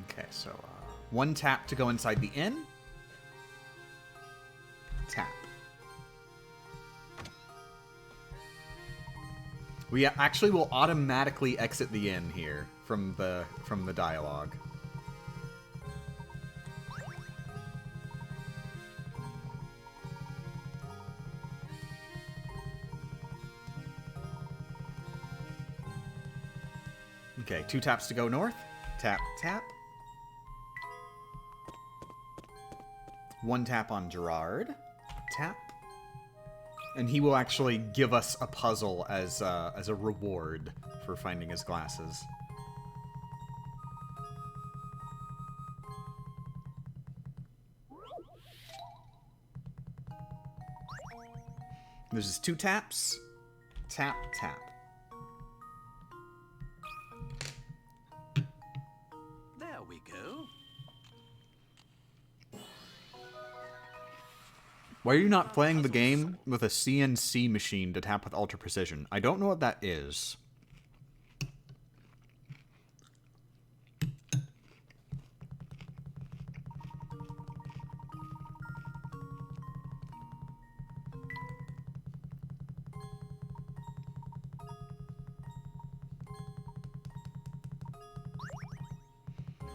Okay, so 1 tap to go inside the inn. Tap. We actually will automatically exit the inn here from the dialogue. Okay, 2 taps to go north. Tap, tap. 1 tap on Gerard. Tap. And he will actually give us a puzzle as a reward for finding his glasses. There's just 2 taps. Tap, tap. There we go. Why are you not playing the game with a CNC machine to tap with ultra precision? I don't know what that is.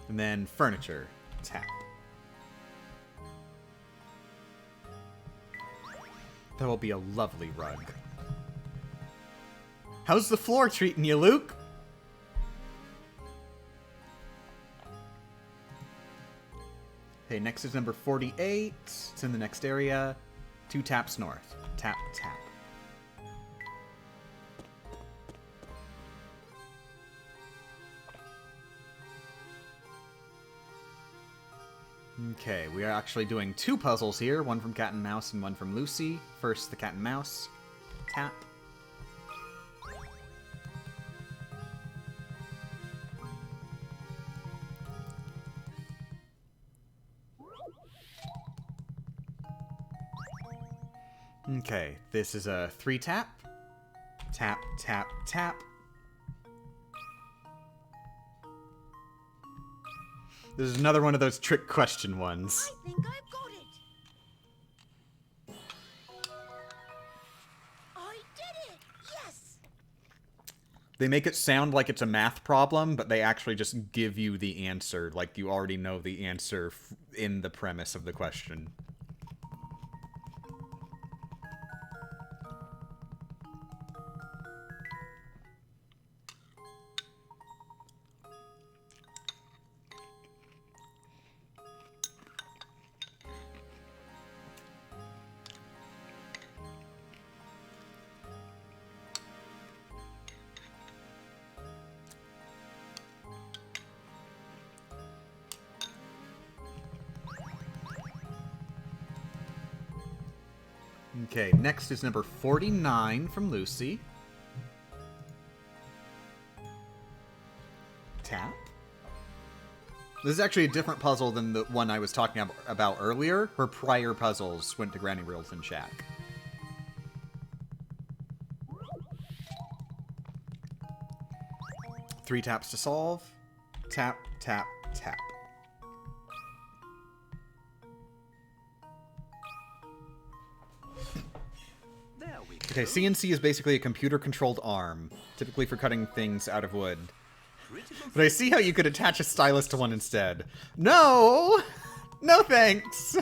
And then furniture. Tap. That will be a lovely rug. How's the floor treating you, Luke? Okay, next is number 48. It's in the next area. 2 taps north. Tap, tap. Okay, we are actually doing 2 puzzles here. One from Cat and Mouse and one from Lucy. First, the Cat and Mouse. Tap. Okay, this is a 3 tap. Tap, tap, tap. This is another one of those trick question ones. I think I've got it. I did it! Yes! They make it sound like it's a math problem, but they actually just give you the answer, like you already know the answer in the premise of the question. Okay, next is number 49 from Lucy. Tap. This is actually a different puzzle than the one I was talking about earlier. Her prior puzzles went to Granny Riddleton Shack. Three taps to solve. Tap, tap, tap. Okay, CNC is basically a computer-controlled arm, typically for cutting things out of wood. But I see how you could attach a stylus to one instead. No! No thanks!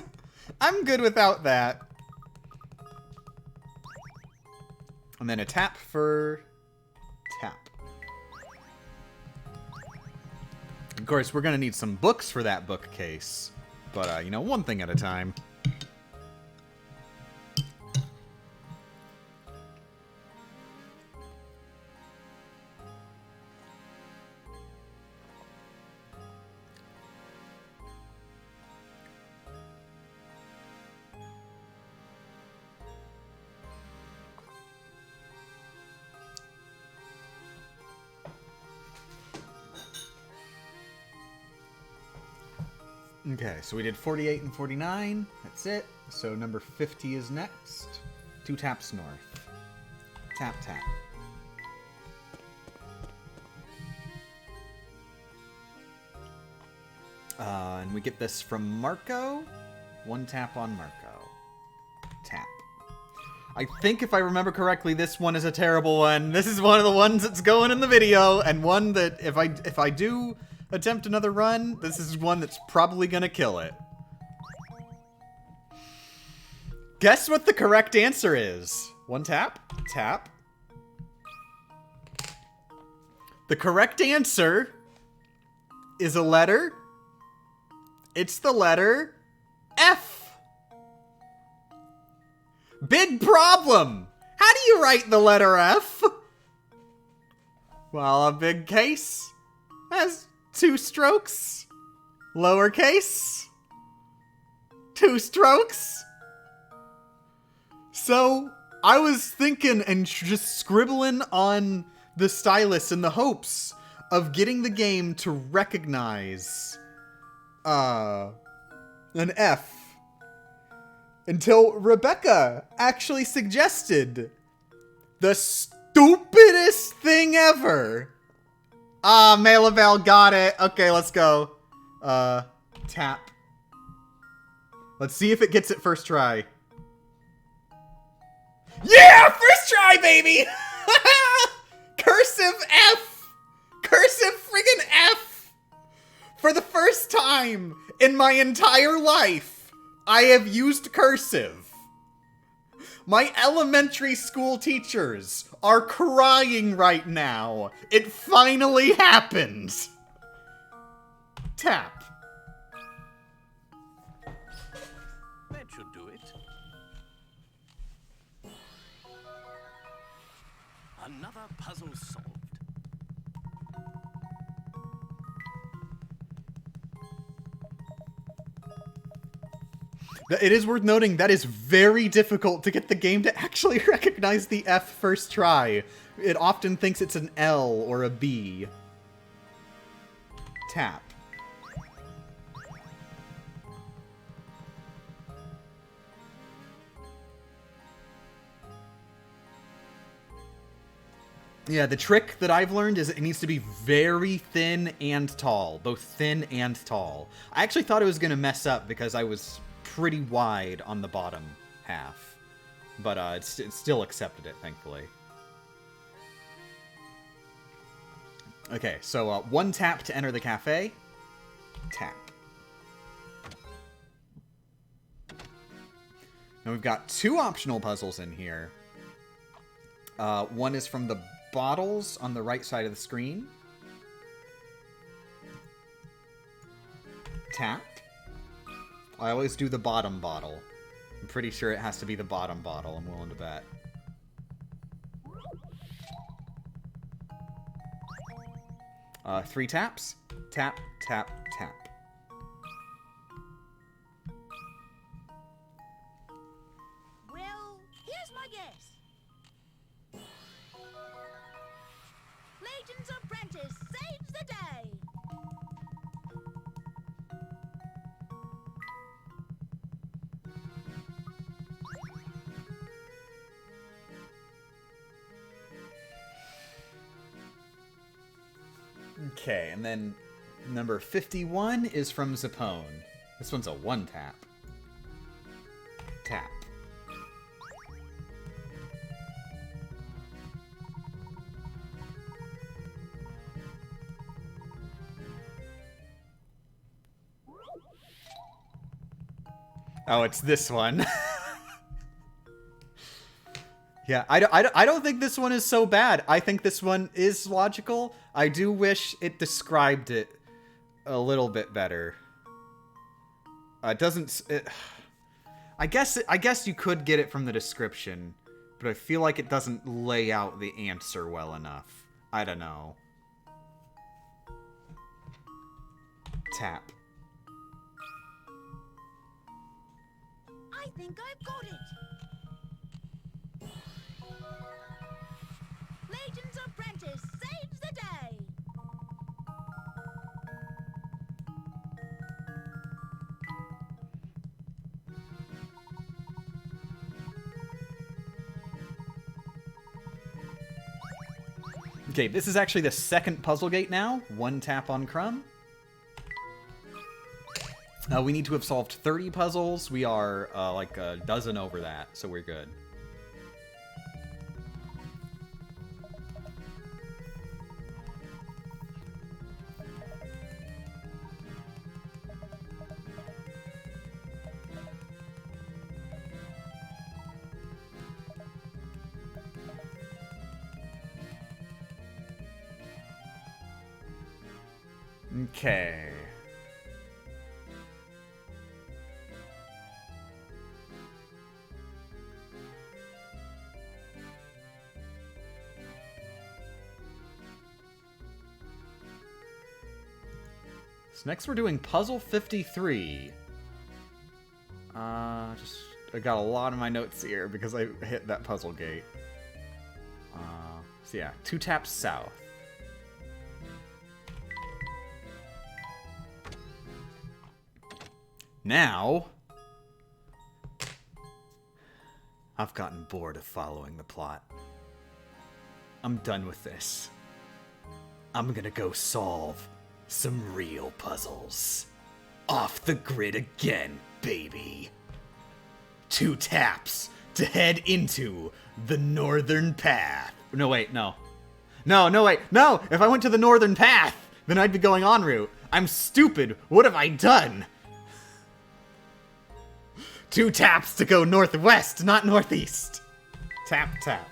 I'm good without that. And then a tap for tap. Of course, we're gonna need some books for that bookcase. But, you know, one thing at a time. Okay, so we did 48 and 49. That's it. So number 50 is next. 2 taps north. Tap, tap. And we get this from Marco. 1 tap on Marco. Tap. I think if I remember correctly, this one is a terrible one. This is one of the ones that's going in the video, and one that if I do attempt another run, this is one that's probably gonna kill it. Guess what the correct answer is? 1 tap, tap. The correct answer is a letter. It's the letter F. Big problem! How do you write the letter F? Well, a big case has 2 strokes. Lowercase. 2 strokes. So, I was thinking and just scribbling on the stylus in the hopes of getting the game to recognize an F. Until Rebecca actually suggested the stupidest thing ever. Ah, Mailavel got it. Okay, let's go. Tap. Let's see if it gets it first try. Yeah! First try, baby! Cursive F! Cursive friggin' F! For the first time in my entire life, I have used cursive. My elementary school teachers are crying right now. It finally happened. Tap. That should do it. Another puzzle solved. It is worth noting that is very difficult to get the game to actually recognize the F first try. It often thinks it's an L or a B. Tap. Yeah, the trick that I've learned is it needs to be very thin and tall. Both thin and tall. I actually thought it was going to mess up because I was pretty wide on the bottom half. But it still accepted it, thankfully. Okay, so one tap to enter the cafe. Tap. Now we've got two optional puzzles in here. One is from the bottles on the right side of the screen. Tap. I always do the bottom bottle. I'm pretty sure it has to be the bottom bottle, I'm willing to bet. Three taps. Tap, tap, tap. Well, here's my guess. Layton's apprentice saves the day. Okay, and then number 51 is from Zapone. This one's a one tap. Tap. Oh, it's this one. Yeah, I don't think this one is so bad. I think this one is logical. I do wish it described it a little bit better. It doesn't... I guess you could get it from the description, but I feel like it doesn't lay out the answer well enough. I don't know. Tap. I think I've got it. Layton's apprentice saves the day. Okay, this is actually the second puzzle gate now. One tap on Crumb. We need to have solved 30 puzzles. We are like a dozen over that, so we're good. Okay. So next we're doing puzzle 53. I got a lot of my notes here because I hit that puzzle gate. So yeah, 2 taps south. Now, I've gotten bored of following the plot. I'm done with this. I'm gonna go solve some real puzzles. Off the grid again, baby. 2 taps to head into the northern path. No, wait, no. No, wait, no! If I went to the northern path, then I'd be going en route. I'm stupid. What have I done? 2 taps to go northwest, not northeast. Tap, tap.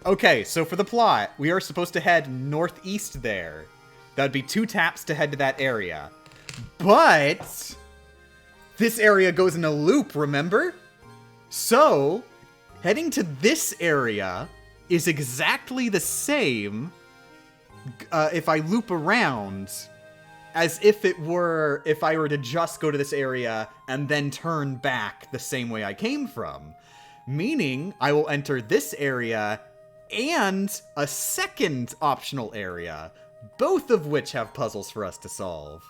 Okay, so for the plot, we are supposed to head northeast there. That would be 2 taps to head to that area. But this area goes in a loop, remember? So, heading to this area is exactly the same if I loop around as if it were, if I were to just go to this area and then turn back the same way I came from. Meaning, I will enter this area and a second optional area, both of which have puzzles for us to solve.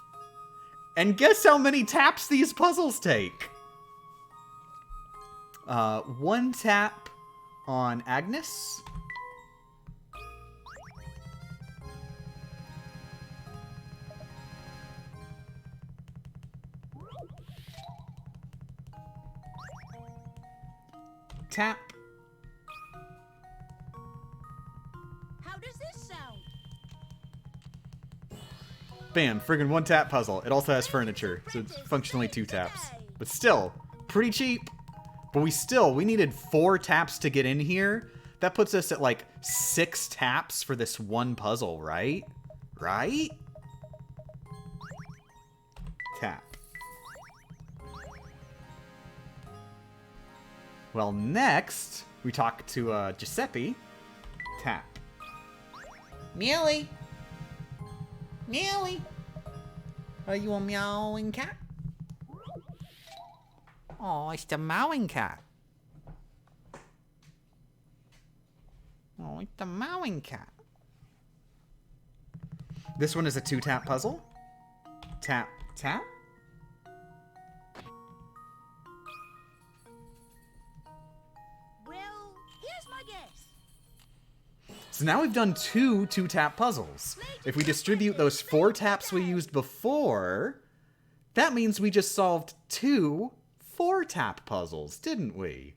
And guess how many taps these puzzles take? 1 tap on Agnes. Tap. How does this sound? Bam, friggin' 1 tap puzzle. It also has furniture, so it's functionally 2 taps. But still, pretty cheap. But we needed 4 taps to get in here. That puts us at like 6 taps for this one puzzle, right? Right? Tap. Well, next, we talk to Giuseppe. Tap. Meowly. Meowly. Are you a meowing cat? Oh, it's the meowing cat. Oh, it's the meowing cat. This one is a 2-tap puzzle. Tap, tap. Well, here's my guess. So now we've done 2 2-tap puzzles. If we distribute those 4 taps we used before, that means we just solved 2 4-tap puzzles, didn't we?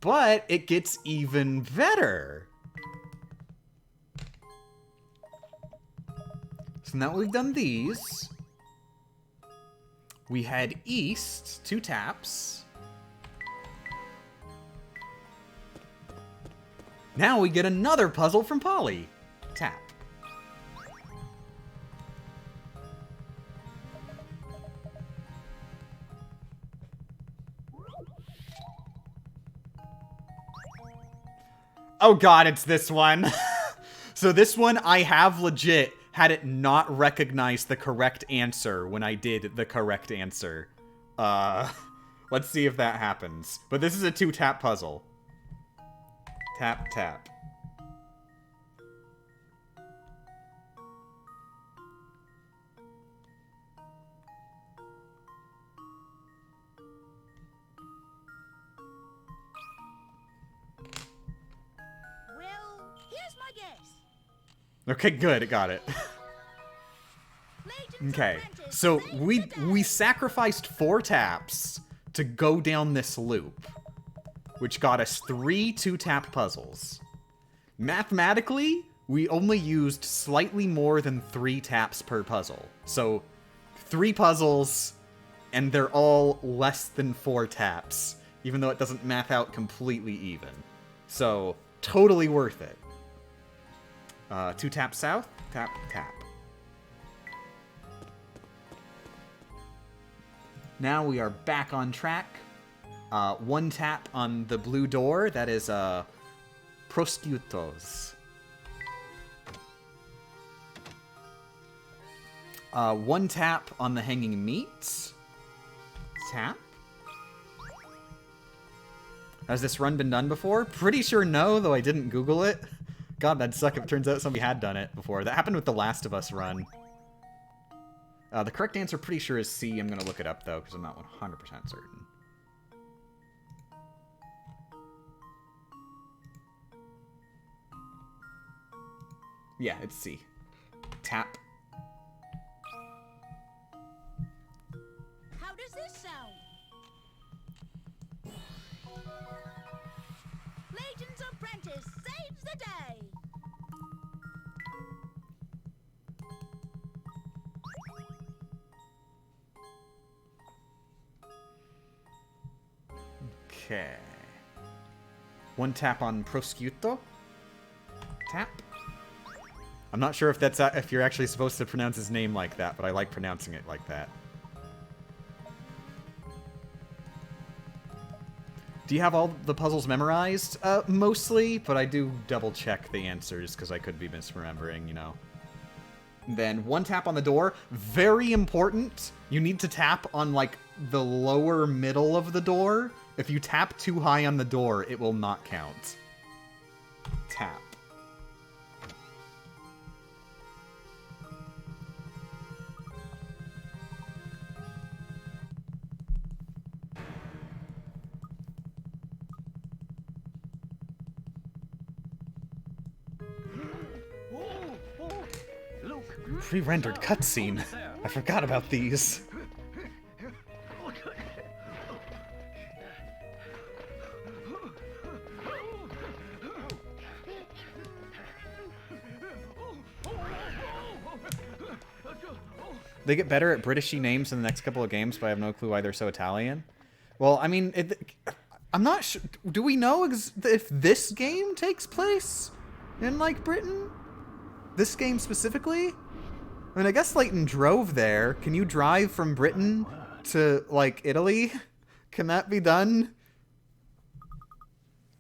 But it gets even better. So now we've done these. We head east, 2 taps. Now we get another puzzle from Polly. Tap. Oh god, it's this one. So this one I have legit had it not recognized the correct answer when I did the correct answer. Let's see if that happens. But this is a 2-tap puzzle. Tap, tap. Well, here's my guess. Okay, good, it got it. Layton's Okay, apprentice so saves we the day. sacrificed 4 taps to go down this loop, which got us 3 2-tap puzzles. Mathematically, we only used slightly more than 3 taps per puzzle. So 3 puzzles, and they're all less than 4 taps, even though it doesn't math out completely even. So totally worth it. 2 taps south, tap, tap. Now we are back on track. 1 tap on the blue door. That is prosciuttos. 1 tap on the hanging meats. Tap. Has this run been done before? Pretty sure no, though I didn't Google it. God, that'd suck if it turns out somebody had done it before. That happened with the Last of Us run. The correct answer, pretty sure, is C. I'm going to look it up, though, because I'm not 100% certain. Yeah, it's C. Tap. How does this sound? Layton's apprentice saves the day. Okay. 1 tap on prosciutto. Tap. I'm not sure if that's if you're actually supposed to pronounce his name like that, but I like pronouncing it like that. Do you have all the puzzles memorized? Mostly, but I do double check the answers because I could be misremembering, you know. Then 1 tap on the door. Very important. You need to tap on, like, the lower middle of the door. If you tap too high on the door, it will not count. Tap. Pre-rendered cutscene. I forgot about these. They get better at Britishy names in the next couple of games, but I have no clue why they're so Italian. Well, I mean, I'm not sure. Do we know if this game takes place in, like, Britain? This game specifically? I mean, I guess Layton drove there. Can you drive from Britain to, like, Italy? Can that be done?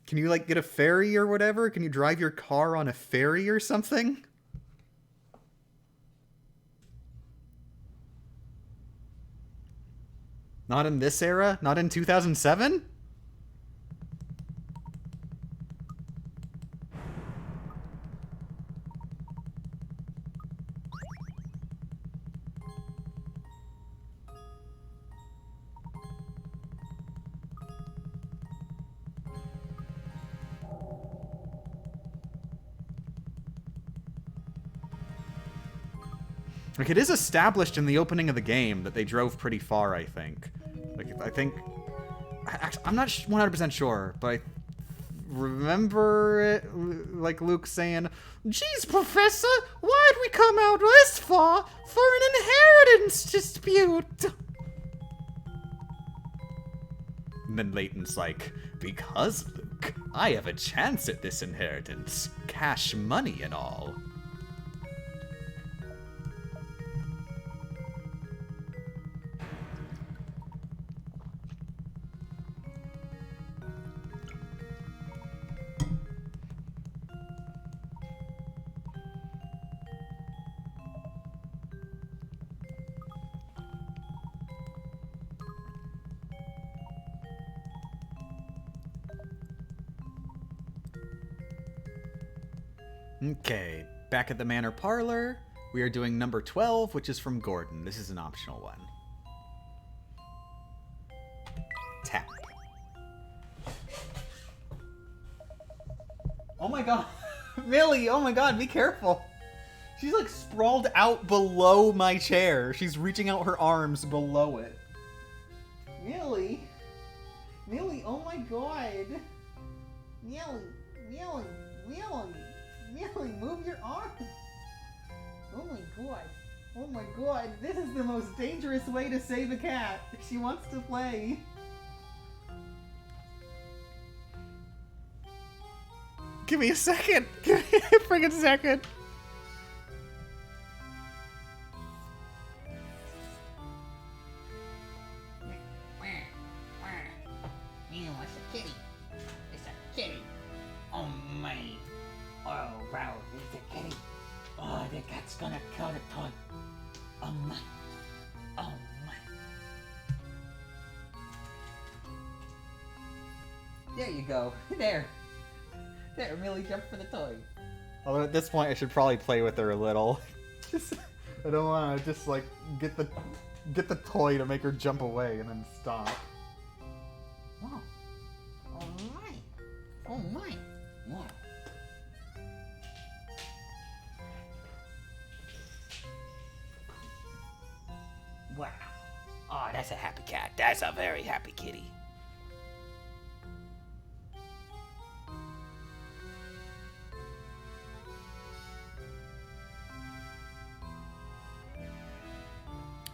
Can you, like, get a ferry or whatever? Can you drive your car on a ferry or something? Not in this era? Not in 2007? Like, it is established in the opening of the game that they drove pretty far, I think. Like, I'm not 100% sure, but I remember it, like, Luke saying, "Geez, Professor, why'd we come out this far for an inheritance dispute?" And then Layton's like, "Because, Luke, I have a chance at this inheritance. Cash money and all." Okay, back at the Manor Parlor, we are doing number 12, which is from Gordon. This is an optional one. Tap. Oh my god. Millie, oh my god, be careful. She's like sprawled out below my chair. She's reaching out her arms below it. Millie. Millie, oh my god. Millie, Millie, Millie. Millie, move your arm! Oh my god. Oh my god. This is the most dangerous way to save a cat. She wants to play. Give me a second. Give me a friggin' second. It's a kitty. It's a kitty. Oh my. Oh, wow, it's a kitty. Oh, the cat's gonna kill the toy. Oh my. Oh my. There you go. There. There, Millie jumped for the toy. Although at this point I should probably play with her a little. I don't want to just like get the toy to make her jump away and then stop. Oh. Oh my. Oh my. Wow. Wow. Oh, that's a happy cat. That's a very happy kitty.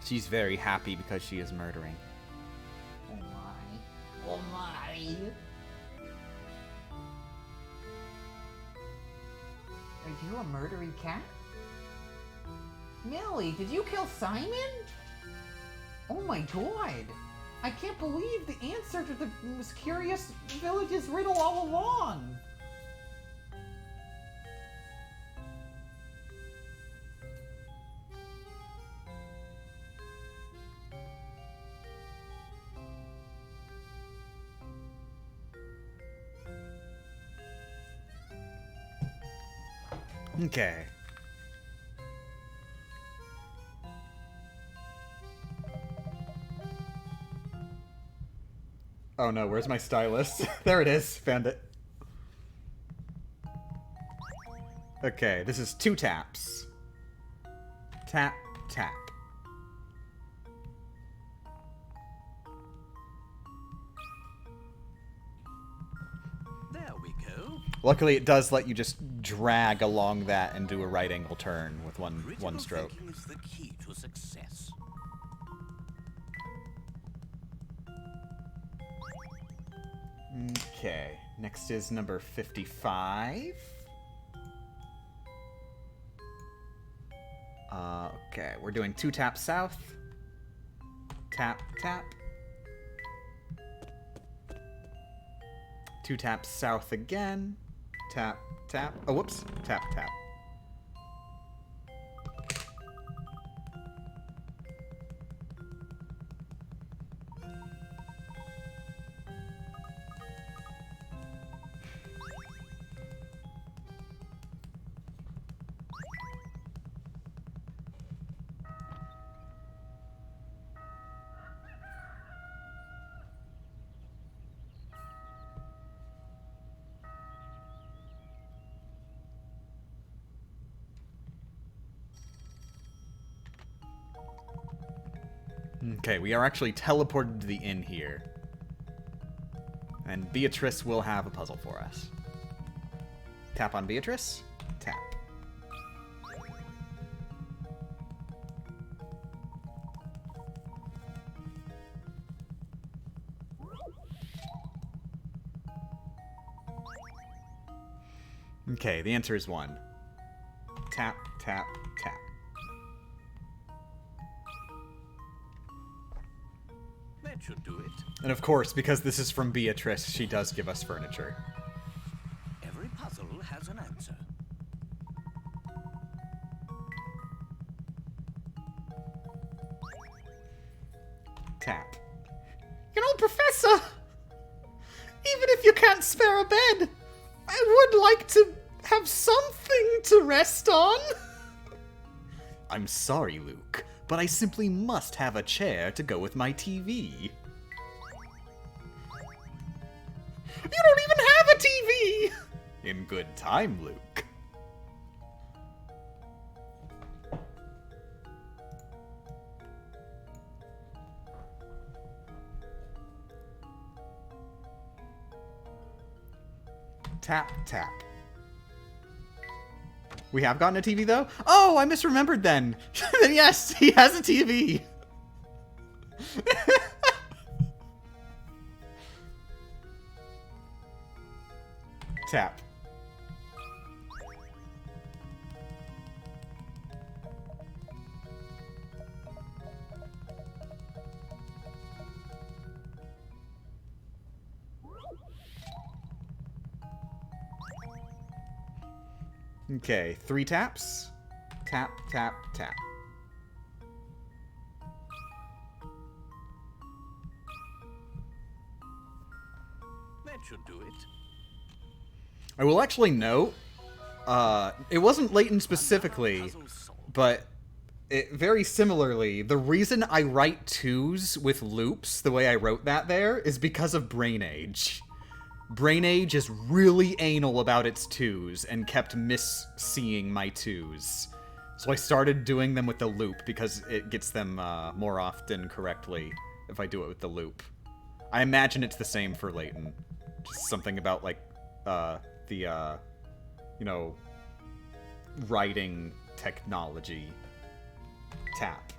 She's very happy because she is murdering. Oh my. Oh my. Are you a murdering cat? Millie, did you kill Simon? Oh my god. I can't believe the answer to the most curious village's riddle all along. Okay. Oh no, where's my stylus? There it is. Found it. Okay, this is 2 taps. Tap, tap. There we go. Luckily, it does let you just drag along that and do a right angle turn with one Critical stroke. thinking is the key to success. Okay, next is number 55. Okay, we're doing 2 taps south. Tap, tap. 2 taps south again. Tap, tap. Oh, whoops. Tap, tap. Okay, we are actually teleported to the inn here. And Beatrice will have a puzzle for us. Tap on Beatrice. Tap. Okay, the answer is 1. Tap, tap, tap. That should do it. And of course, because this is from Beatrice, she does give us furniture. Every puzzle has an answer. Tap. You know, Professor, even if you can't spare a bed, I would like to have something to rest on. I'm sorry, Luke, but I simply must have a chair to go with my TV. You don't even have a TV! In good time, Luke. Tap, tap. We have gotten a TV, though? Oh, I misremembered then. Then yes, he has a TV. Tap. Okay, 3 taps. Tap, tap, tap. That should do it. I will actually note, it wasn't Layton specifically, Puzzle solved. but it, very similarly, the reason I write 2s with loops the way I wrote that there is because of Brain Age. Brain Age is really anal about its 2s and kept misseeing my 2s. So I started doing them with the loop because it gets them more often correctly if I do it with the loop. I imagine it's the same for Layton. Just something about, like, the, you know, writing technology. Tap.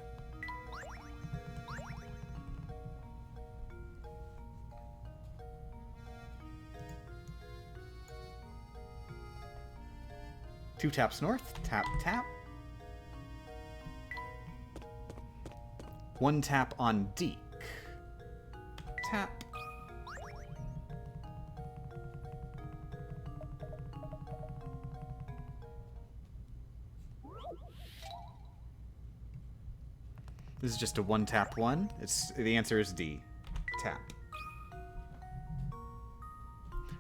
Two taps north. Tap, tap. 1 tap on Deke. Tap. This is just a 1 tap 1. The answer is D. Tap.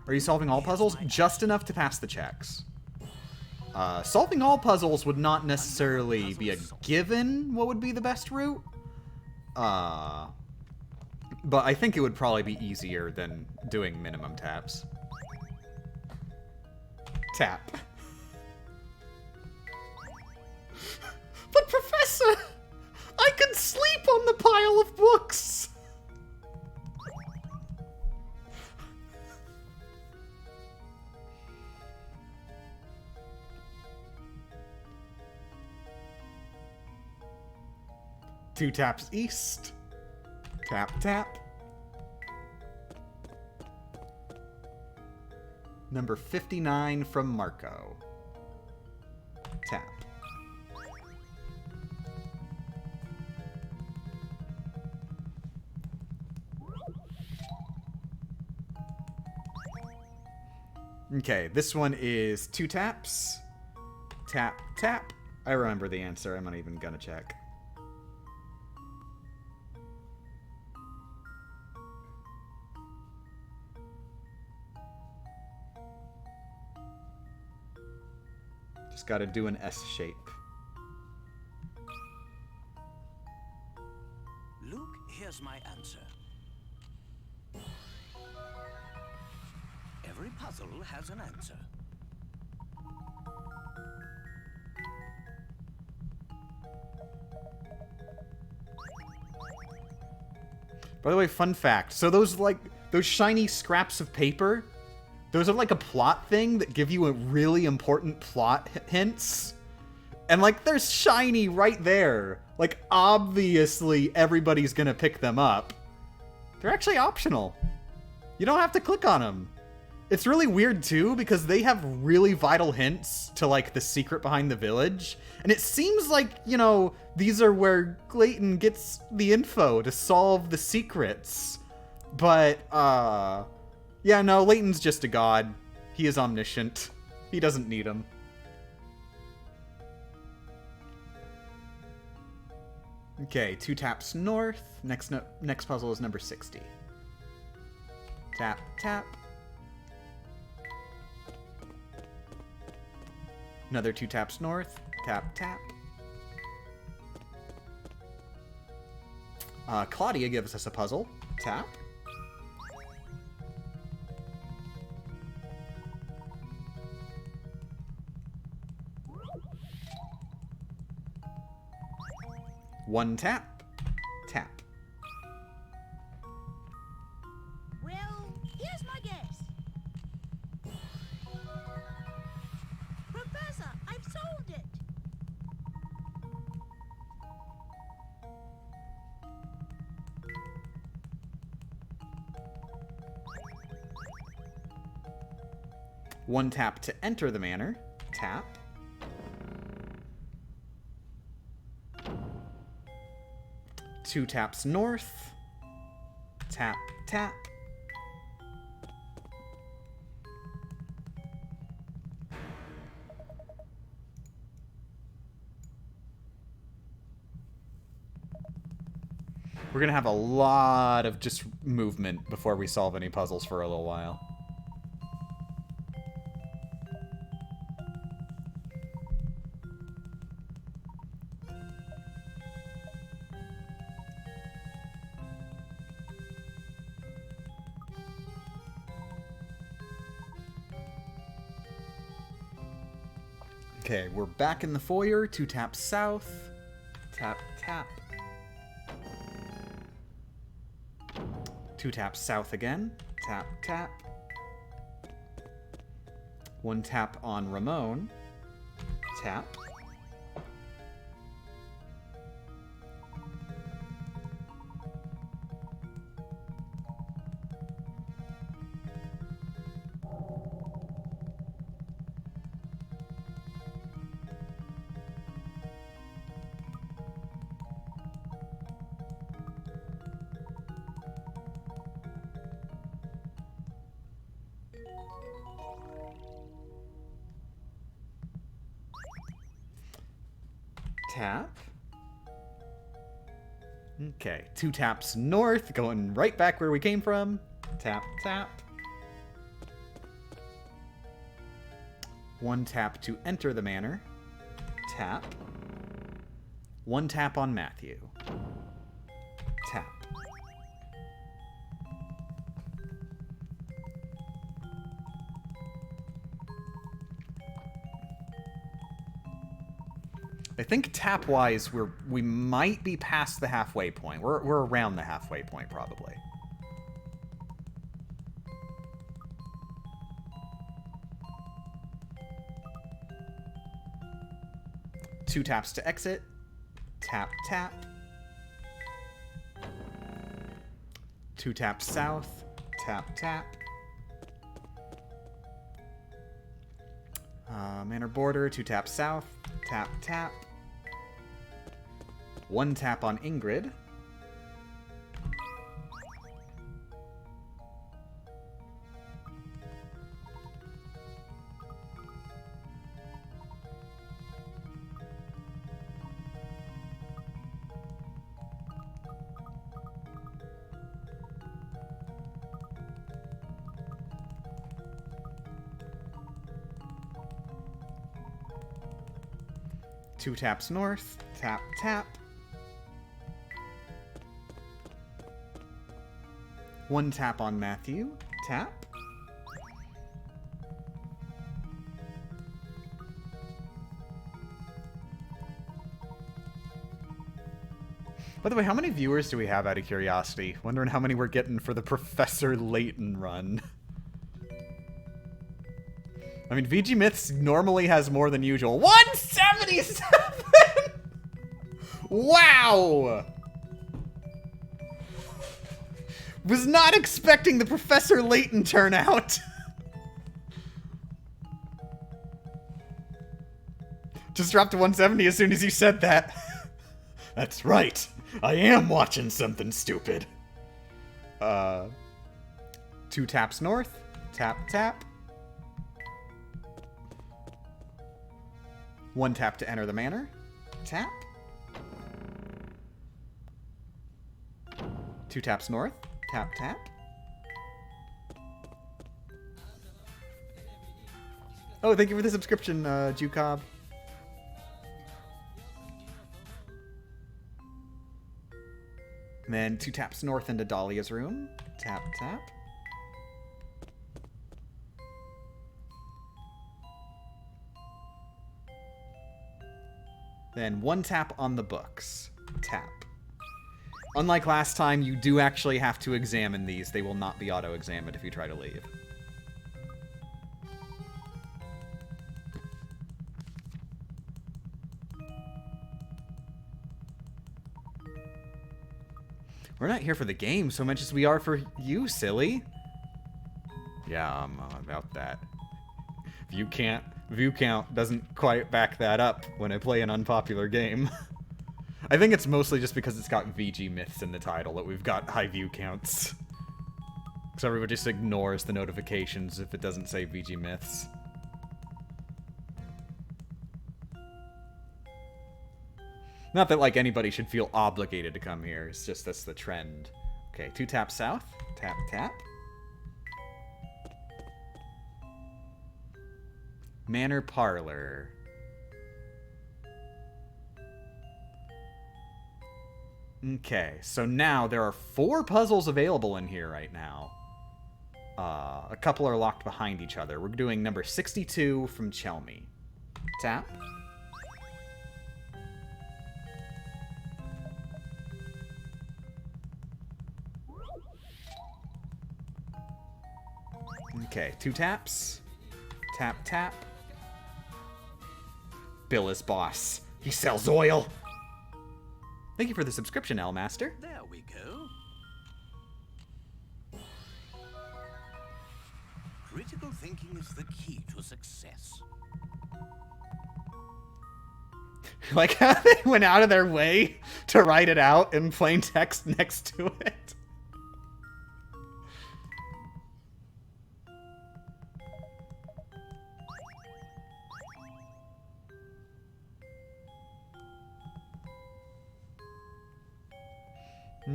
Are you solving all puzzles? Just enough to pass the checks. Solving all puzzles would not necessarily be a given what would be the best route. But I think it would probably be easier than doing minimum taps. Tap. But Professor, I could sleep on the pile of books. Two taps east. Tap, tap. Number 59 from Marco. Tap. Okay, this one is two taps. Tap, tap. I remember the answer. I'm not even gonna check. Just gotta do an S shape. Luke, here's my answer. Every puzzle has an answer. By the way, fun fact. So those shiny scraps of paper, those are like a plot thing that give you a really important plot hints. And like they're shiny right there. Like obviously everybody's gonna pick them up. They're actually optional. You don't have to click on them. It's really weird too because they have really vital hints to like the secret behind the village. And it seems like, you know, these are where Layton gets the info to solve the secrets. But, yeah, no, Layton's just a god. He is omniscient. He doesn't need them. Okay, two taps north. Next puzzle is number 60. Tap, tap. Another two taps north. Tap, tap. Claudia gives us a puzzle. Tap. One tap. Tap. Well, here's my guess. Professor, I've solved it. One tap to enter the manor. Tap. Two taps north. Tap, tap. We're gonna have a lot of just movement before we solve any puzzles for a little while. Okay, we're back in the foyer. Two taps south. Tap, tap. Two taps south again. Tap, tap. One tap on Ramon. Tap. Tap. Okay, two taps north, going right back where we came from. Tap, tap. 1 tap to enter the manor. Tap. 1 tap on Matthew. Tap. I think tap-wise, we might be past the halfway point. We're around the halfway point, probably. Two taps to exit. Tap, tap. 2 taps south. Tap, tap. Manor border, 2 taps south. Tap, tap. 1 tap on Ingrid. Two taps north. Tap, tap. 1 tap on Matthew. Tap. By the way, how many viewers do we have out of curiosity? Wondering how many we're getting for the Professor Layton run. I mean, VG Myths normally has more than usual. 177! Wow! Was not expecting the Professor Layton turnout. Just dropped to 170 as soon as you said that. That's right. I am watching something stupid. 2 taps north. Tap, tap. 1 tap to enter the manor. Tap. 2 taps north. Tap, tap. Oh, thank you for the subscription, Jucob. And then 2 taps north into Dahlia's room. Tap, tap. Then 1 tap on the books. Tap. Unlike last time, you do actually have to examine these. They will not be auto-examined if you try to leave. We're not here for the game so much as we are for you, silly. Yeah, I'm about that. View count doesn't quite back that up when I play an unpopular game. I think it's mostly just because it's got VG Myths in the title that we've got high view counts. Because everybody just ignores the notifications if it doesn't say VG Myths. Not that, like, anybody should feel obligated to come here. It's just that's the trend. Okay, 2 taps south. Tap, tap. Manor Parlor. Okay, so now there are 4 puzzles available in here right now. A couple are locked behind each other. We're doing number 62 from Chelmy. Tap. Okay, 2 taps. Tap, tap. Bill is boss. He sells oil. Thank you for the subscription, L Master. There we go. Critical thinking is the key to success. Like how they went out of their way to write it out in plain text next to it.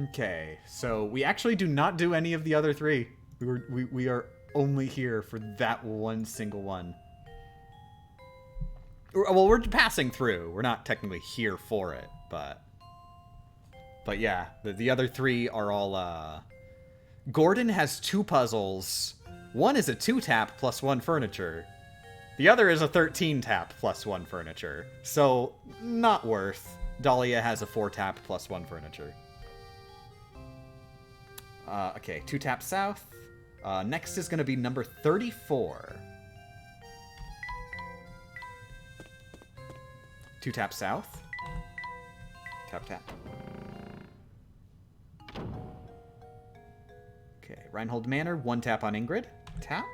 Okay, so we actually do not do any of the other 3. We are only here for that one single one. Well, we're passing through. We're not technically here for it, but yeah, the other 3 are all, Gordon has 2 puzzles. One is a 2-tap plus 1 furniture. The other is a 13-tap plus 1 furniture. So, not worth. Dahlia has a 4-tap plus 1 furniture. Okay, 2-tap south. Next is going to be number 34. 2-tap south. Tap, tap. Okay, Reinhold Manor, 1-tap on Ingrid. Tap.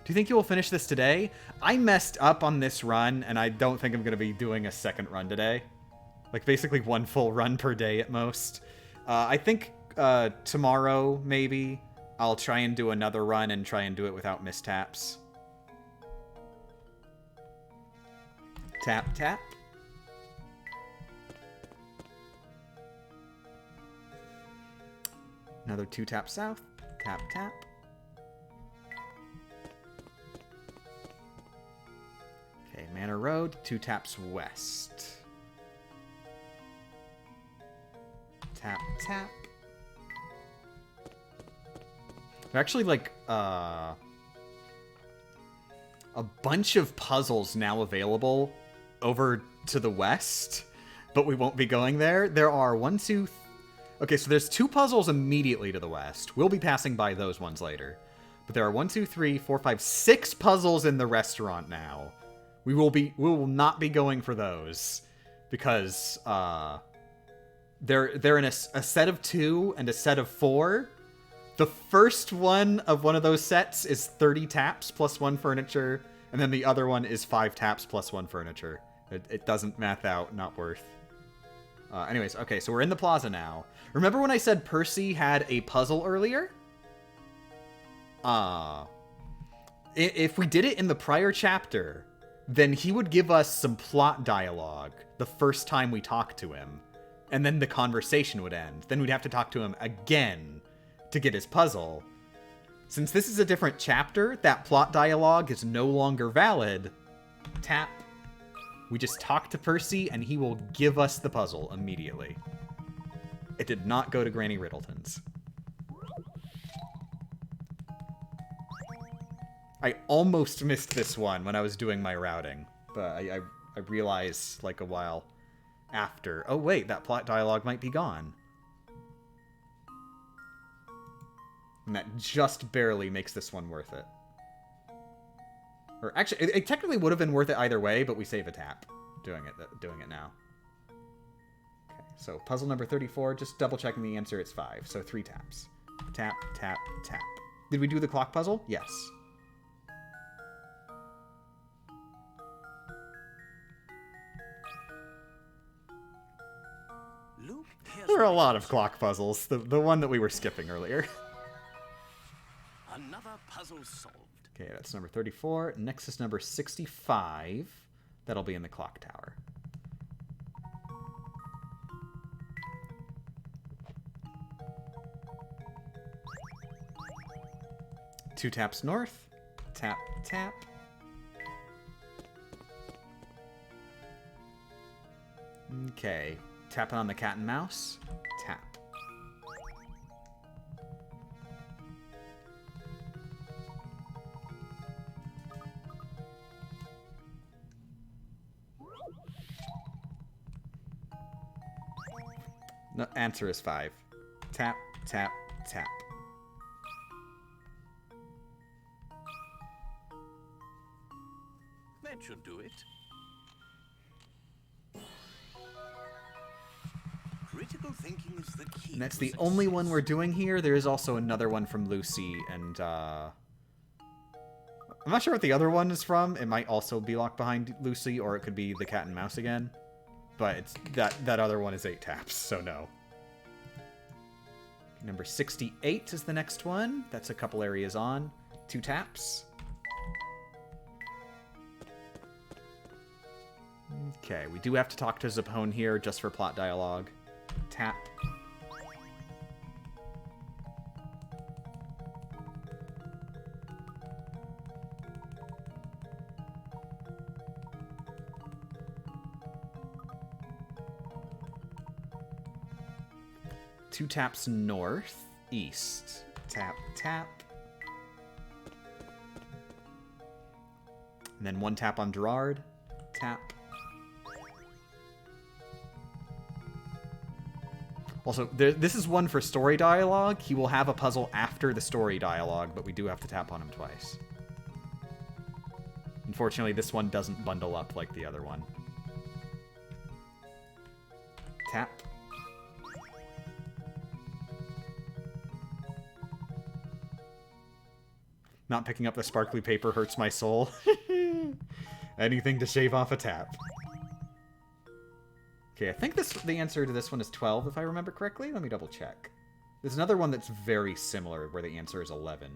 Do you think you will finish this today? I messed up on this run, and I don't think I'm going to be doing a second run today. Like, basically 1 full run per day at most. I think tomorrow, maybe, I'll try and do another run and try and do it without mistaps. Tap, tap. Another 2-tap south. Tap, tap. Okay, Manor Road, 2 taps west. Tap, tap. There are actually, like, a bunch of puzzles now available over to the west, but we won't be going there. There are 1, 2... Okay, so there's 2 puzzles immediately to the west. We'll be passing by those ones later. But there are 1, 2, 3, 4, 5, 6 puzzles in the restaurant now. We will not be going for those because they're in a set of 2 and a set of 4. The first one of one of those sets is 30 taps plus 1 furniture, and then the other one is 5 taps plus 1 furniture. It doesn't math out, not worth. Anyways, okay, so we're in the plaza now. Remember when I said Percy had a puzzle earlier? If we did it in the prior chapter, then he would give us some plot dialogue the first time we talked to him, and then the conversation would end. Then we'd have to talk to him again to get his puzzle. Since this is a different chapter, that plot dialogue is no longer valid. Tap. We just talk to Percy, and he will give us the puzzle immediately. It did not go to Granny Riddleton's. I almost missed this one when I was doing my routing, but I realized, like, a while after, oh wait, that plot dialogue might be gone. And that just barely makes this one worth it. Or actually, it technically would have been worth it either way, but we save a tap doing it now. Okay, so puzzle number 34, just double checking the answer, it's 5, so 3 taps. Tap, tap, tap. Did we do the clock puzzle? Yes. There are a lot of clock puzzles. The one that we were skipping earlier. Another puzzle solved. Okay, that's number 34. Next is number 65. That'll be in the clock tower. Two taps north. Tap, tap. Okay. Tapping on the cat and mouse. Tap. No, answer is 5. Tap, tap, tap. That should do it. Critical thinking is the key. And that's to the success. only one we're doing here. There is also another one from Lucy, and I'm not sure what the other one is from. It might also be locked behind Lucy, or it could be the cat and mouse again. But it's that other one is 8 taps, so no. Number 68 is the next one. That's a couple areas on. 2 taps. Okay, we do have to talk to Zapone here just for plot dialogue. Tap. Two taps north, east. Tap, tap. And then one tap on Gerard. Tap. Also, this is one for story dialogue. He will have a puzzle after the story dialogue, but we do have to tap on him twice. Unfortunately, this one doesn't bundle up like the other one. Tap. Not picking up the sparkly paper hurts my soul. Anything to shave off a tap. Okay, I think the answer to this one is 12, if I remember correctly. Let me double check. There's another one that's very similar, where the answer is 11.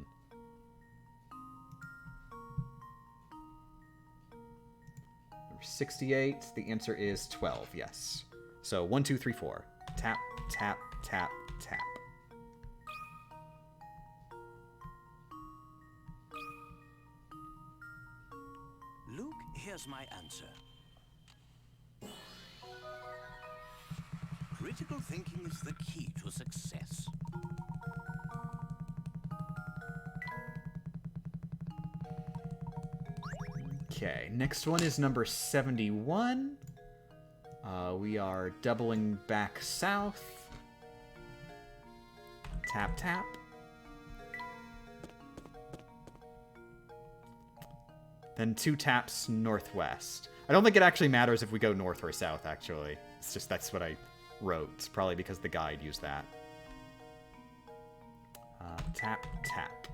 Number 68, the answer is 12, yes. So, 1, 2, 3, 4. Tap, tap, tap, tap. Luke, here's my answer. Critical thinking is the key to success. Okay, next one is number 71. We are doubling back south. Tap, tap. Then 2 taps northwest. I don't think it actually matters if we go north or south, actually. It's just that's what I wrote. It's probably because the guide used that. Tap, tap.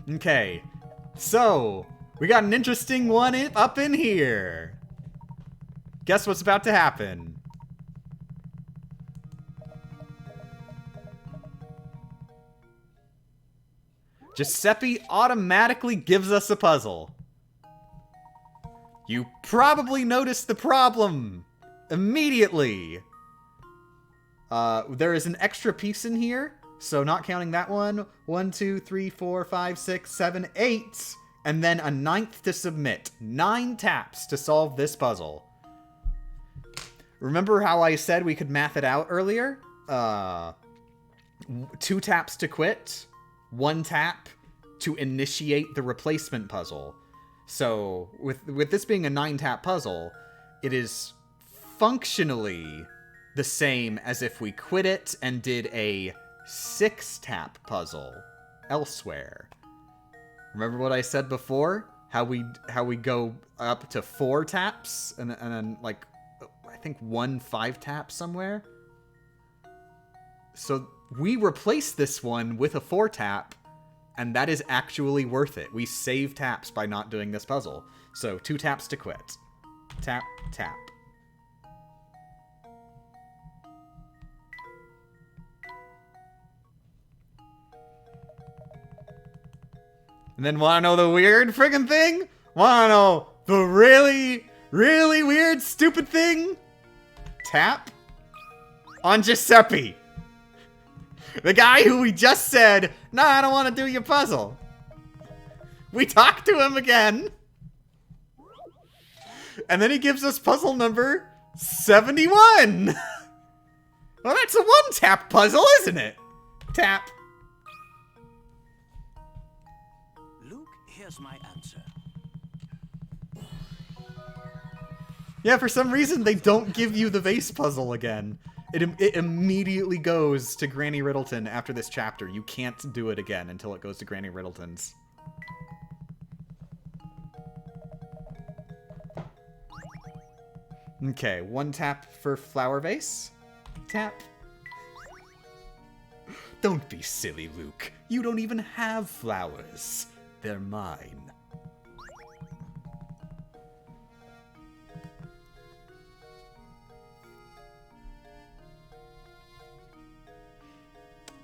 Okay, so we got an interesting one up in here. Guess what's about to happen? Giuseppe automatically gives us a puzzle. You probably noticed the problem immediately. There is an extra piece in here, so not counting that one. 1, 2, 3, 4, 5, 6, 7, 8, and then a 9th to submit. 9 taps to solve this puzzle. Remember how I said we could math it out earlier? 2 taps to quit. 1 tap to initiate the replacement puzzle. So, with this being a 9-tap puzzle, it is functionally the same as if we quit it and did a 6-tap puzzle elsewhere. Remember what I said before? How we go up to 4 taps and then like I think 1 5-tap somewhere. So we replace this one with a 4-tap, and that is actually worth it. We save taps by not doing this puzzle. So 2 taps to quit. Tap, tap. And then wanna know the weird friggin' thing? Wanna know the really, really weird, stupid thing? Tap on Giuseppe. The guy who we just said, "No, I don't want to do your puzzle." We talk to him again. And then he gives us puzzle number 71. Well, that's a 1-tap puzzle, isn't it? Tap. Luke, here's my answer. Yeah, for some reason they don't give you the vase puzzle again. It immediately goes to Granny Riddleton after this chapter. You can't do it again until it goes to Granny Riddleton's. Okay, 1 tap for flower vase. Tap. Don't be silly, Luke. You don't even have flowers. They're mine.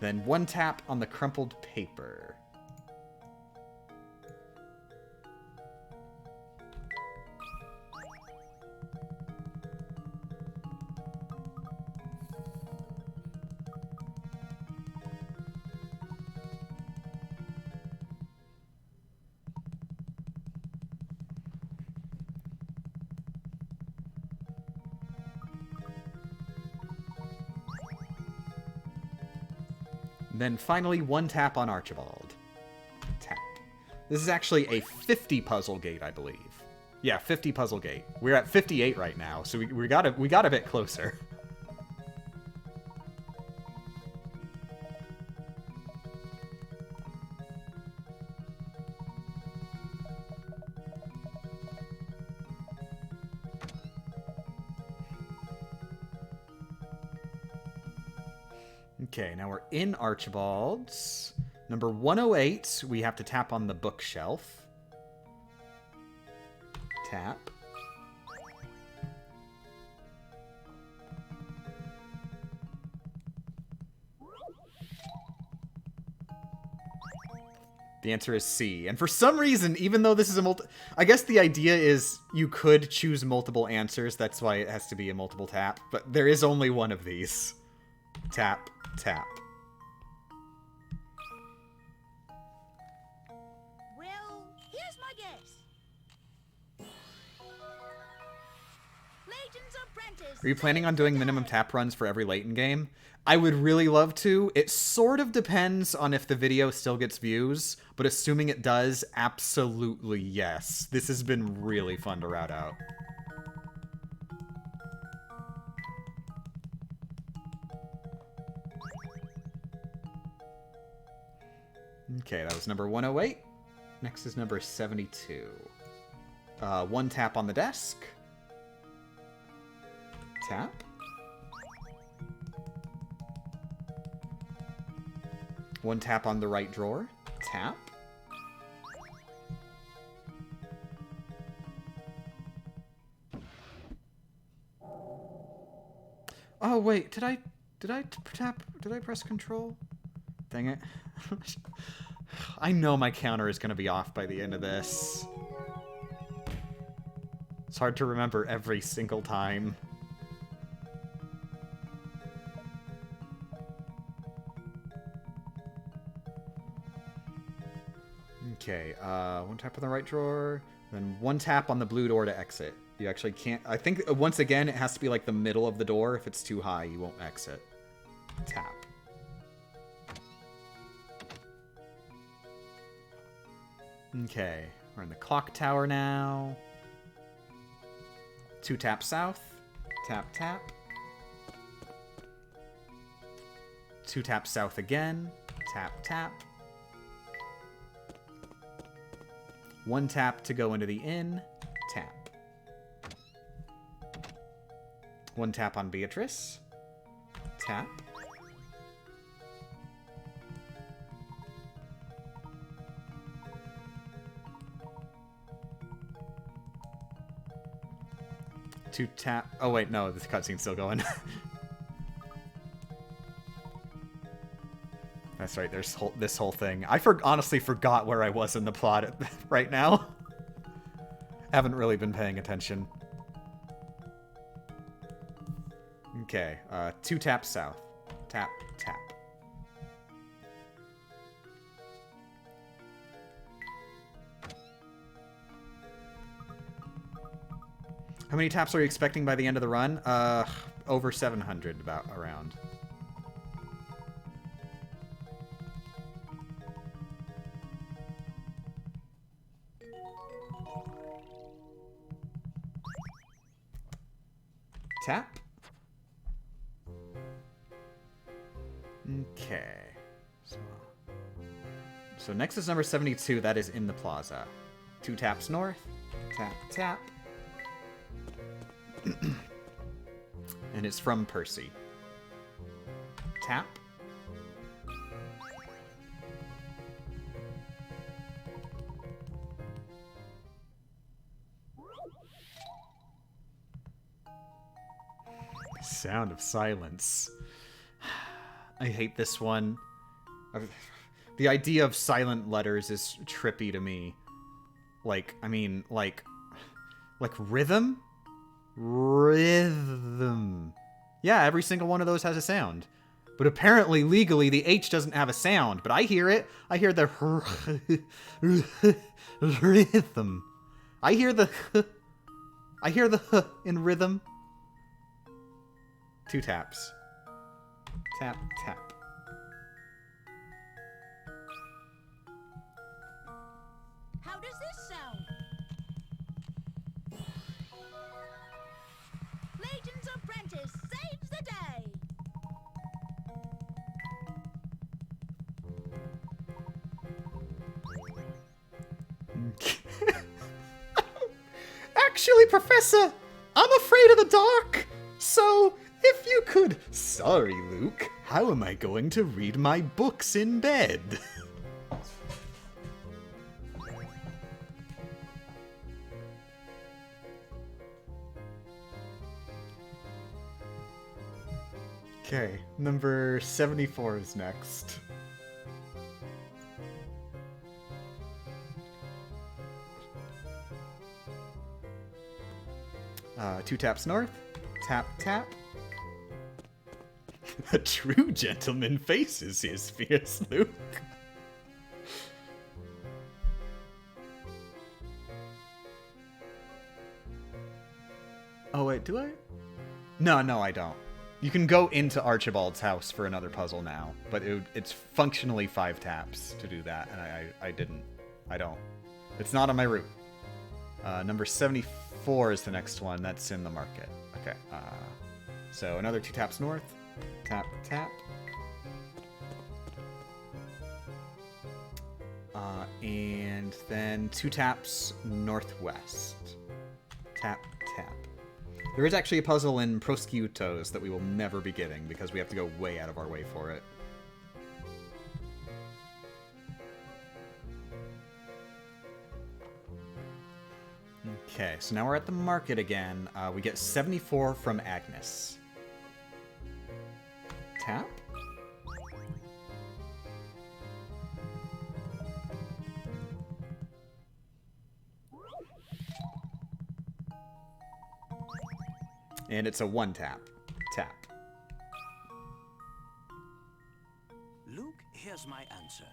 Then 1 tap on the crumpled paper. Then finally, one tap on Archibald. Tap. This is actually a 50 puzzle gate, I believe. Yeah, 50 puzzle gate. We're at 58 right now, so we got a bit closer. Okay, now we're in Archibald's. Number 108, we have to tap on the bookshelf. Tap. The answer is C. And for some reason, even though this is a I guess the idea is you could choose multiple answers. That's why it has to be a multiple tap. But there is only one of these. Tap, tap. Well, here's my guess. Layton's apprentice. Are you planning on doing minimum tap runs for every Layton game? I would really love to. It sort of depends on if the video still gets views, but assuming it does, absolutely yes. This has been really fun to route out. Okay, that was number 108. Next is number 72. One tap on the desk. Tap. One tap on the right drawer. Tap. Oh wait, did I press control? Dang it. I know my counter is going to be off by the end of this. It's hard to remember every single time. Okay, one tap on the right drawer, then one tap on the blue door to exit. You actually can't... I think, once again, it has to be like the middle of the door. If it's too high, you won't exit. Tap. Okay, we're in the clock tower now. Two tap south. Tap, tap. Two tap south again. Tap, tap. One tap to go into the inn. Tap. One tap on Beatrice. Tap. Two tap... Oh, wait, no, this cutscene's still going. That's right, there's this whole thing. I honestly forgot where I was in the plot right now. Haven't really been paying attention. Okay, two taps south. Tap, tap. How many taps are you expecting by the end of the run? Over 700, about around. Tap. Okay. So next is number 72. That is in the plaza. Two taps north. Tap, tap. And it's from Percy. Tap. Sound of silence. I hate this one. The idea of silent letters is trippy to me. Like, I mean, like rhythm? Rhythm. Yeah, every single one of those has a sound. But apparently, legally, the H doesn't have a sound. But I hear it. I hear the rhythm. I hear the in rhythm. Two taps. Tap, tap. Professor! I'm afraid of the dark! So, if you could... Sorry, Luke. How am I going to read my books in bed? Okay, number 74 is next. Two taps north. Tap, tap. A true gentleman faces his fierce Luke. Oh, wait, do I? No, I don't. You can go into Archibald's house for another puzzle now, but it's functionally 5 taps to do that, and I didn't. I don't. It's not on my route. Number 74 is the next one. That's in the market. Okay. So another 2 taps north. Tap, tap. And then 2 taps northwest. Tap, tap. There is actually a puzzle in Prosciuttos that we will never be getting because we have to go way out of our way for it. Okay, so now we're at the market again. We get 74 from Agnes. Tap. And it's a 1 tap. Tap. Luke, here's my answer.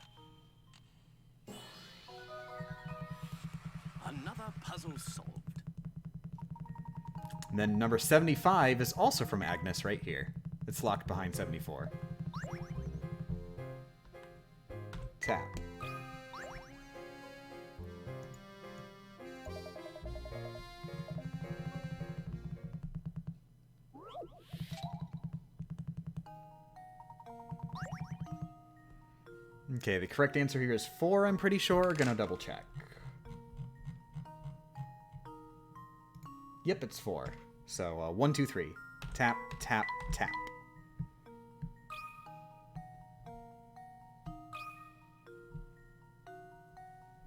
Another puzzle solved. And then number 75 is also from Agnes right here. It's locked behind 74. Tap. Okay, the correct answer here is 4, I'm pretty sure. Gonna double check. Yep, it's 4. So, 1, 2, 3. Tap, tap, tap.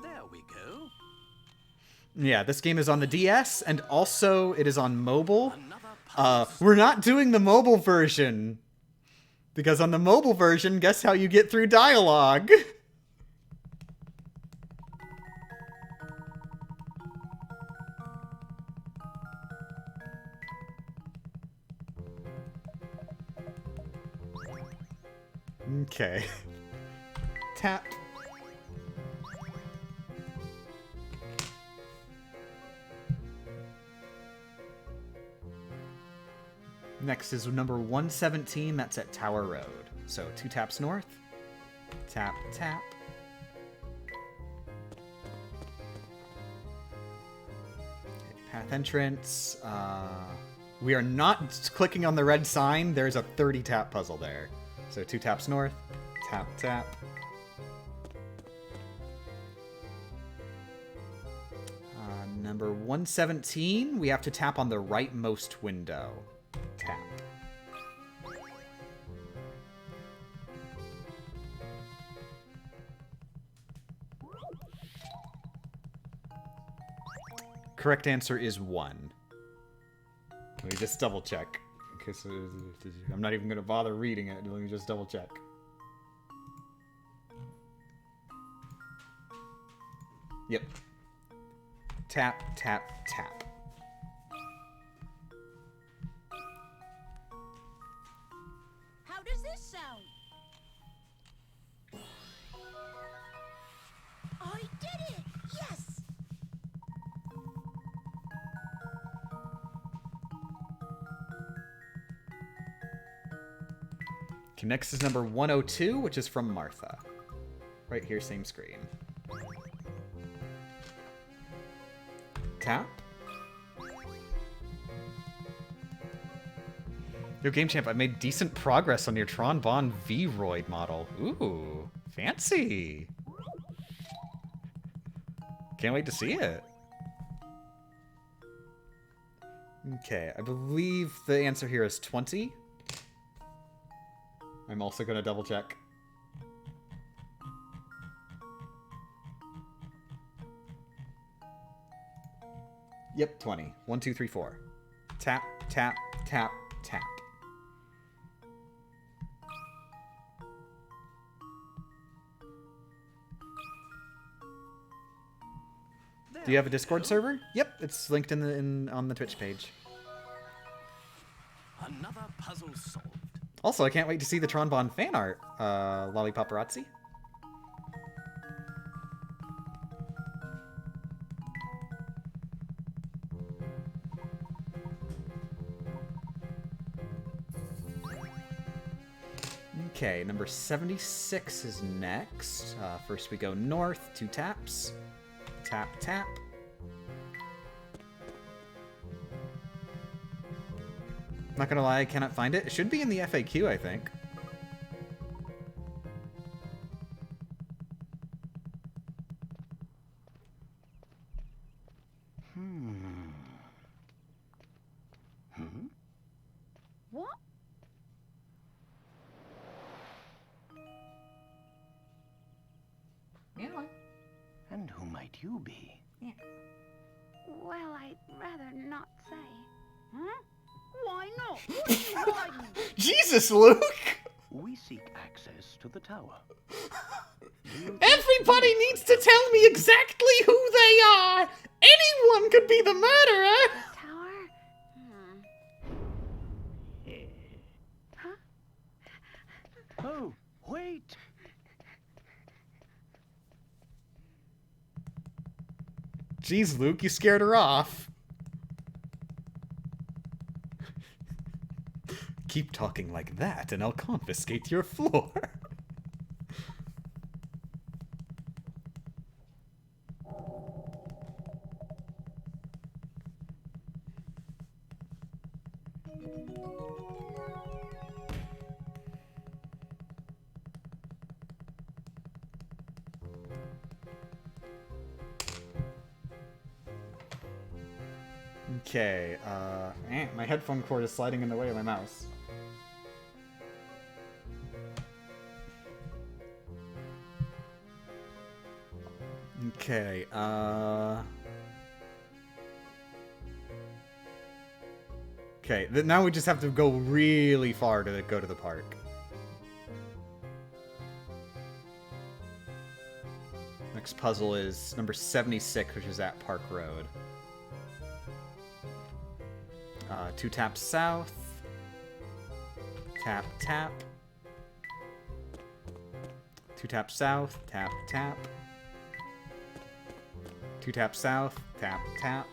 There we go. Yeah, this game is on the DS, and also it is on mobile. Another puzzle. We're not doing the mobile version. Because on the mobile version, guess how you get through dialogue? Okay. Tap. Next is number 117, that's at Tower Road. So 2 taps north. Tap, tap. Okay, path entrance. We are not clicking on the red sign. There's a 30 tap puzzle there. So 2 taps north. Tap, tap. Number 117, we have to tap on the rightmost window. Tap. Correct answer is 1. Let me just double check. Because I'm not even going to bother reading it. Let me just double check. Yep. Tap, tap, tap. How does this sound? I did it! Yes! Okay, next is number 102, which is from Martha. Right here, same screen. Tap. Yo, Game Champ, I made decent progress on your Tron Bonne V-Roid model. Ooh, fancy. Can't wait to see it. Okay, I believe the answer here is 20. I'm also going to double check. Yep, 20. 1, 2, 3, 4. Tap, tap, tap, tap. Do you have a Discord server? Yep, it's linked on the Twitch page. Another puzzle solved. Also, I can't wait to see the Tronbon fan art, Lollipaparazzi. Okay, number 76 is next. First we go north, 2 taps. Tap, tap. Not gonna lie, I cannot find it. It should be in the FAQ, I think. What? Anyway. And who might you be? Well, I'd rather not say. Huh? Why not? What are you hiding? Jesus, Luke! We seek access to the tower. Everybody needs to tell me exactly who they are! Anyone could be the murderer! Tower? Huh? Oh, wait! Jeez, Luke, you scared her off. Keep talking like that, and I'll confiscate your floor. Okay, my headphone cord is sliding in the way of my mouse. Okay, okay, now we just have to go really far to go to the park. Next puzzle is number 76, which is at Park Road. 2 taps south. Tap, tap. 2 taps south. Tap, tap. 2 taps south. Tap, tap.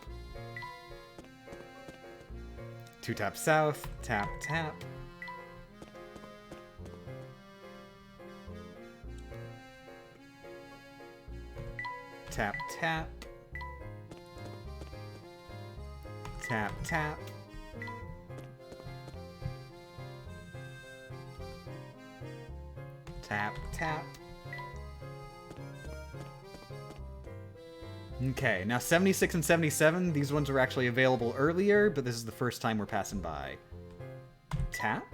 2 taps south. Tap, tap. Tap, tap. Tap, tap. Tap, tap. Okay, now 76 and 77, these ones were actually available earlier, but this is the first time we're passing by. Tap?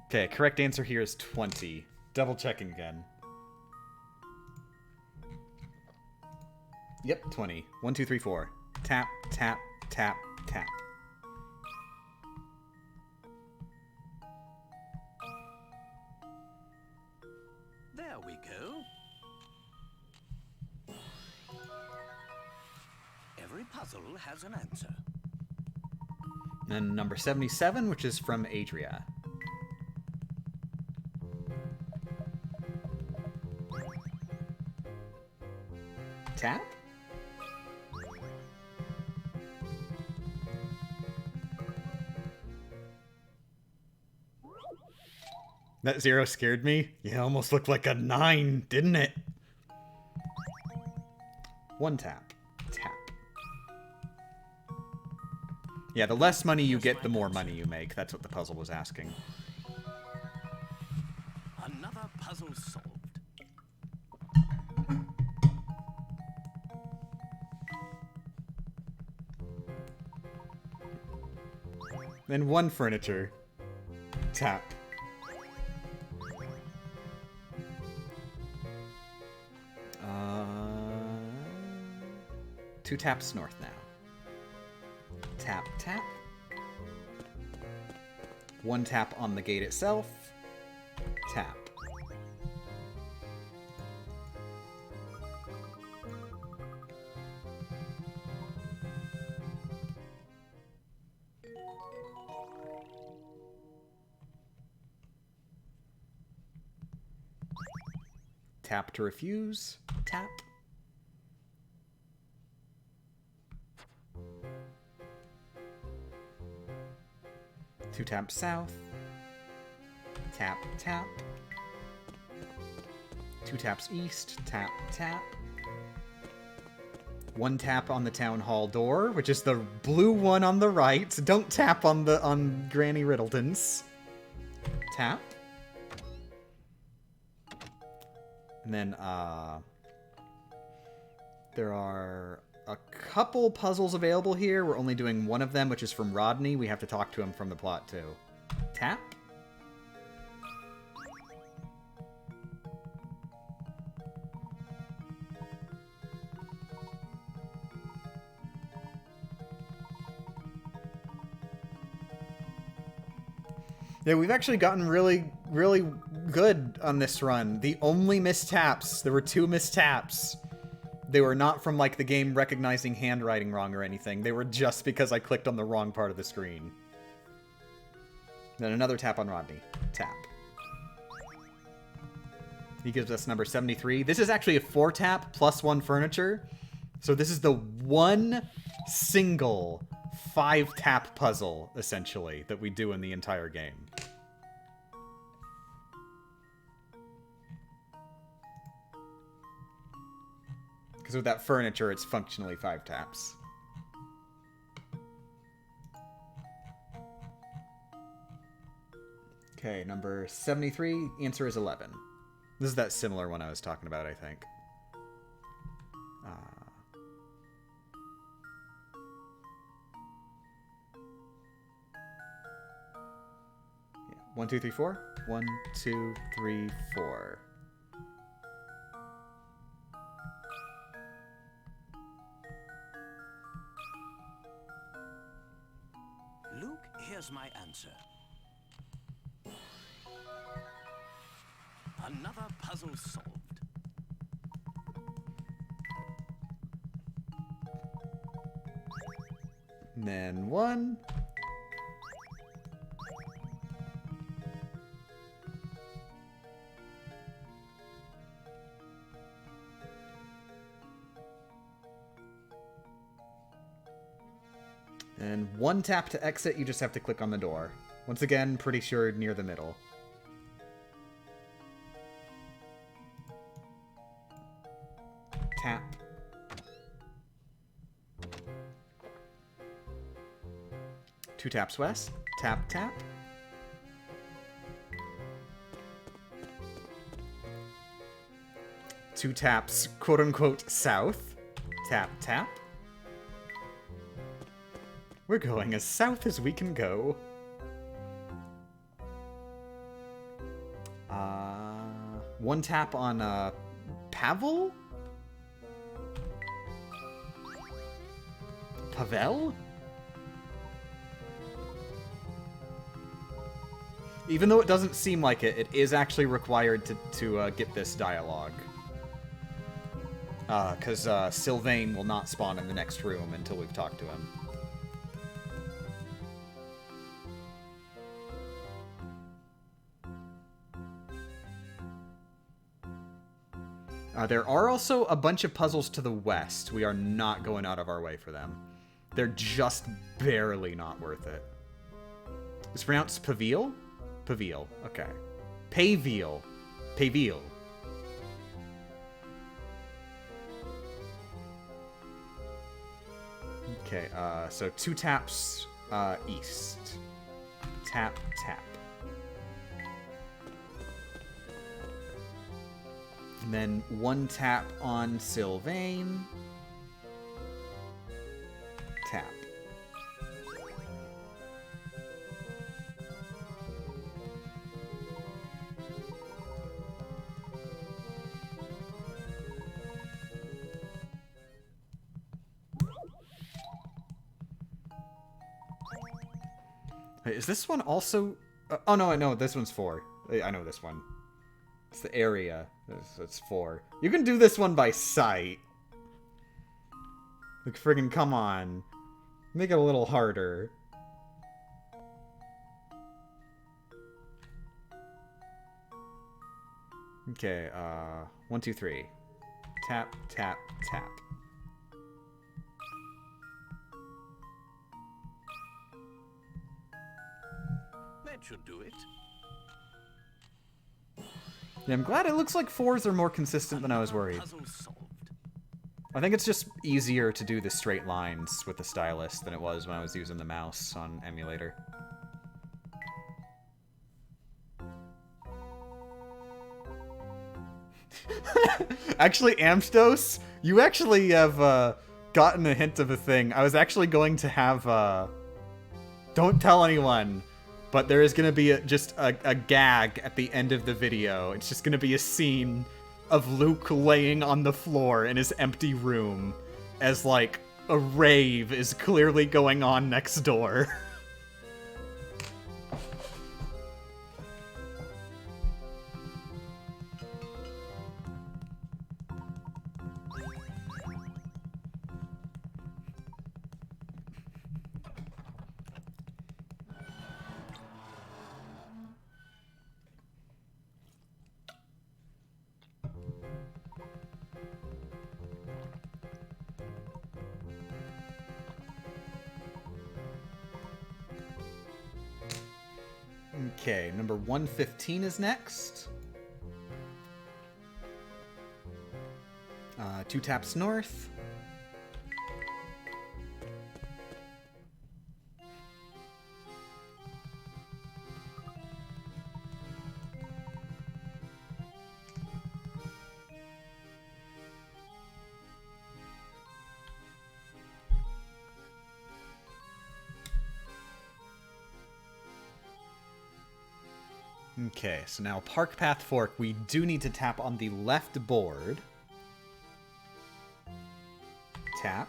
Okay, correct answer here is 20. Double checking again. Yep, 20. 1, 2, 3, 4. Tap, tap, tap, tap. There we go. Every puzzle has an answer. And number 77, which is from Adria. Tap? That 0 scared me. Yeah, almost looked like a 9, didn't it? 1 tap. Tap. Yeah, the less money you get, the more money you make. That's what the puzzle was asking. Then one furniture. Tap. Two taps north now. Tap, tap. One tap on the gate itself. Tap. Tap to refuse. Tap. Two taps south. Tap, tap. Two taps east. Tap, tap. One tap on the town hall door, which is the blue one on the right. Don't tap on Granny Riddleton's. Tap. And then, there are a couple puzzles available here. We're only doing one of them, which is from Rodney. We have to talk to him from the plot, too. Tap. Yeah, we've actually gotten really, really good on this run. The only mistaps, there were 2 mistaps. They were not from, like, the game recognizing handwriting wrong or anything. They were just because I clicked on the wrong part of the screen. Then another tap on Rodney. Tap. He gives us number 73. This is actually a 4-tap plus 1 furniture. So this is the one single 5-tap puzzle, essentially, that we do in the entire game. Because with that furniture, it's functionally 5 taps. Okay, number 73, answer is 11. This is that similar one I was talking about, I think. Yeah. 1, 2, 3, 4. 1, 2, 3, 4. Luke, here's my answer. Another puzzle solved. And then 1. And 1 tap to exit, you just have to click on the door. Once again, pretty sure near the middle. Tap. Two taps west. Tap, tap. Two taps, quote-unquote, south. Tap, tap. We're going as south as we can go. One tap on, Pavel? Pavel? Even though it doesn't seem like it, it is actually required to get this dialogue. Because Sylvain will not spawn in the next room until we've talked to him. There are also a bunch of puzzles to the west. We are not going out of our way for them. They're just barely not worth it. It's pronounced Pavil? Pavil, okay. Pavil. Pavil. Okay, so 2 taps east. Tap, tap. And then 1 tap on Sylvain. Tap. Wait, is this one also... oh, no, this one's 4. I know this one. It's the area. It's 4. You can do this one by sight. Like, friggin' come on. Make it a little harder. Okay, 1, 2, 3. Tap, tap, tap. That should do it. Yeah, I'm glad it looks like 4s are more consistent than I was worried. Puzzle solved. I think it's just easier to do the straight lines with the stylus than it was when I was using the mouse on emulator. Actually, Amstos, you actually have gotten a hint of a thing. I was actually going to have... don't tell anyone, but there is going to be just a gag at the end of the video. It's just going to be a scene of Luke laying on the floor in his empty room as, like, a rave is clearly going on next door. Okay, number 115 is next. 2 taps north. Okay, so now Park Path Fork, we do need to tap on the left board. Tap.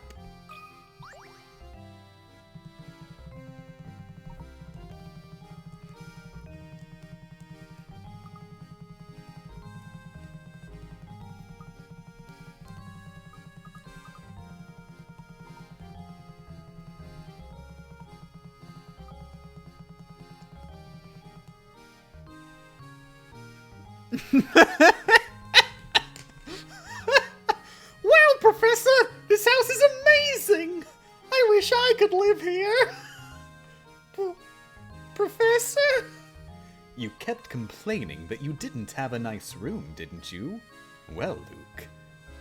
Well, Professor, this house is amazing. I wish I could live here. Professor? You kept complaining that you didn't have a nice room, didn't you? Well, Luke,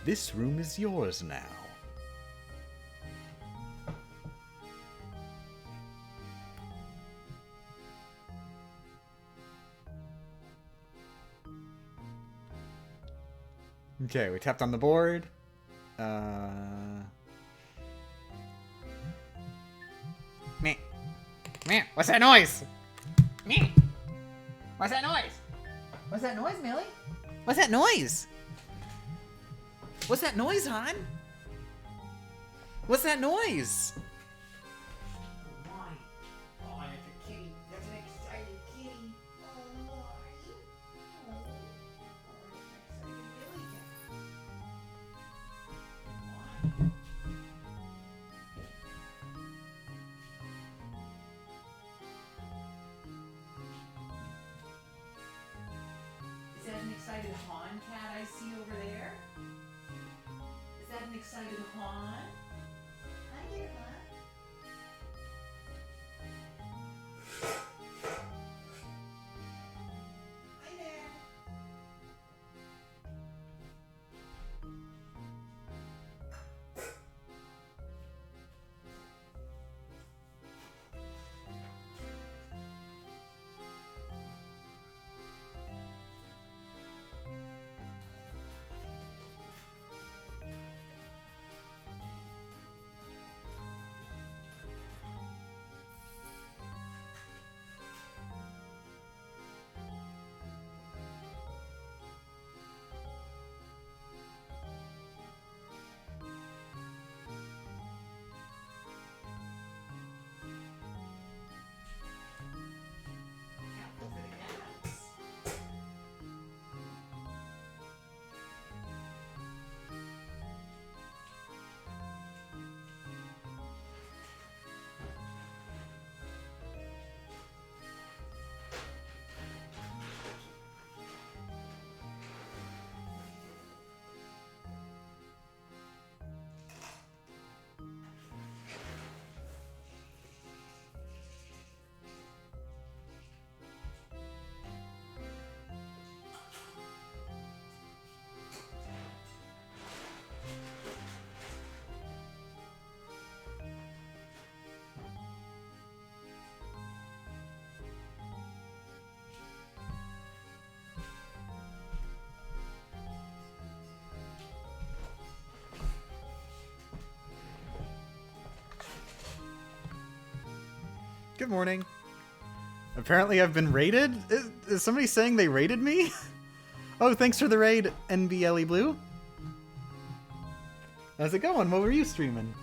this room is yours now. Okay, we tapped on the board. Meh. Meh. What's that noise? Meh. What's that noise? What's that noise, Millie? What's that noise? What's that noise, hon? What's that noise? Oh, it's a kitty. That's an excited kitty. Oh, my. Oh, an excited Billy cat. Is that an excited Hawn cat I see over there? Is that an excited Hawn? Hi there, Hawn. Hi there. Good morning. Apparently I've been raided? Is somebody saying they raided me? Oh, thanks for the raid, NBLE Blue. How's it going? What were you streaming?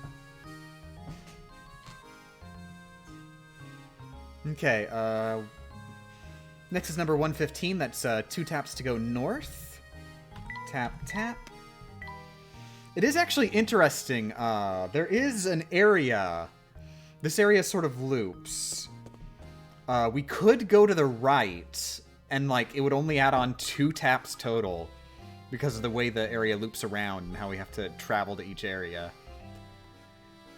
Okay, next is number 115. That's 2 taps to go north. Tap, tap. It is actually interesting. There is an area. This area sort of loops. We could go to the right, and like it would only add on 2 taps total because of the way the area loops around and how we have to travel to each area.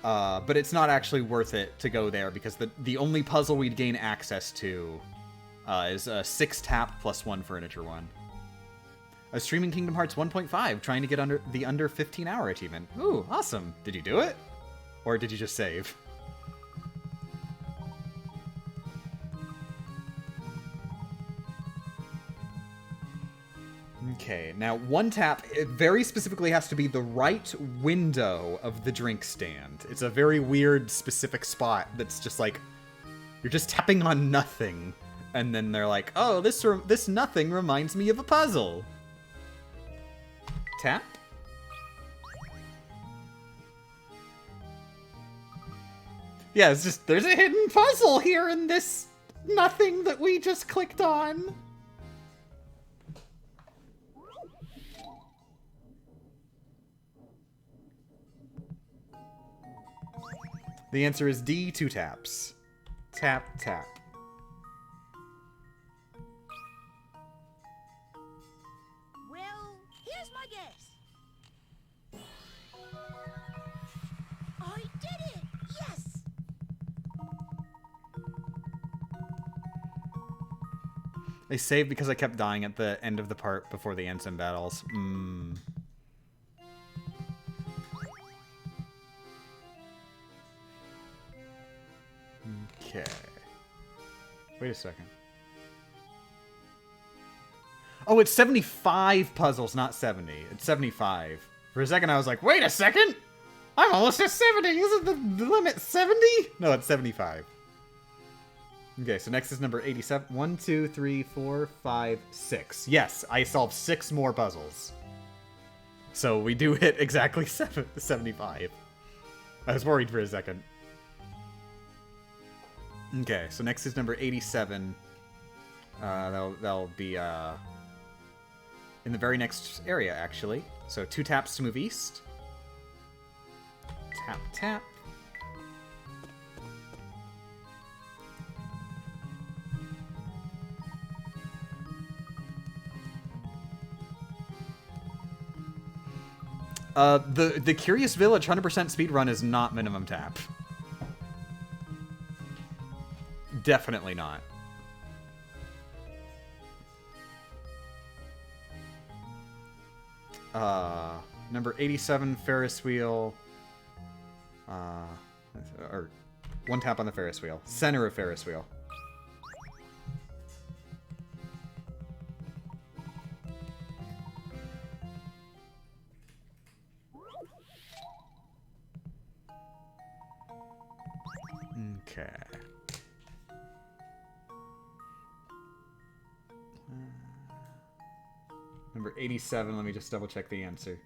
But it's not actually worth it to go there because the only puzzle we'd gain access to is a 6 tap plus 1 furniture one. Streaming Kingdom Hearts 1.5, trying to get under 15 hour achievement. Ooh, awesome. Did you do it? Or did you just save? Okay, now 1 tap, it very specifically has to be the right window of the drink stand. It's a very weird, specific spot that's just like, you're just tapping on nothing. And then they're like, oh, this nothing reminds me of a puzzle. Tap. Yeah, it's just, there's a hidden puzzle here in this nothing that we just clicked on. The answer is D, 2 taps. Tap, tap. Well, here's my guess. I did it! Yes! I saved because I kept dying at the end of the part before the ensign battles. Okay. Wait a second. Oh, it's 75 puzzles, not 70. It's 75. For a second, I was like, wait a second! I'm almost at 70! Isn't the limit 70? No, it's 75. Okay, so next is number 87. 1, 2, 3, 4, 5, 6. Yes, I solved 6 more puzzles. So we do hit exactly 75. I was worried for a second. Okay, so next is number 87. That'll be in the very next area, actually. So 2 taps to move east. Tap, tap. The Curious Village 100% speedrun is not minimum tap. Definitely not. Number 87 Ferris wheel. Or 1 tap on the Ferris wheel. Center of Ferris wheel. Okay. Number 87, let me just double check the answer.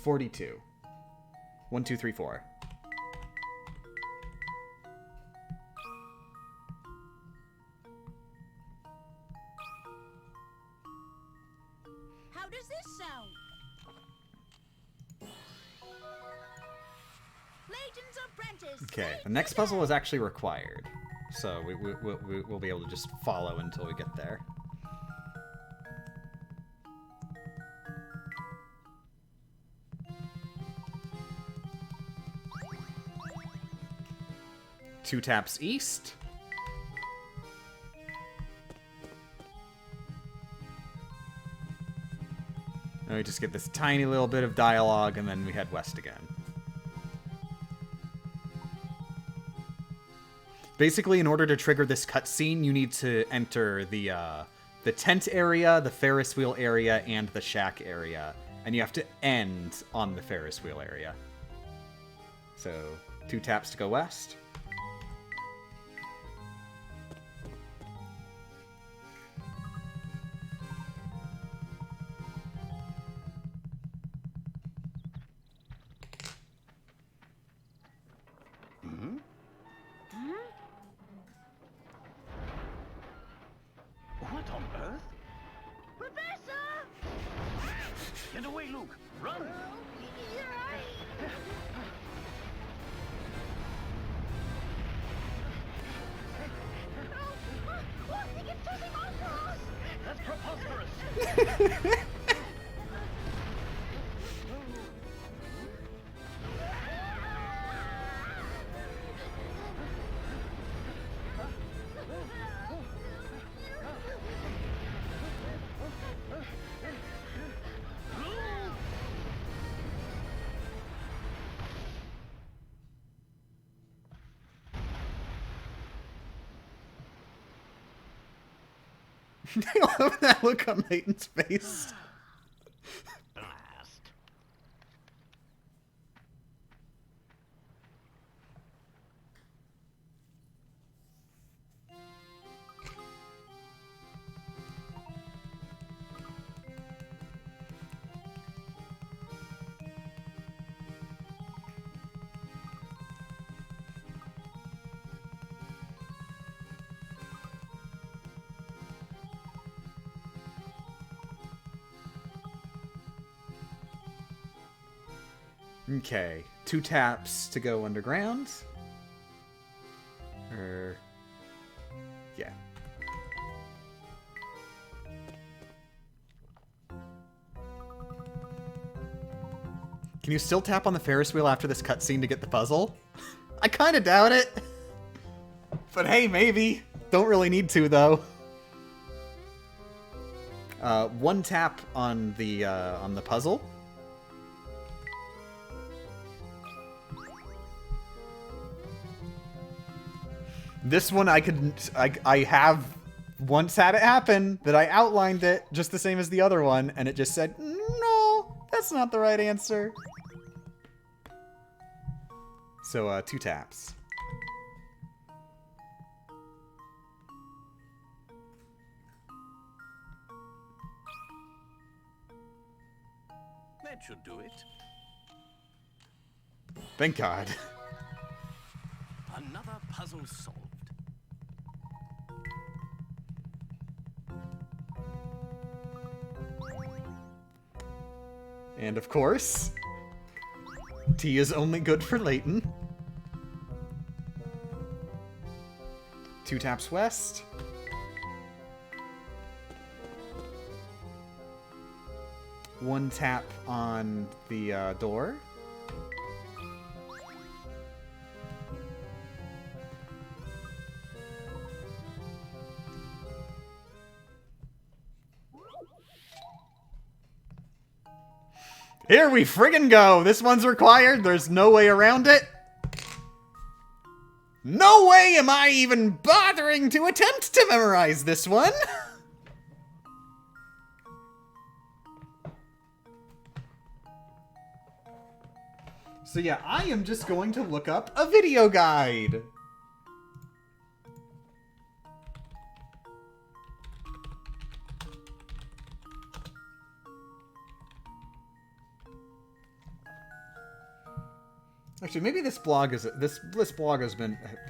42. 1, 2, 3, 4. How does this sound? Layton's apprentice. Okay, the next puzzle is actually required. So we'll be able to just follow until we get there. Two taps east. And we just get this tiny little bit of dialogue, and then we head west again. Basically, in order to trigger this cutscene, you need to enter the tent area, the Ferris wheel area, and the shack area. And you have to end on the Ferris wheel area. So, 2 taps to go west. What on earth? Professor! Get away, Luke! Run! That's preposterous! I love that look on Layton's face. Blast. Okay, 2 taps to go underground. Yeah. Can you still tap on the Ferris wheel after this cutscene to get the puzzle? I kind of doubt it. But hey, maybe. Don't really need to, though. 1 tap on the puzzle. This one I have once had it happen that I outlined it just the same as the other one, and it just said, no, that's not the right answer. So, 2 taps. That should do it. Thank God. Another puzzle solved. And of course, T is only good for Layton. 2 taps west. One tap on the door. Here we friggin' go! This one's required, there's no way around it. No way am I even bothering to attempt to memorize this one! So yeah, I am just going to look up a video guide. Actually, maybe this blog is this blog has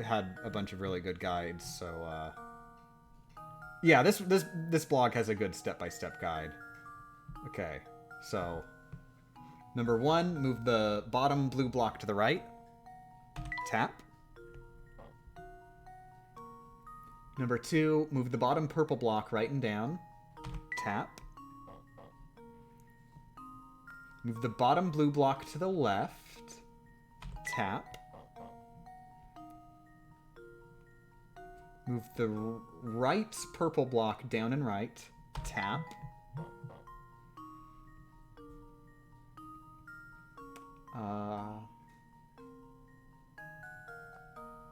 had a bunch of really good guides. So yeah, this blog has a good step-by-step guide. Okay, so number 1, move the bottom blue block to the right. Tap. Number 2, move the bottom purple block right and down. Tap. Move the bottom blue block to the left. Tap. Move the right purple block down and right. Tap.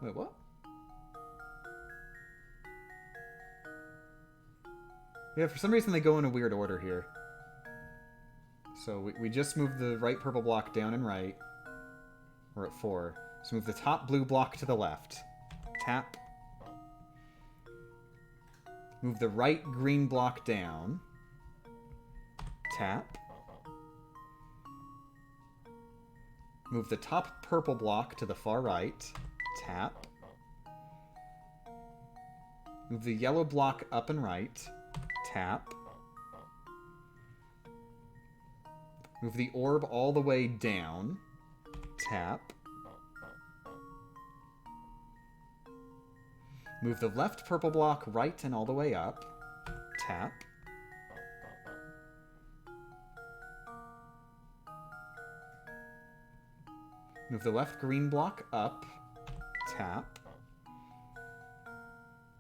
Wait, what? Yeah, for some reason they go in a weird order here. So we just moved the right purple block down and right. We're at 4. So move the top blue block to the left. Tap. Move the right green block down. Tap. Move the top purple block to the far right. Tap. Move the yellow block up and right. Tap. Move the orb all the way down. Tap. Move the left purple block right and all the way up. Tap. Move the left green block up. Tap.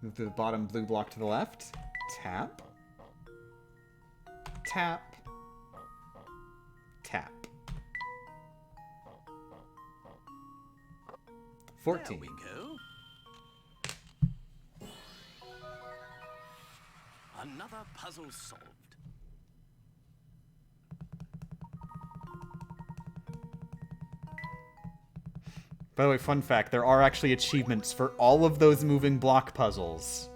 Move the bottom blue block to the left. Tap. Tap. Tap. 14. There we go. Another puzzle solved. By the way, fun fact, there are actually achievements for all of those moving block puzzles.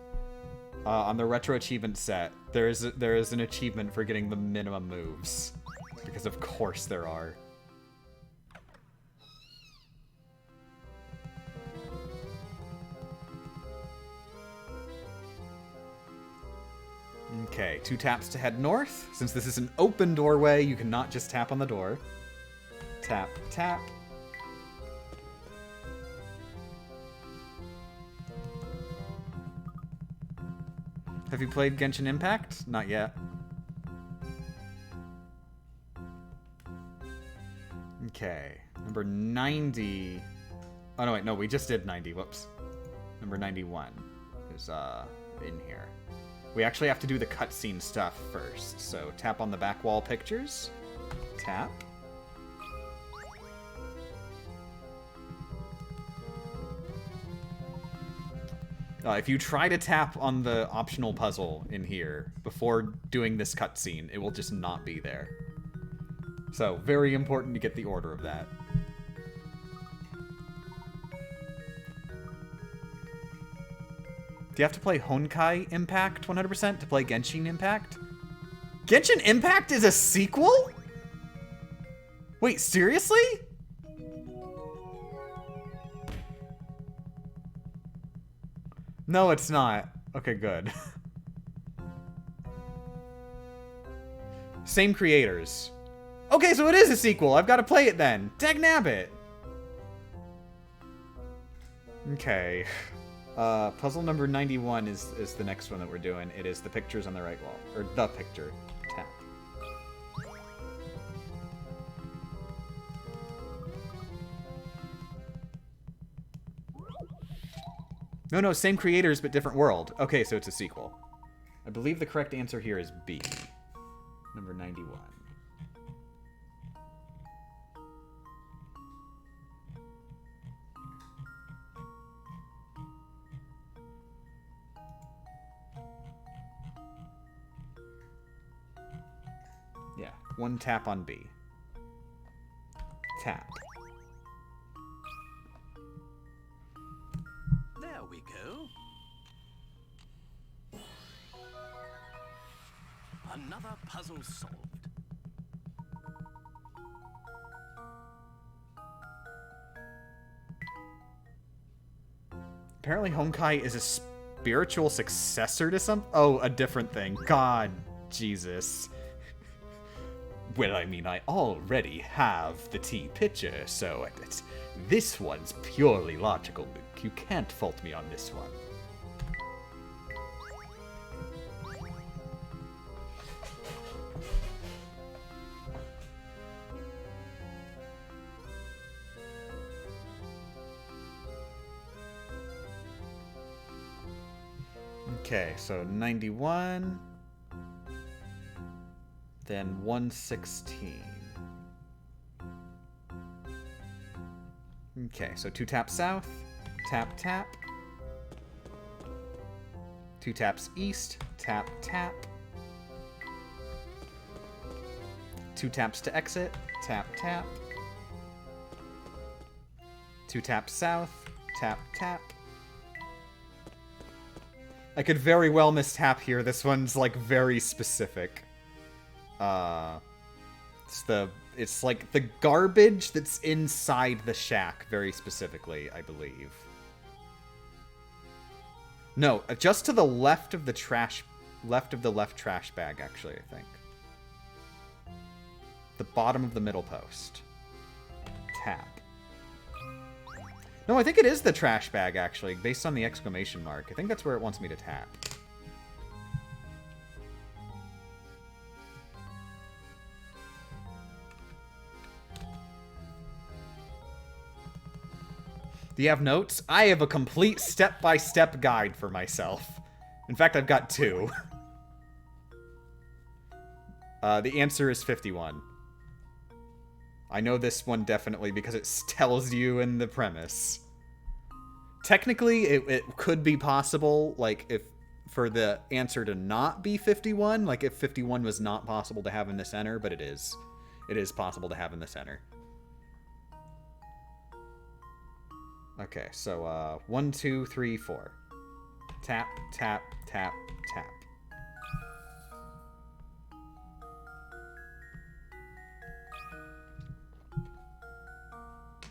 On the retro achievement set, there is an achievement for getting the minimum moves. Because of course there are. Okay, 2 taps to head north. Since this is an open doorway, you cannot just tap on the door. Tap, tap. Have you played Genshin Impact? Not yet. Okay, number 90. Oh no, wait, no, we just did 90. Whoops. Number 91 is in here. We actually have to do the cutscene stuff first. So tap on the back wall pictures. Tap. If you try to tap on the optional puzzle in here before doing this cutscene, it will just not be there. So, very important to get the order of that. Do you have to play Honkai Impact 100% to play Genshin Impact? Genshin Impact is a sequel? Wait, seriously? No, it's not. Okay, good. Same creators. Okay, so it is a sequel. I've got to play it then. Dagnabbit. Okay. Puzzle number 91 is the next one that we're doing. It is the pictures on the right wall. Or the picture. Tap. No, same creators, but different world. Okay, so it's a sequel. I believe the correct answer here is B. Number 91. Yeah, 1 tap on B. Tap. There we go. Another puzzle solved. Apparently Honkai is a spiritual successor to some... Oh, a different thing. God, Jesus. Well, I mean, I already have the T picture, so this one's purely logical, Luke. You can't fault me on this one. Okay, so 91, then 116. Okay, so 2 taps south, tap, tap. 2 taps east, tap, tap. 2 taps to exit, tap, tap. 2 taps south. Tap, tap. I could very well mistap here. This one's, like, very specific. It's like the garbage that's inside the shack, very specifically, I believe. No, just to the left of the trash, left trash bag, actually, I think. The bottom of the middle post. Tap. No, I think it is the trash bag, actually, based on the exclamation mark. I think that's where it wants me to tap. Do you have notes? I have a complete step-by-step guide for myself. In fact, I've got 2. The answer is 51. I know this one definitely because it tells you in the premise. Technically, it could be possible, like, if for the answer to not be 51, like if 51 was not possible to have in the center, but it is. It is possible to have in the center. Okay, so 1, 2, 3, 4. Tap, tap, tap, tap.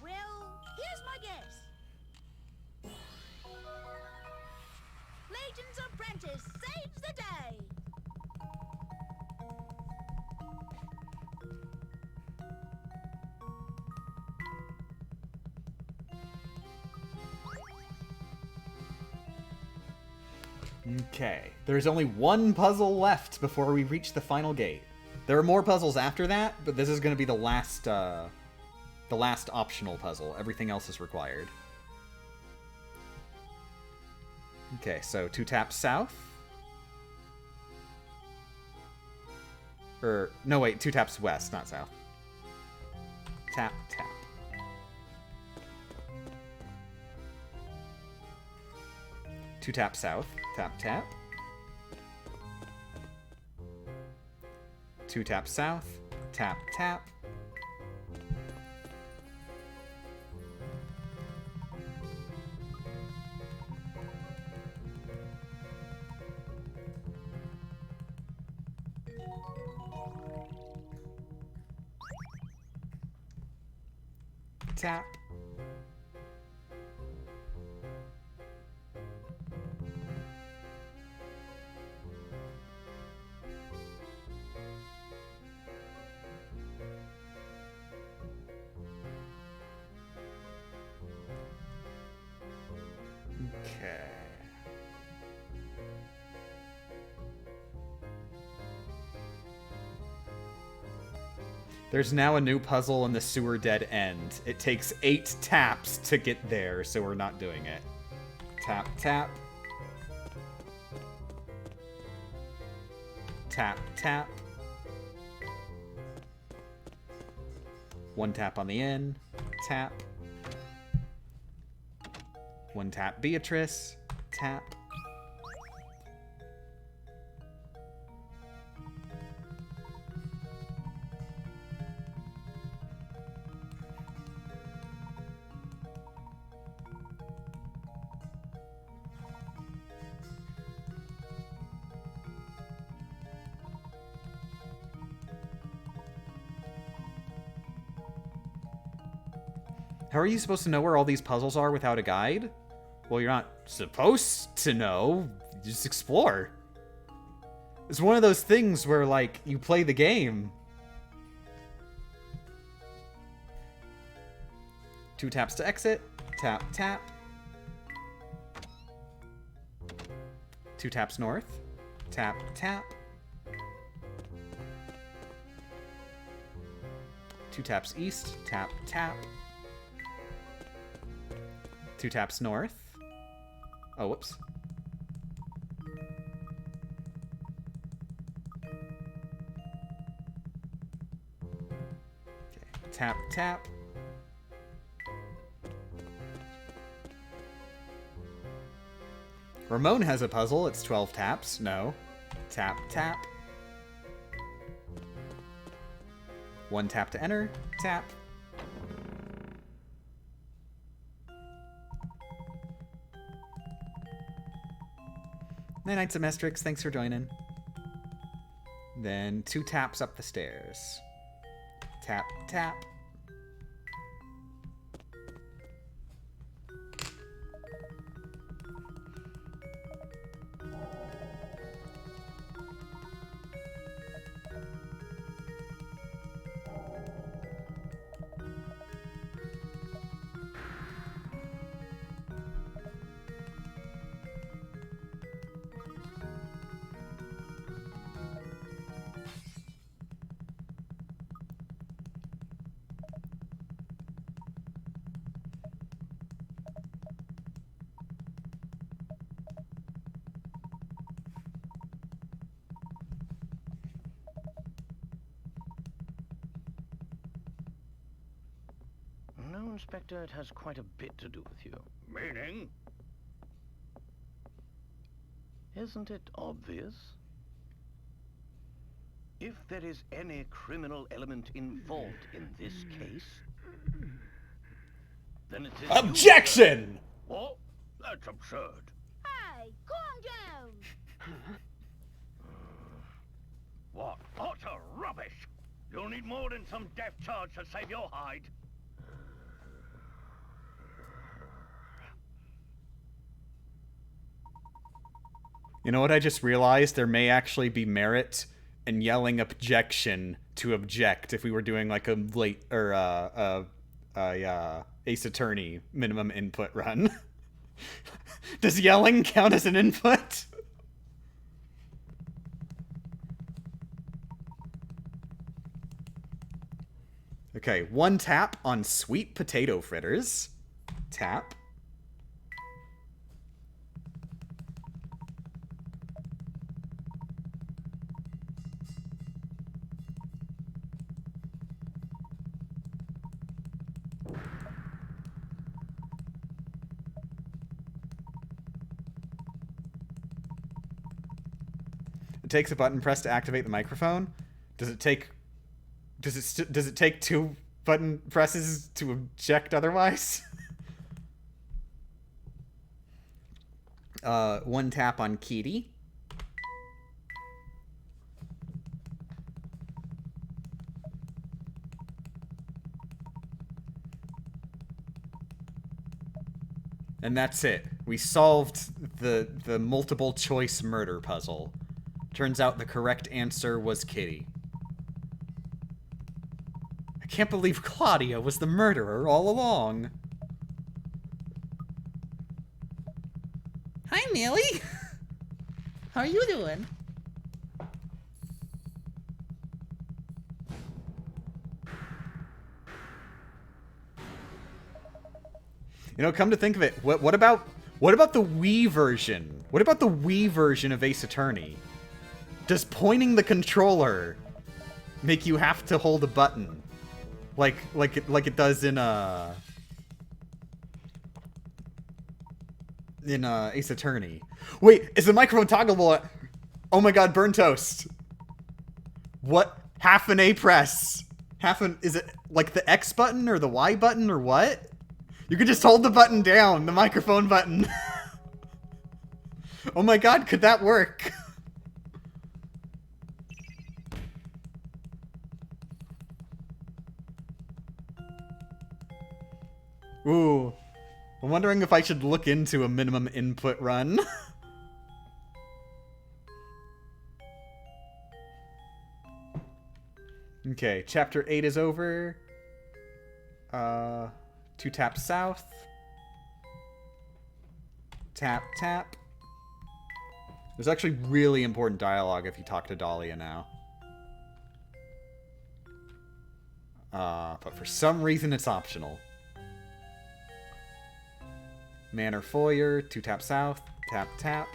Well, here's my guess. Layton's apprentice saves the day. Okay, there's only one puzzle left before we reach the final gate. There are more puzzles after that, but this is going to be the last optional puzzle. Everything else is required. Okay, so 2 taps south. No wait, 2 taps west, not south. Tap, tap. Two tap south. Tap, tap. 2 tap south. Tap, tap. Tap. Okay. There's now a new puzzle in the sewer dead end. It takes 8 taps to get there, so we're not doing it. Tap, tap. Tap, tap. 1 tap on the in. Tap. 1 tap Beatrice. Tap. How are you supposed to know where all these puzzles are without a guide? Well, you're not supposed to know. You just explore. It's one of those things where, like, you play the game. 2 taps to exit. Tap, tap. 2 taps north. Tap, tap. 2 taps east. Tap, tap. 2 taps north. Oh, whoops. Okay. Tap, tap. Ramon has a puzzle. It's 12 taps. No. Tap, tap. 1 tap to enter. Tap. Night-night, Semestrix. Thanks for joining. Then 2 taps up the stairs. Tap, tap. No, Inspector, it has quite a bit to do with you. Meaning? Isn't it obvious? If there is any criminal element involved in this case, then it is you. Objection! What? That's absurd. Hey, calm down. What? Utter rubbish! You'll need more than some death charge to save your hide. You know what I just realized? There may actually be merit in yelling objection to object if we were doing like a late or Ace Attorney minimum input run. Does yelling count as an input? Okay, 1 tap on sweet potato fritters. Tap. It takes a button press to activate the microphone. Does it take take 2 button presses to object otherwise? 1 tap on Kitty. And that's it. We solved the multiple choice murder puzzle. Turns out the correct answer was Kitty. I can't believe Claudia was the murderer all along. Hi, Millie. How are you doing? You know, come to think of it, what about the Wii version? What about the Wii version of Ace Attorney? Does pointing the controller make you have to hold a button? Like it does in Ace Attorney. Wait, is the microphone toggleable? Oh my god, burn toast. What? Half an A press. Is it like the X button or the Y button or what? You could just hold the button down, the microphone button. Oh my god, could that work? Ooh. I'm wondering if I should look into a minimum input run. Okay, chapter 8 is over. 2 taps south. Tap, tap. There's actually really important dialogue if you talk to Dahlia now. But for some reason it's optional. Manor Foyer, 2 taps south, tap, tap.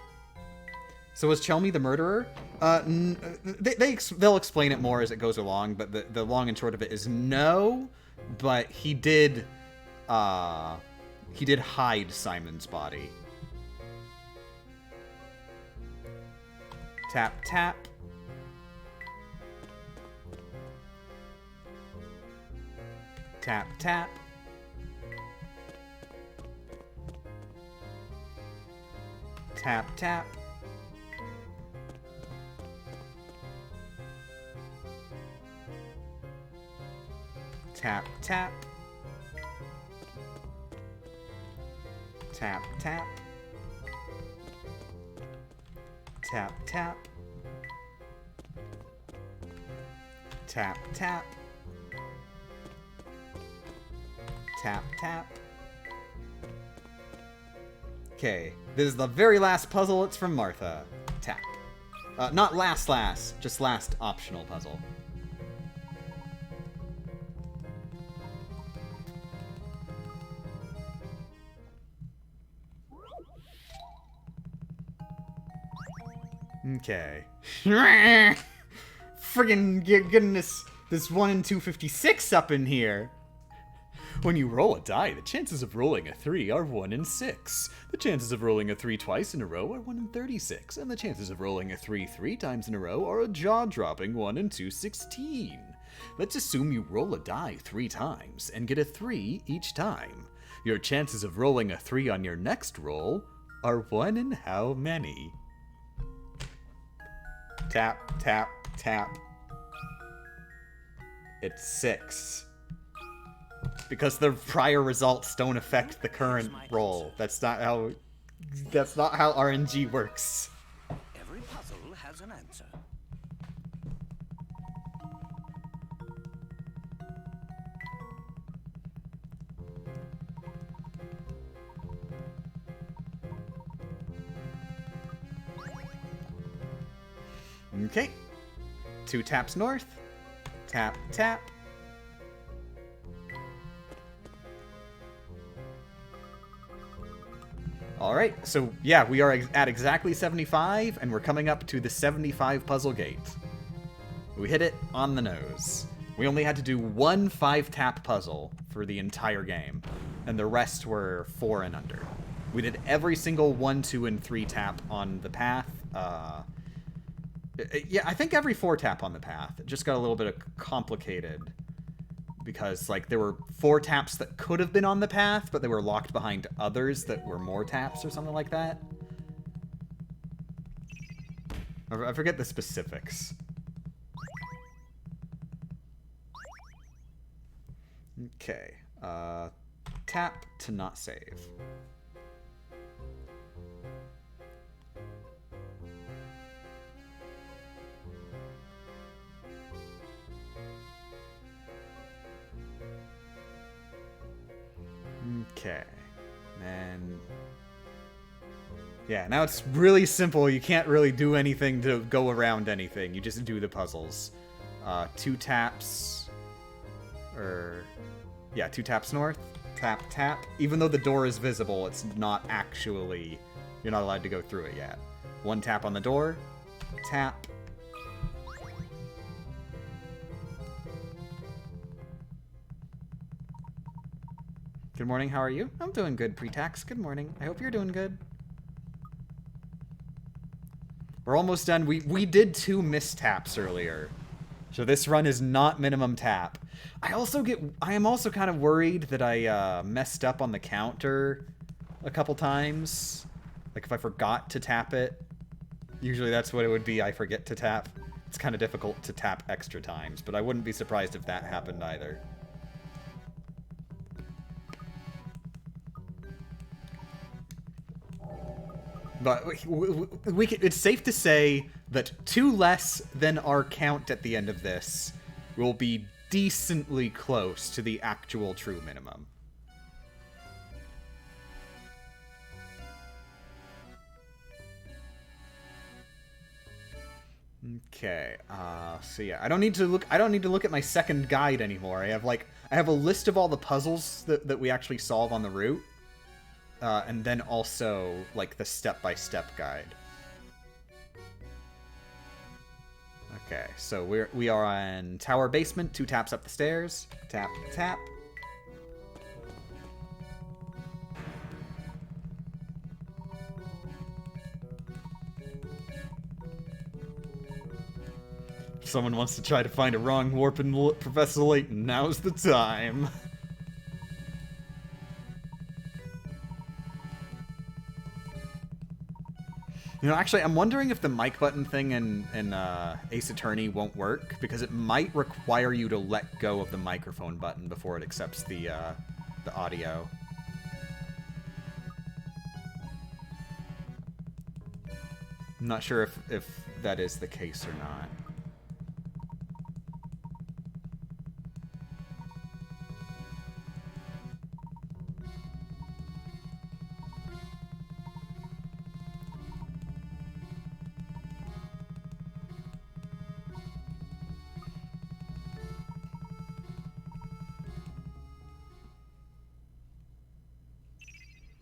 So was Chelmy the murderer? They'll explain it more as it goes along, but the long and short of it is no, but he did hide Simon's body. Tap, tap. Tap, tap. Tap, tap. Tap, tap. Tap, tap. Tap, tap. Tap, tap. Tap, tap. Okay, this is the very last puzzle. It's from Martha. Tap. Not last, just last optional puzzle. Okay. Friggin' getting this 1 in 256 up in here. When you roll a die, the chances of rolling a 3 are 1 in 6. The chances of rolling a 3 twice in a row are 1 in 36. And the chances of rolling a 3 3 times in a row are a jaw-dropping 1 in 216. Let's assume you roll a die 3 times and get a 3 each time. Your chances of rolling a 3 on your next roll are 1 in how many? Tap, tap, tap. It's 6. Because the prior results don't affect the current roll. That's not how RNG works. Every puzzle has an answer. Okay. 2 taps north. Tap, tap. Alright, so yeah, we are at exactly 75, and we're coming up to the 75 puzzle gate. We hit it on the nose. We only had to do 1 5-tap puzzle for the entire game, and the rest were 4 and under. We did every single 1, 2, and 3 tap on the path. Yeah, I think every 4 tap on the path. It just got a little bit complicated. Because, like, there were 4 taps that could have been on the path, but they were locked behind others that were more taps or something like that. I forget the specifics. Okay. Tap to not save. Okay, and yeah, now it's really simple. You can't really do anything to go around anything. You just do the puzzles. 2 taps, or yeah, 2 taps north, tap, tap. Even though the door is visible, it's not actually, you're not allowed to go through it yet. 1 tap on the door, tap. Good morning, how are you? I'm doing good, pre-tax. Good morning. I hope you're doing good. We're almost done. We did 2 mistaps earlier. So this run is not minimum tap. I am also kind of worried that I messed up on the counter a couple times. Like if I forgot to tap it. Usually that's what it would be, I forget to tap. It's kind of difficult to tap extra times, but I wouldn't be surprised if that happened either. But it's safe to say that 2 less than our count at the end of this will be decently close to the actual true minimum. Okay, so yeah, I don't need to look at my second guide anymore. I have a list of all the puzzles that we actually solve on the route. And then also, like, the step-by-step guide. Okay, so we are on tower basement, 2 taps up the stairs. Tap, tap. If someone wants to try to find a wrong warp in Professor Layton, now's the time. You know, actually, I'm wondering if the mic button thing in Ace Attorney won't work, because it might require you to let go of the microphone button before it accepts the audio. I'm not sure if that is the case or not.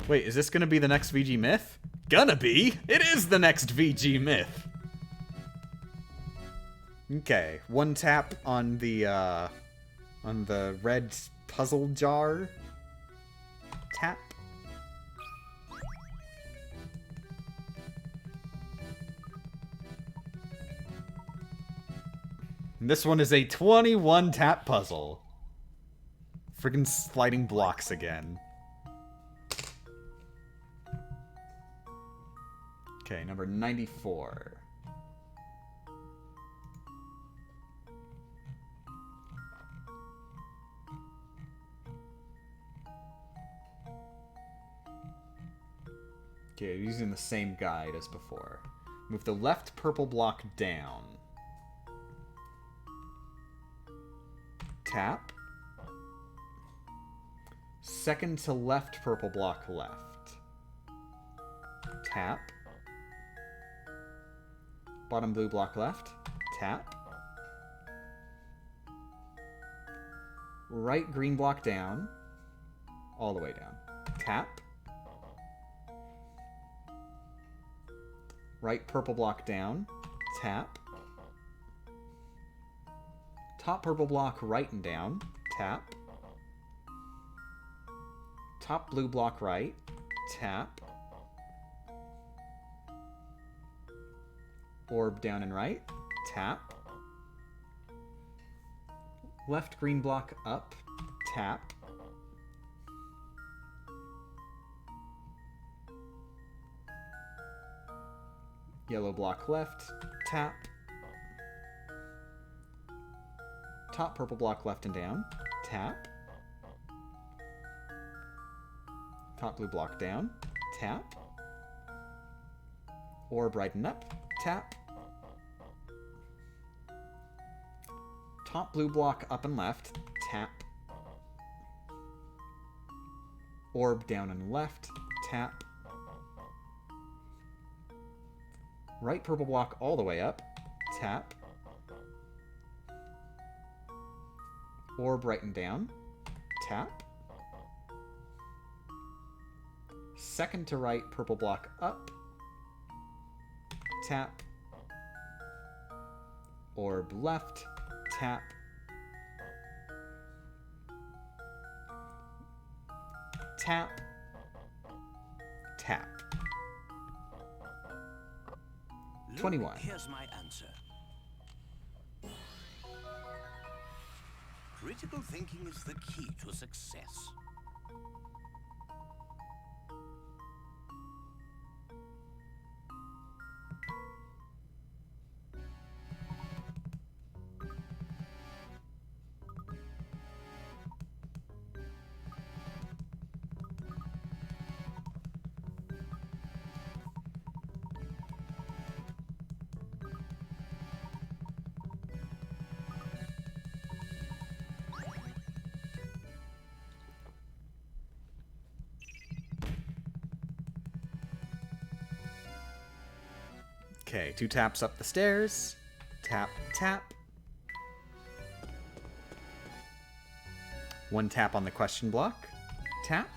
Wait, is this gonna be the next VG Myth? Gonna be! It is the next VG Myth! Okay, one tap on the red puzzle jar. Tap. And this one is a 21 tap puzzle. Friggin' sliding blocks again. Okay, number 94. Okay, using the same guide as before. Move the left purple block down. Tap. Second to left purple block left. Tap. Bottom blue block left. Tap. Right green block down. All the way down. Tap. Right purple block down. Tap. Top purple block right and down. Tap. Top blue block right. Tap. Orb down and right. Tap. Left green block up. Tap. Yellow block left. Tap. Top purple block left and down. Tap. Top blue block down. Tap. Orb right and up. Tap. Top blue block up and left. Tap. Orb down and left. Tap. Right purple block all the way up. Tap. Orb right and down. Tap. Second to right purple block up. Tap. Orb left. Tap. Tap. Tap. 21. Here's my answer. Critical thinking is the key to success. Okay, 2 taps up the stairs. Tap, tap. 1 tap on the question block. Tap.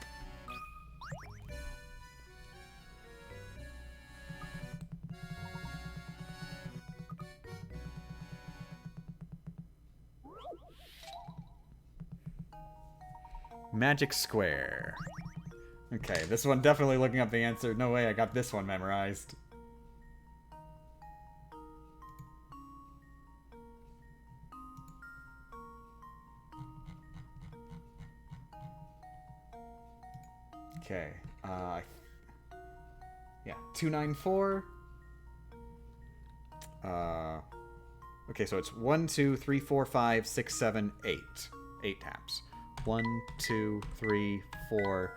Magic square. Okay, this one definitely looking up the answer. No way I got this one memorized. Okay, yeah, 294, Okay, so it's 1, 2, 3, 4, 5, 6, 7, 8. 8 taps. 1, 2, 3, 4,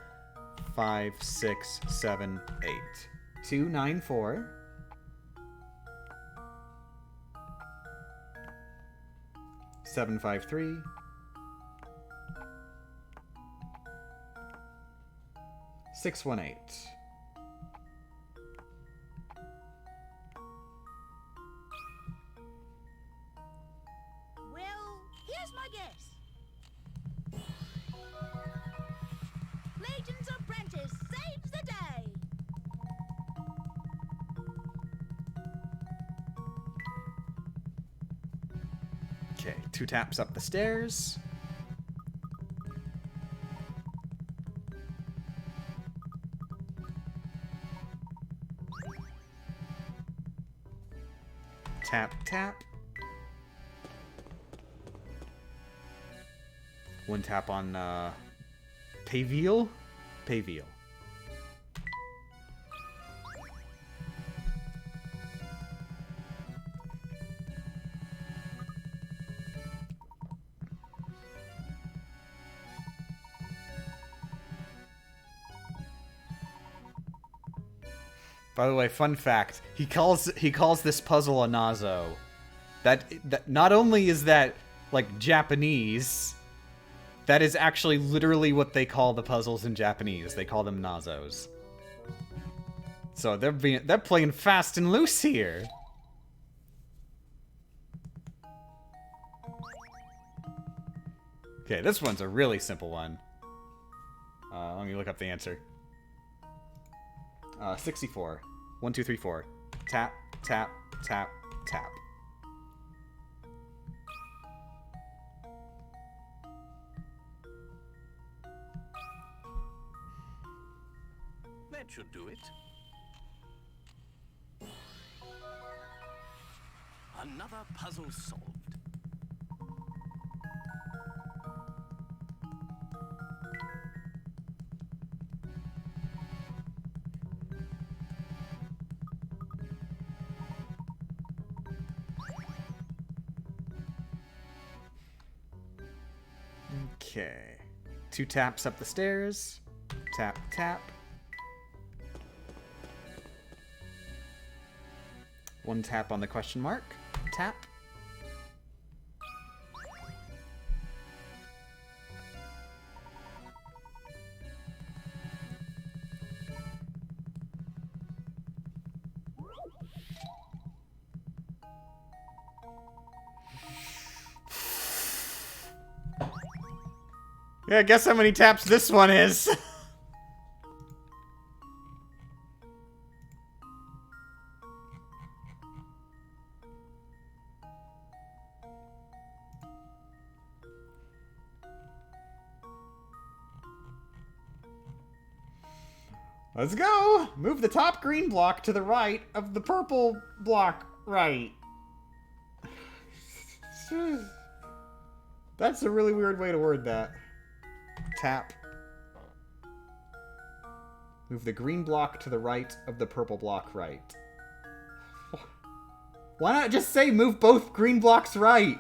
5, 6, 7, 8. 2, 9, 4. 7, 5, 3. 6, 1, 8. Well, here's my guess. Layton's apprentice saves the day. Okay, 2 taps up the stairs. Tap, tap. 1 tap on, Payveal? Payveal. By the way, fun fact, he calls this puzzle a Nazo. That not only is that like Japanese, that is actually literally what they call the puzzles in Japanese. They call them Nazos. So they're playing fast and loose here. Okay, this one's a really simple one. Let me look up the answer. 64. 1, 2, 3, 4. Tap, tap, tap, tap. That should do it. Another puzzle solved. Okay. 2 taps up the stairs. Tap, tap. 1 tap on the question mark. Tap. Yeah, guess how many taps this one is. Let's go! Move the top green block to the right of the purple block right. That's a really weird way to word that. Tap. Move the green block to the right of the purple block right. Why not just say move both green blocks right?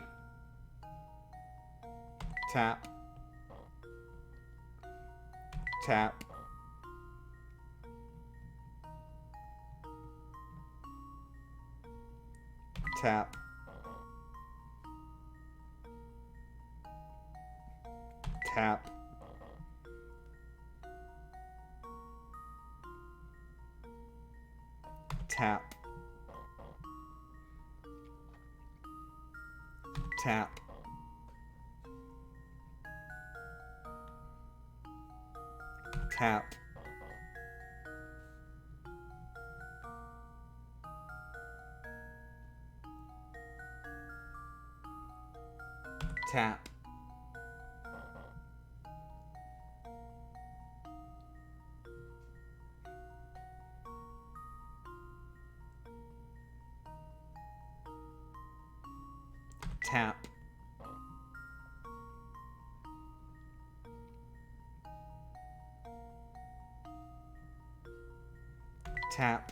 Tap. Tap. Tap. Tap. Tap. Tap. Tap. Tap. Tap. Tap.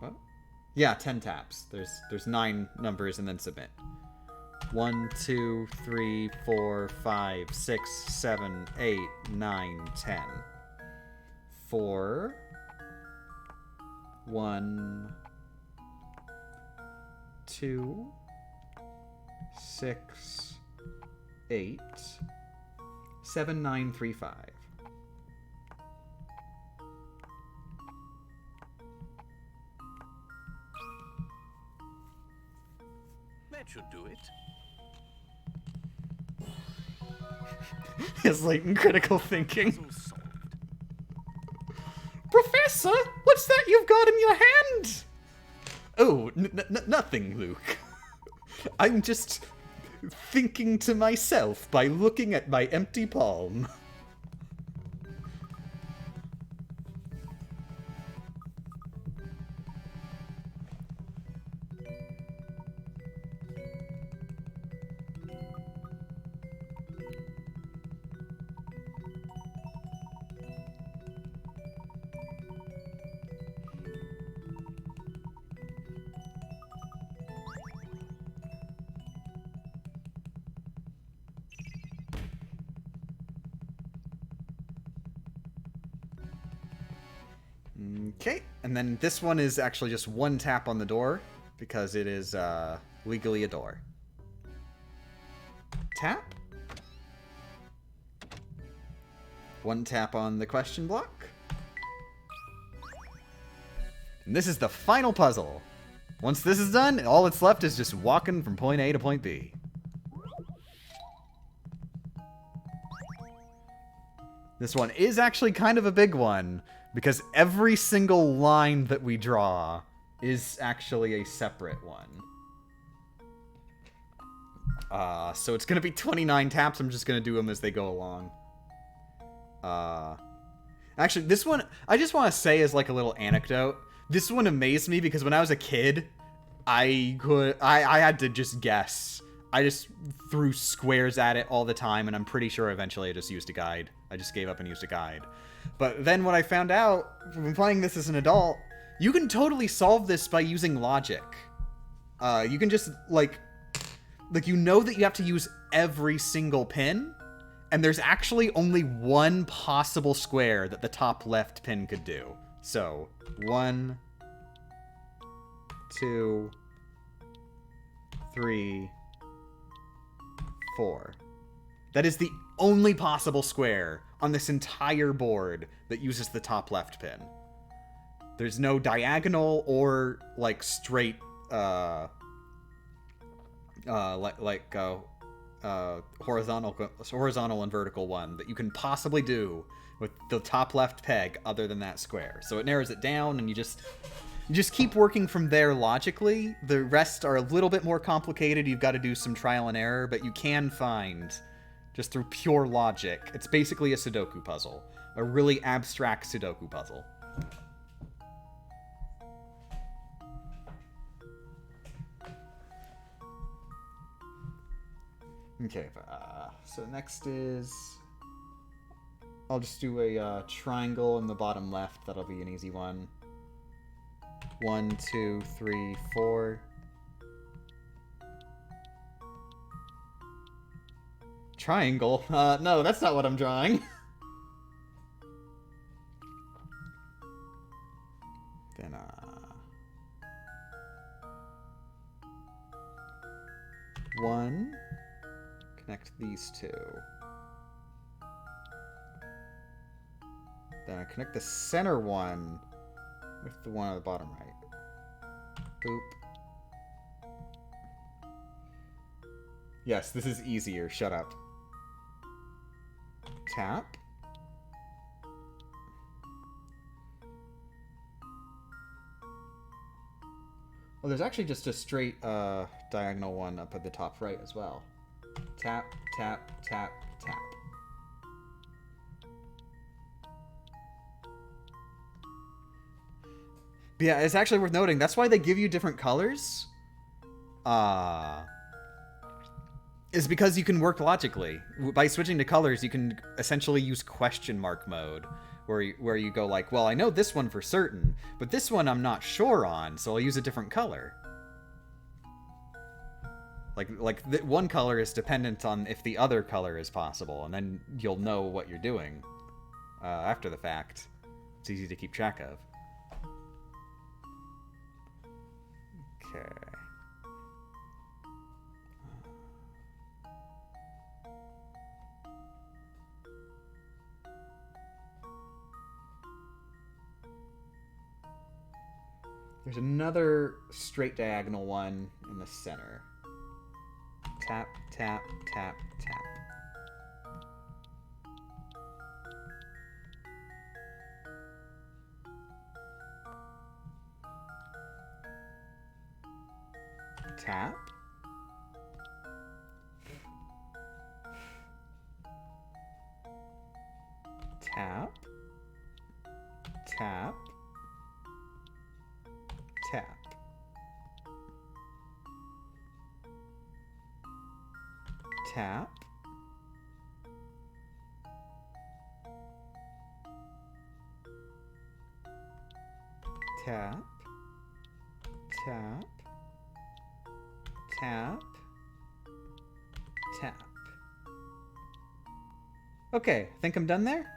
What? Yeah, 10 taps. There's 9 numbers and then submit. 1, 2, 3, 4, 5, 6, 7, 8, 9, 10. 4, 1, 2, 6, 8, 7, 9, 3, 5. That should do it. His latent critical thinking. Puzzle solved. Professor, what's that you've got in your hand? Oh, nothing, Luke. I'm just thinking to myself by looking at my empty palm. Okay, and then this one is actually just 1 tap on the door, because it is legally a door. Tap. 1 tap on the question block. And this is the final puzzle. Once this is done, all that's left is just walking from point A to point B. This one is actually kind of a big one, because every single line that we draw is actually a separate one. So it's going to be 29 taps. I'm just going to do them as they go along. Actually, this one, I just want to say as like a little anecdote. This one amazed me because when I was a kid, I had to just guess. I just threw squares at it all the time, and I'm pretty sure eventually I just used a guide. I just gave up and used a guide. But then what I found out from playing this as an adult, you can totally solve this by using logic. You can just, like, you know that you have to use every single pin, and there's actually only one possible square that the top left pin could do. So, 1, 2, 3, 4. That is the only possible square on this entire board that uses the top left pin. There's no diagonal or like straight horizontal and vertical one that you can possibly do with the top left peg other than that square. So it narrows it down, and you just keep working from there logically. The rest are a little bit more complicated. You've got to do some trial and error, but you can find just through pure logic. It's basically a Sudoku puzzle, a really abstract Sudoku puzzle. Okay, so next is... I'll just do a triangle in the bottom left. That'll be an easy one. 1, 2, 3, 4. Triangle? No, that's not what I'm drawing. Then, 1. Connect these two. Then I connect the center one with the one on the bottom right. Boop. Yes, this is easier. Shut up. Tap. Well, there's actually just a straight diagonal one up at the top right as well. Tap, tap, tap, tap. But yeah, it's actually worth noting. That's why they give you different colors. Is because you can work logically. By switching to colors, you can essentially use question mark mode, where you go like, well, I know this one for certain, but this one I'm not sure on, so I'll use a different color. One color is dependent on if the other color is possible, and then you'll know what you're doing after the fact. It's easy to keep track of. Okay. There's another straight diagonal one in the center. Tap, tap, tap, tap. Tap. Tap. Tap. Tap. Tap. Tap. Tap. Tap. Tap. Okay, I think I'm done there.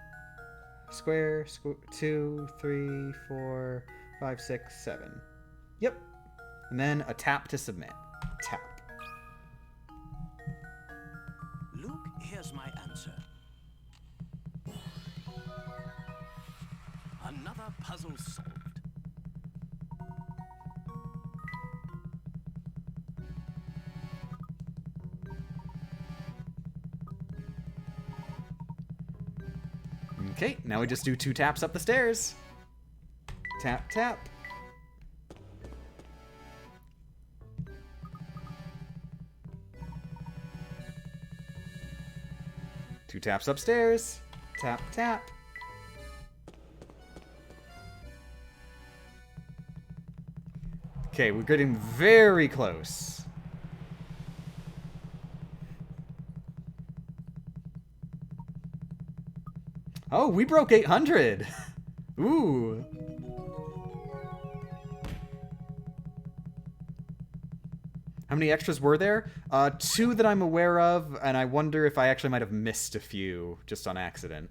Square, 2, 3, 4, 5, 6, 7. Yep. And then a tap to submit. Tap. Luke, here's my answer. Another puzzle solved. Okay, now we just do 2 taps up the stairs. Tap, tap. Two taps upstairs. Tap, tap. Okay, we're getting very close. Oh, we broke 800. Ooh. How many extras were there? 2 that I'm aware of, and I wonder if I actually might have missed a few just on accident.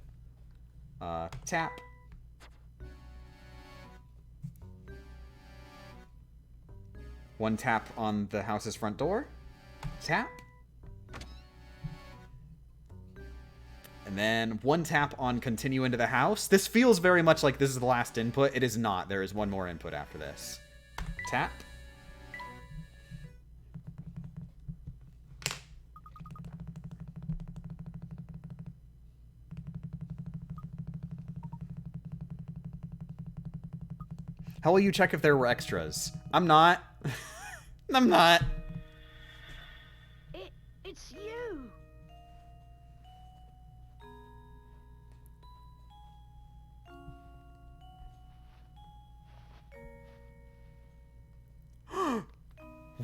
Tap. One tap on the house's front door. Tap. And then 1 tap on continue into the house. This feels very much like this is the last input. It is not. There is 1 more input after this. Tap. How will you check if there were extras? I'm not. I'm not. It's you.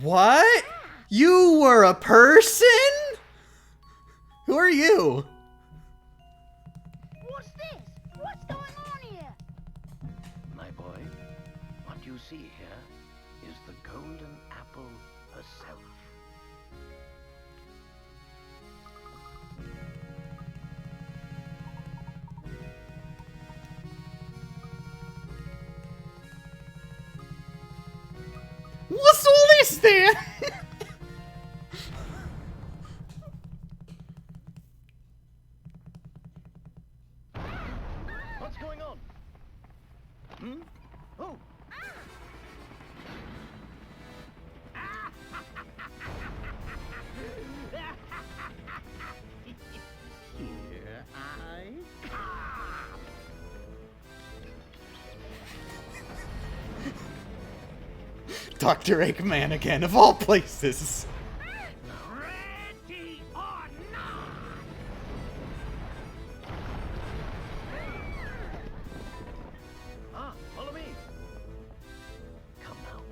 What? You were a person? Who are you? What's this? What's going on here? My boy, what you see here is the golden apple herself. What's all this then? What's going on? Hmm? Oh! Here I come. Dr. Eggman again, of all places. Ready or not? Follow me. Come now.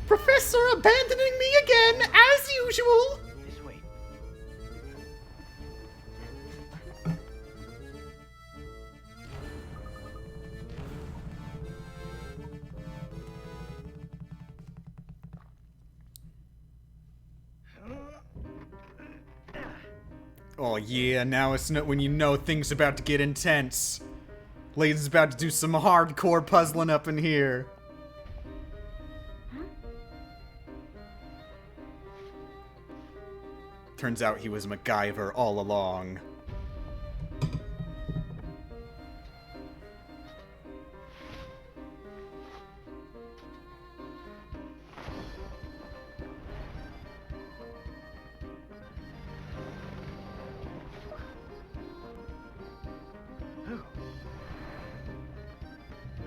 Professor abandoning me again, as usual! This way. Oh yeah, now it's when you know things about to get intense. Layton's about to do some hardcore puzzling up in here. Turns out he was MacGyver all along.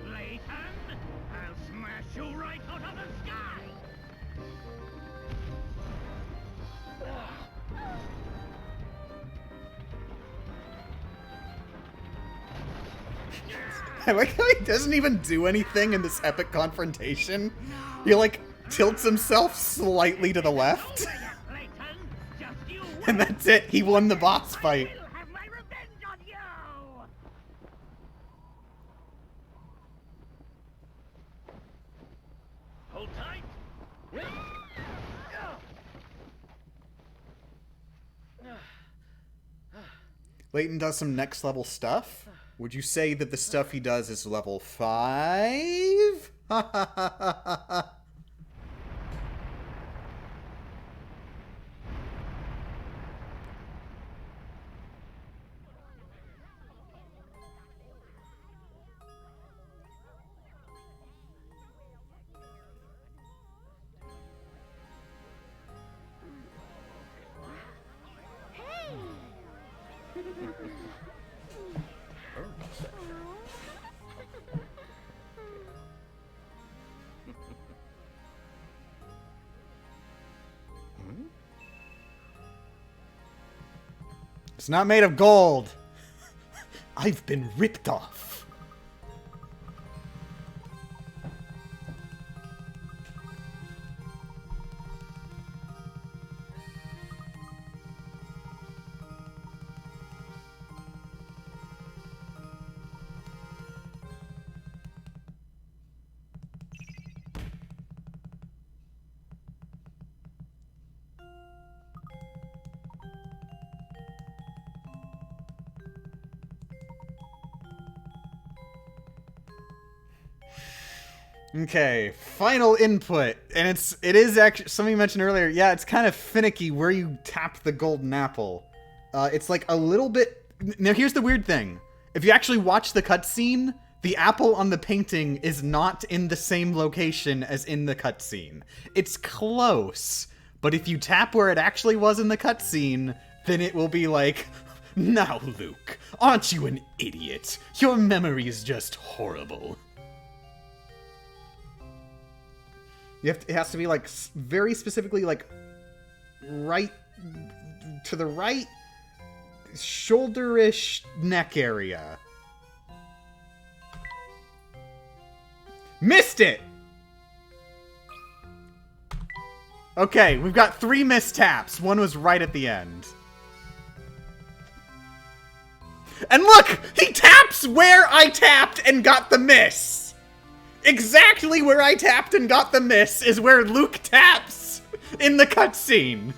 Layton, I'll smash you right out of the sky! I like how he doesn't even do anything in this epic confrontation. He, like, tilts himself slightly to the left. Layton, just you wait. And that's it. He won the boss fight. I'll have my revenge on you! Hold tight. Layton does some next level stuff. Would you say that the stuff he does is level 5? It's not made of gold. I've been ripped off. Okay, final input, and it is actually, somebody mentioned earlier, yeah, it's kind of finicky where you tap the golden apple. It's like a little bit, now here's the weird thing. If you actually watch the cutscene, the apple on the painting is not in the same location as in the cutscene. It's close, but if you tap where it actually was in the cutscene, then it will be like, now Luke, aren't you an idiot? Your memory is just horrible. It has to be, like, very specifically, like, right to the right shoulder-ish neck area. Missed it! Okay, we've got 3 mistaps. One was right at the end. And look! He taps where I tapped and got the miss! Exactly where I tapped and got the miss is where Luke taps in the cutscene.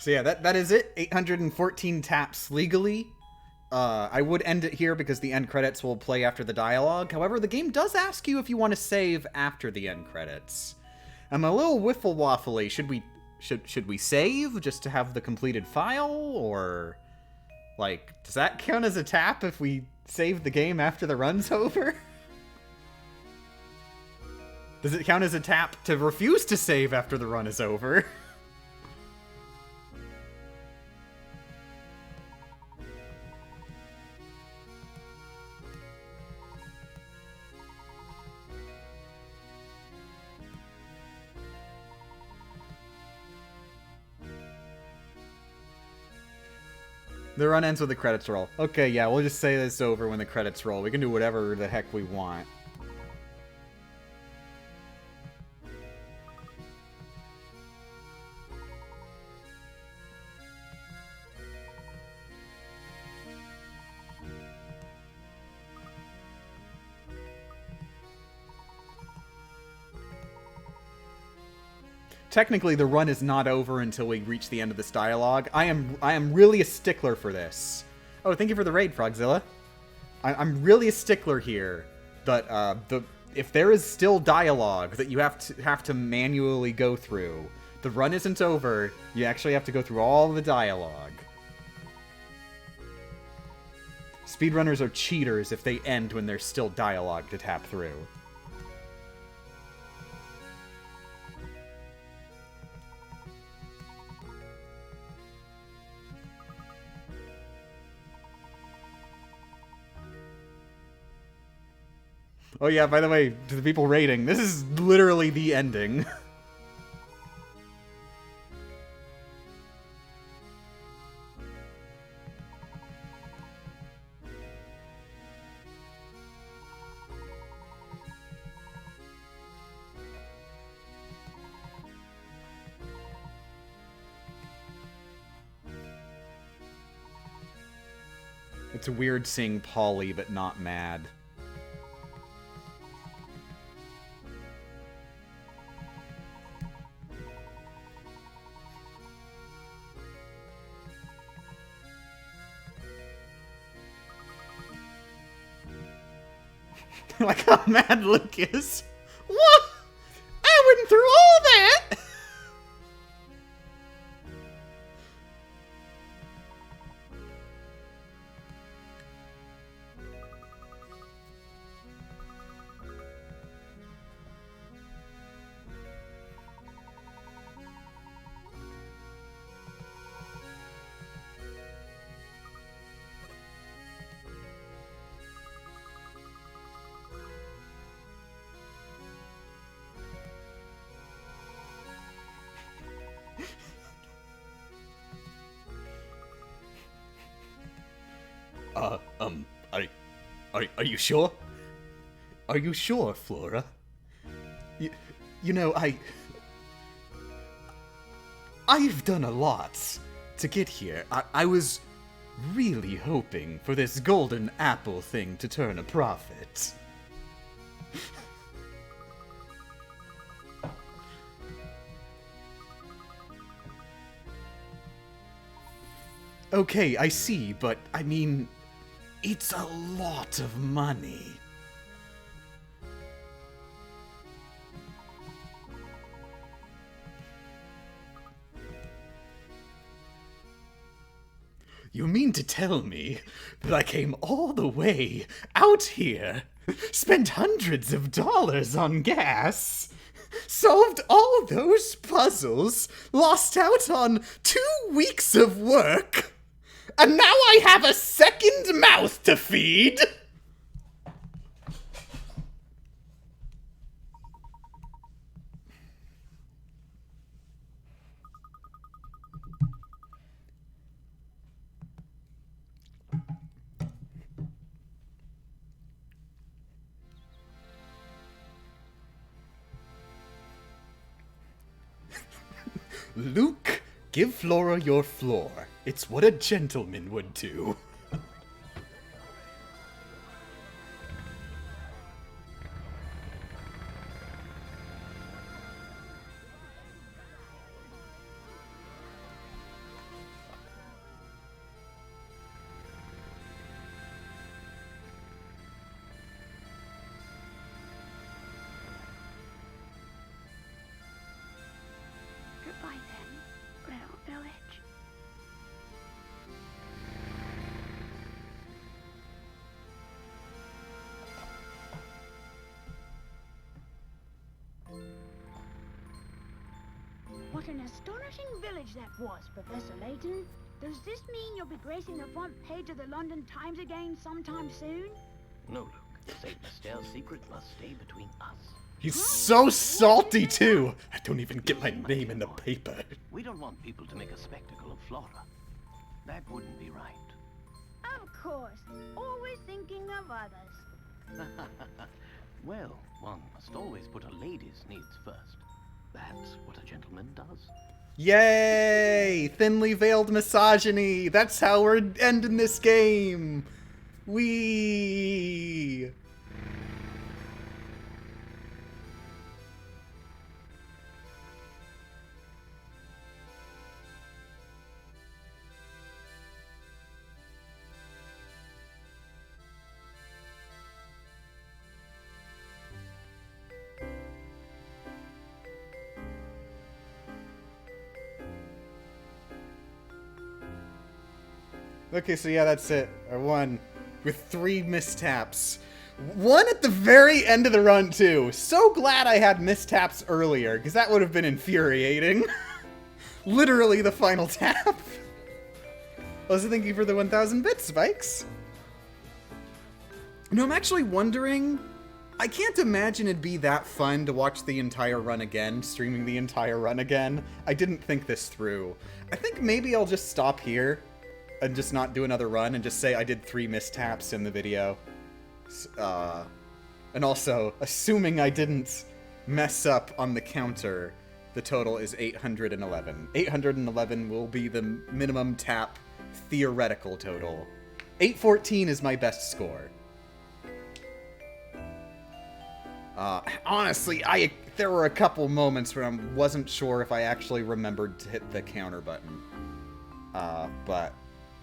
So yeah, that is it. 814 taps legally. I would end it here because the end credits will play after the dialogue. However, the game does ask you if you want to save after the end credits. I'm a little wiffle-waffly. Should we save just to have the completed file? Or, like, does that count as a tap if we save the game after the run's over? Does it count as a tap to refuse to save after the run is over? The run ends with the credits roll. Okay, yeah, we'll just say this over when the credits roll. We can do whatever the heck we want. Technically, the run is not over until we reach the end of this dialogue. I am really a stickler for this. Oh, thank you for the raid, Frogzilla. I'm really a stickler here that if there is still dialogue that you have to manually go through, the run isn't over. You actually have to go through all the dialogue. Speedrunners are cheaters if they end when there's still dialogue to tap through. Oh yeah, by the way, to the people rating, this is literally the ending. It's weird seeing Polly, but not mad. Like how mad Luke is. What? I went through all that! Are you sure? Are you sure, Flora? You know, I've done a lot to get here. I was really hoping for this golden apple thing to turn a profit. Okay, I see, but I mean, it's a lot of money. You mean to tell me that I came all the way out here, spent hundreds of dollars on gas, solved all those puzzles, lost out on 2 weeks of work, and now I have a second mouth to feed? Luke, give Flora your floor. It's what a gentleman would do. Goodbye then, little village. What an astonishing village that was, Professor Layton. Does this mean you'll be gracing the front page of the London Times again sometime soon? No, Luke. St. Mystell's secret must stay between us. He's so salty, too. I don't even get my name in the paper. We don't want people to make a spectacle of Flora. That wouldn't be right. Of course. Always thinking of others. Well, one must always put a lady's needs first. That's what a gentleman does. Yay! Thinly veiled misogyny! That's how we're ending this game! Whee! Okay, so yeah, that's it. I won with 3 mistaps. One at the very end of the run, too. So glad I had mistaps earlier, because that would have been infuriating. Literally the final tap. Also, thank you for the 1,000 bits, Spikes. No, I'm actually wondering... I can't imagine it'd be that fun to watch the entire run again, streaming the entire run again. I didn't think this through. I think maybe I'll just stop here and just not do another run and just say I did 3 mistaps in the video. And also, assuming I didn't mess up on the counter, the total is 811. 811 will be the minimum tap theoretical total. 814 is my best score. Honestly, there were a couple moments where I wasn't sure if I actually remembered to hit the counter button. But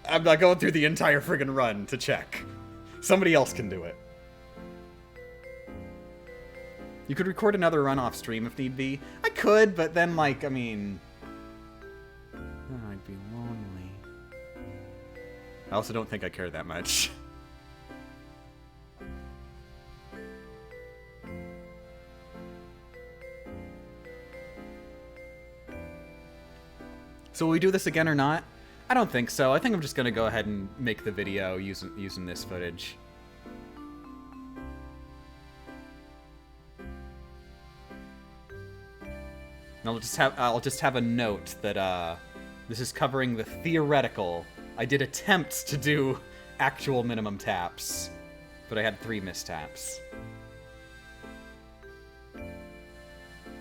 I'm not going through the entire friggin' run to check. Somebody else can do it. You could record another run off stream if need be. I could, but then, like, I mean... then I'd be lonely. I also don't think I care that much. So will we do this again or not? I don't think so. I think I'm just going to go ahead and make the video using this footage. And I'll just have a note that this is covering the theoretical. I did attempt to do actual minimum taps, but I had 3 mistaps.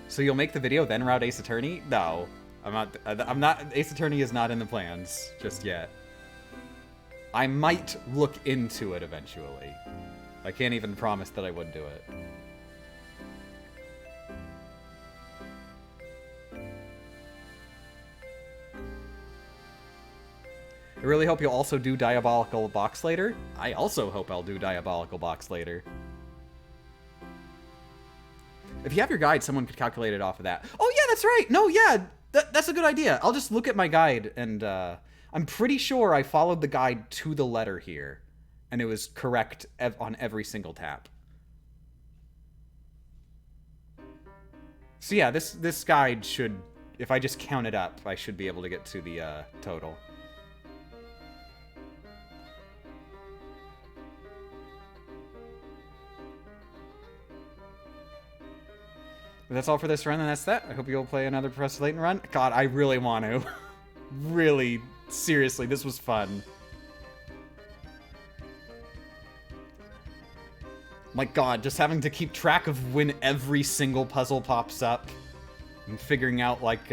So you'll make the video then route Ace Attorney? No. I'm not, Ace Attorney is not in the plans just yet. I might look into it eventually. I can't even promise that I would do it. I really hope you'll also do Diabolical Box later. I also hope I'll do Diabolical Box later. If you have your guide, someone could calculate it off of that. Oh yeah, that's right! No, yeah! That's a good idea. I'll just look at my guide, and I'm pretty sure I followed the guide to the letter here, and it was correct on every single tap. So yeah, this guide should, if I just count it up, I should be able to get to the total. But that's all for this run, and that's that. I hope you'll play another Professor Layton run. God, I really want to. Really, seriously, this was fun. My God, just having to keep track of when every single puzzle pops up. And figuring out, like,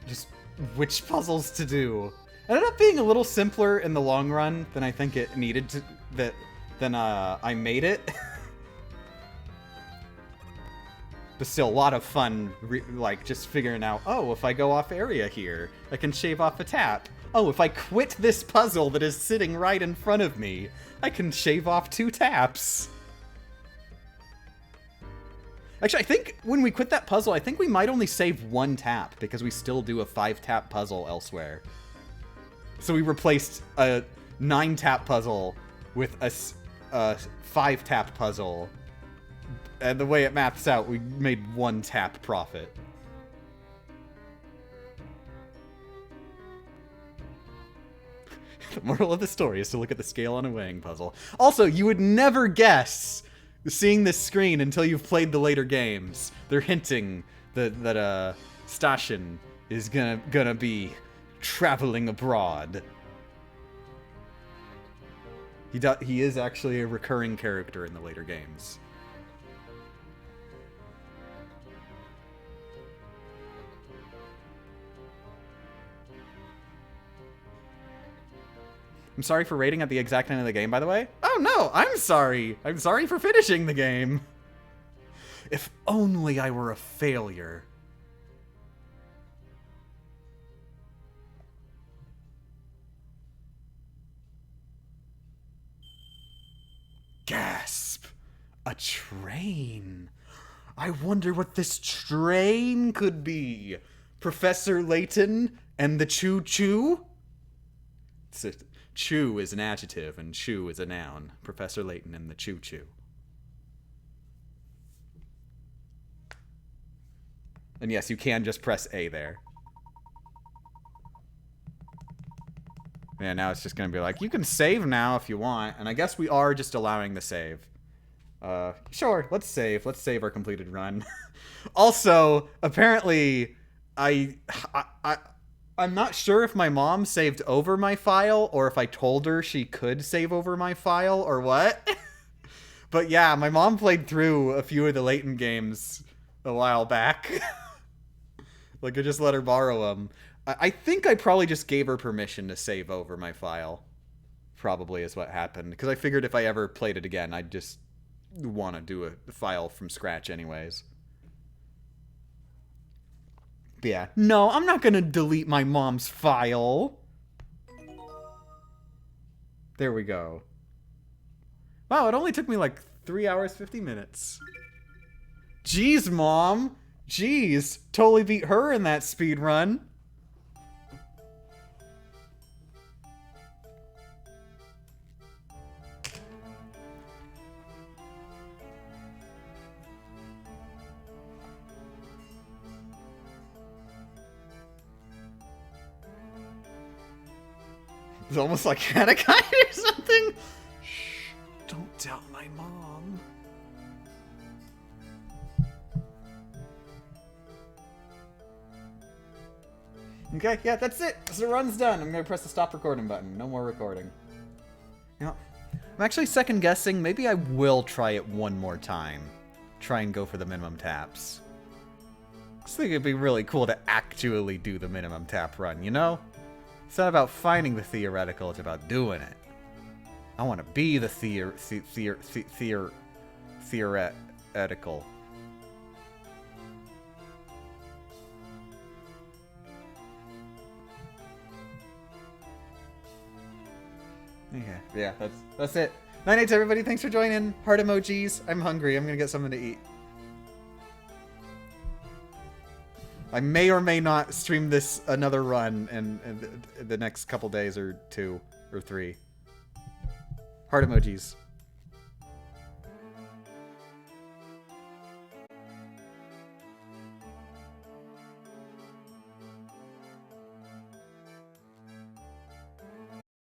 just which puzzles to do. It ended up being a little simpler in the long run than I think it needed to, than I made it. But still, a lot of fun, like, just figuring out, oh, if I go off area here, I can shave off a tap. Oh, if I quit this puzzle that is sitting right in front of me, I can shave off 2 taps. Actually, I think when we quit that puzzle, I think we might only save 1 tap, because we still do a 5-tap puzzle elsewhere. So we replaced a 9-tap puzzle with a 5-tap puzzle. And the way it maths out, we made 1 tap profit. The moral of the story is to look at the scale on a weighing puzzle. Also, you would never guess seeing this screen until you've played the later games. They're hinting that Stashin is gonna be traveling abroad. He is actually a recurring character in the later games. I'm sorry for rating at the exact end of the game, by the way. Oh no, I'm sorry. I'm sorry for finishing the game. If only I were a failure. Gasp! A train. I wonder what this train could be. Professor Layton and the Choo Choo? Choo is an adjective and choo is a noun. Professor Layton and the Choo Choo. And yes, you can just press A there. Yeah, now it's just going to be like, you can save now if you want. And I guess we are just allowing the save. Sure, let's save. Let's save our completed run. Also, apparently, I'm not sure if my mom saved over my file or if I told her she could save over my file or what. But yeah, my mom played through a few of the Layton games a while back. Like, I just let her borrow them. I think I probably just gave her permission to save over my file. Probably is what happened. Because I figured if I ever played it again, I'd just want to do a file from scratch anyways. But yeah. No, I'm not going to delete my mom's file. There we go. Wow, it only took me like 3 hours, 50 minutes. Jeez, Mom. Jeez. Totally beat her in that speed run. It's almost like Anakai or something. Shh, don't tell my mom. Okay, yeah, that's it. The run's done. I'm gonna press the stop recording button. No more recording. You know, I'm actually second guessing. Maybe I will try it one more time. Try and go for the minimum taps. I just think it'd be really cool to actually do the minimum tap run, you know? It's not about finding the theoretical, it's about doing it. I want to be the theoretical. Okay, yeah, that's it. Night nights, everybody. Thanks for joining. Heart emojis. I'm hungry. I'm gonna get something to eat. I may or may not stream this another run in the next couple days or 2 or 3. Heart emojis.